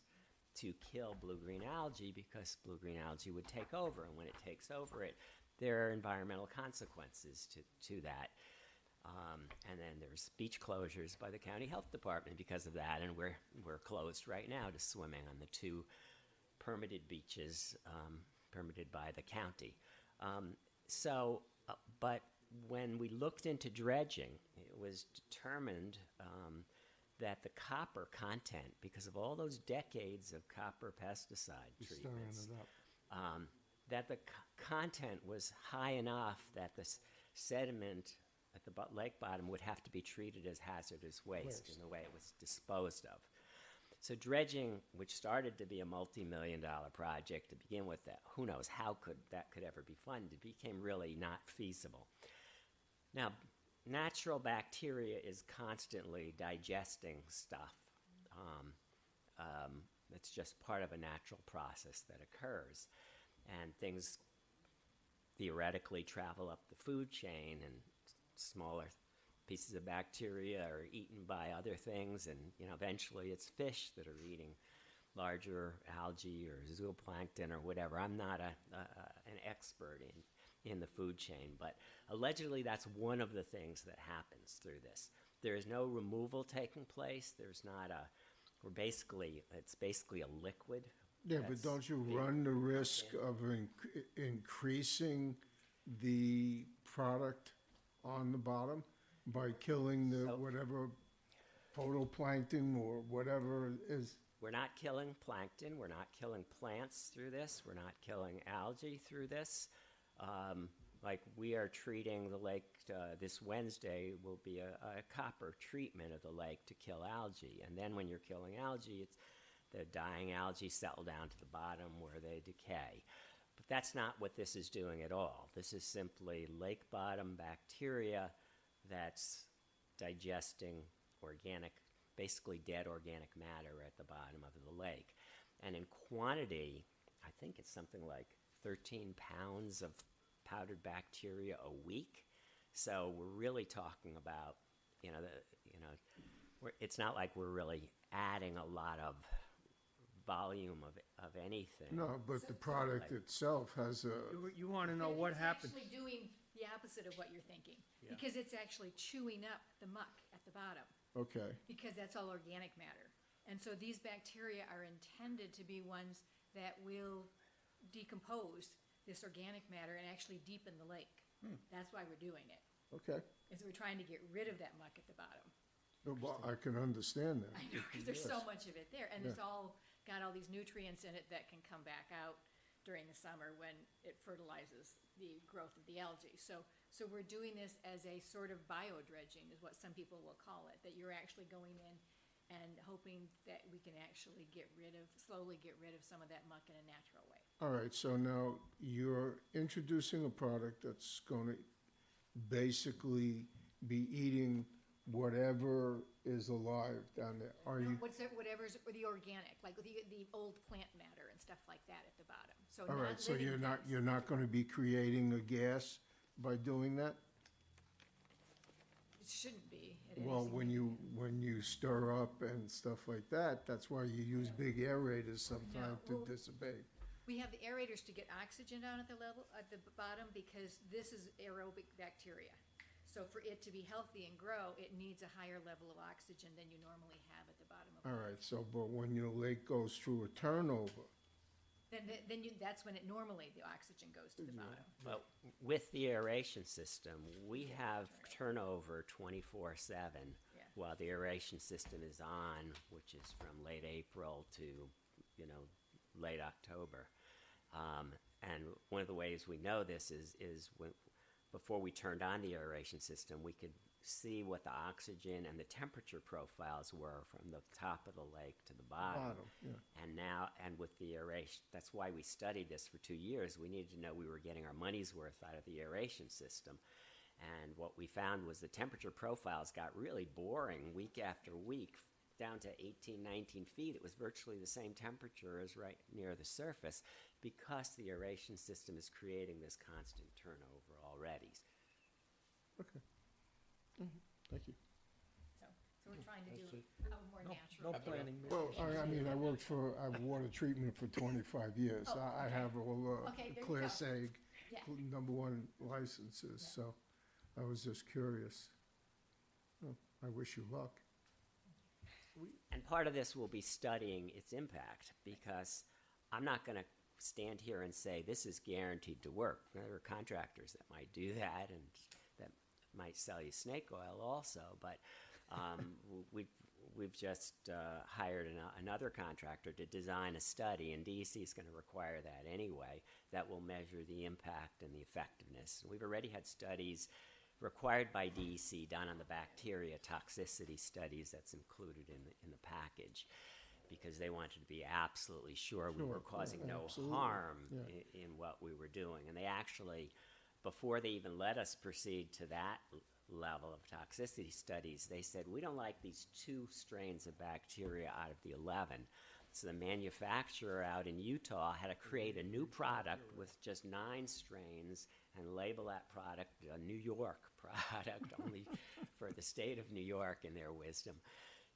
to kill blue-green algae, because blue-green algae would take over, and when it takes over, there are environmental consequences to that. And then there's beach closures by the county health department because of that, and we're closed right now to swimming on the 2 permitted beaches permitted by the county. But when we looked into dredging, it was determined that the copper content, because of all those decades of copper pesticide You're stirring treatments, it up. that the content was high enough that the sediment at the lake bottom would have to be treated as hazardous waste in the way it was disposed of. So dredging, which started to be a multi-million-dollar project to begin with, that who knows how that could ever be funded, became really not feasible. Now, natural bacteria is constantly digesting stuff. It's just part of a natural process that occurs. And things theoretically travel up the food chain, and smaller pieces of bacteria are eaten by other things, and eventually it's fish that are eating larger algae or zooplankton or whatever. I'm not an expert in the food chain, but allegedly that's one of the things that happens through this. There is no removal taking place. There's not it's basically a liquid. Yeah, but don't you run the risk of increasing the product on the bottom by killing the whatever photoplankton or whatever is? We're not killing plankton. We're not killing plants through this. We're not killing algae through this. Like we are treating the lake this Wednesday will be a copper treatment of the lake to kill algae. And then when you're killing algae, the dying algae settle down to the bottom where they decay. But that's not what this is doing at all. This is simply lake bottom bacteria that's digesting basically dead organic matter at the bottom of the lake. And in quantity, I think it's something like 13 pounds of powdered bacteria a week. So we're really talking about, it's not like we're really adding a lot of volume of anything. No, but the product itself has a, You want to know what happens. It's actually doing the opposite of what you're thinking, Yeah. because it's actually chewing up the muck at the bottom, okay, because that's all organic matter. And so these bacteria are intended to be ones that will decompose this organic matter and actually deepen the lake. That's why we're doing it, okay. is we're trying to get rid of that muck at the bottom. Well, I can understand that. I know, because there's so Yes. much of it there, and Yeah. it's all got all these nutrients in it that can come back out during the summer when it fertilizes the growth of the algae. So we're doing this as a sort of bio-dredging, is what some people will call it, that you're actually going in and hoping that we can actually slowly get rid of some of that muck in a natural way. All right, so now you're introducing a product that's going to basically be eating whatever is alive down there. Are you, Whatever's the organic, like the old plant matter and stuff like that at the bottom. So all right, not so living you're not going to be creating a gas by doing that? It shouldn't be. It Well, isn't. when you stir up and stuff like that, that's why you use big aerators sometimes to well- dissipate. We have the aerators to get oxygen down at the bottom, because this is aerobic bacteria. So for it to be healthy and grow, it needs a higher level of oxygen than you normally have at the bottom of All right, so, but when your lake goes through a turnover, that's when it normally, the oxygen goes to the bottom. But with the aeration system, we have turnover 24/7 Yeah. while the aeration system is on, which is from late April to, late October. And one of the ways we know this is when, before we turned on the aeration system, we could see what the oxygen and the temperature profiles were from the top of the lake to the bottom. yeah. And with the aeration, that's why we studied this for 2 years. We needed to know we were getting our money's worth out of the aeration system. And what we found was the temperature profiles got really boring week after week, down to 18, 19 feet. It was virtually the same temperature as right near the surface, because the aeration system is creating this constant turnover already. okay. Thank you. So we're trying to That's do it. a more natural. No planning. Well, I mean, I've water treatment for 25 years. Oh, I okay. have all Okay, there you Class go. A, Yeah. #1 licenses, so I was just curious. Oh, I wish you luck. And part of this will be studying its impact, because I'm not going to stand here and say this is guaranteed to work. There are contractors that might do that, and that might sell you snake oil also. But we've just hired another contractor to design a study, and DEC is going to require that anyway, that will measure the impact and the effectiveness. And we've already had studies required by DEC done on the bacteria toxicity studies that's included in the package, because they wanted to be absolutely sure we were causing no absolutely. harm Yeah. in what we were doing. And they actually, before they even let us proceed to that level of toxicity studies, they said, we don't like these 2 strains of bacteria out of the 11. So the manufacturer out in Utah had to create a new product with just 9 strains and label that product a New York product, only for the state of New York in their wisdom.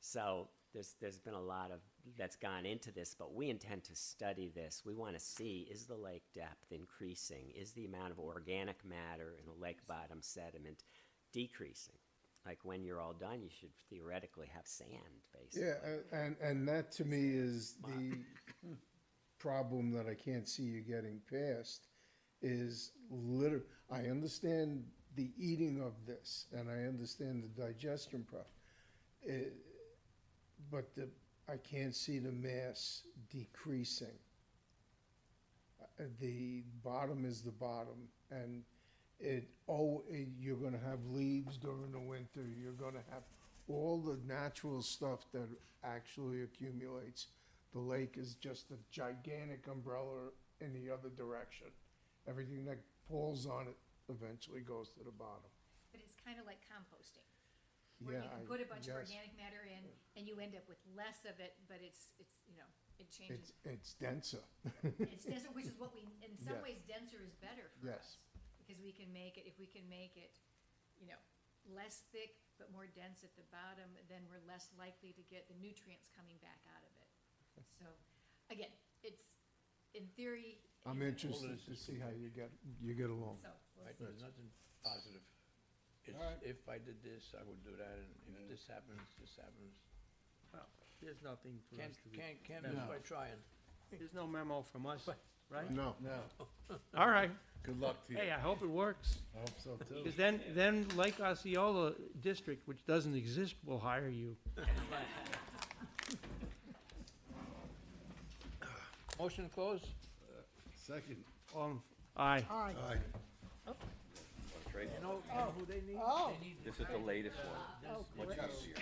So there's been a lot of that's gone into this, but we intend to study this. We want to see, is the lake depth increasing? Is the amount of organic matter in the lake bottom sediment decreasing? Like, when you're all done, you should theoretically have sand, basically. Yeah, and that to me is the problem that I can't see you getting past, is I understand the eating of this, and I understand the digestion problem, but I can't see the mass decreasing. The bottom is the bottom, and you're gonna have leaves during the winter, you're gonna have all the natural stuff that actually accumulates. The lake is just a gigantic umbrella in the other direction. Everything that falls on it eventually goes to the bottom. But it's kind of like composting, where you Yeah, can put a bunch of yes. organic matter in, and you end up with less of it, but it changes. It's denser. It's denser, which is what in some Yes. ways, denser is better for Yes. us, because we can make it, if we can make it you know, less thick but more dense at the bottom, then we're less likely to get the nutrients coming back out of it. So, again, it's, in theory. I'm it's- interested to see how you get along. So, we'll Right, see. there's nothing positive. It's, All right. if I did this, I would do that, and if this happens, this happens. Well, there's nothing for us to do. Can't No. miss by trying. There's no memo from us, right? No. All right. Good luck to you. Hey, I hope it works. I hope so too. Because then Lake Osceola District, which doesn't exist, will hire you. Motion to close? Second. Aye. Aye. You know who they need? Oh. They need This is the latest one. Oh, Much great. easier.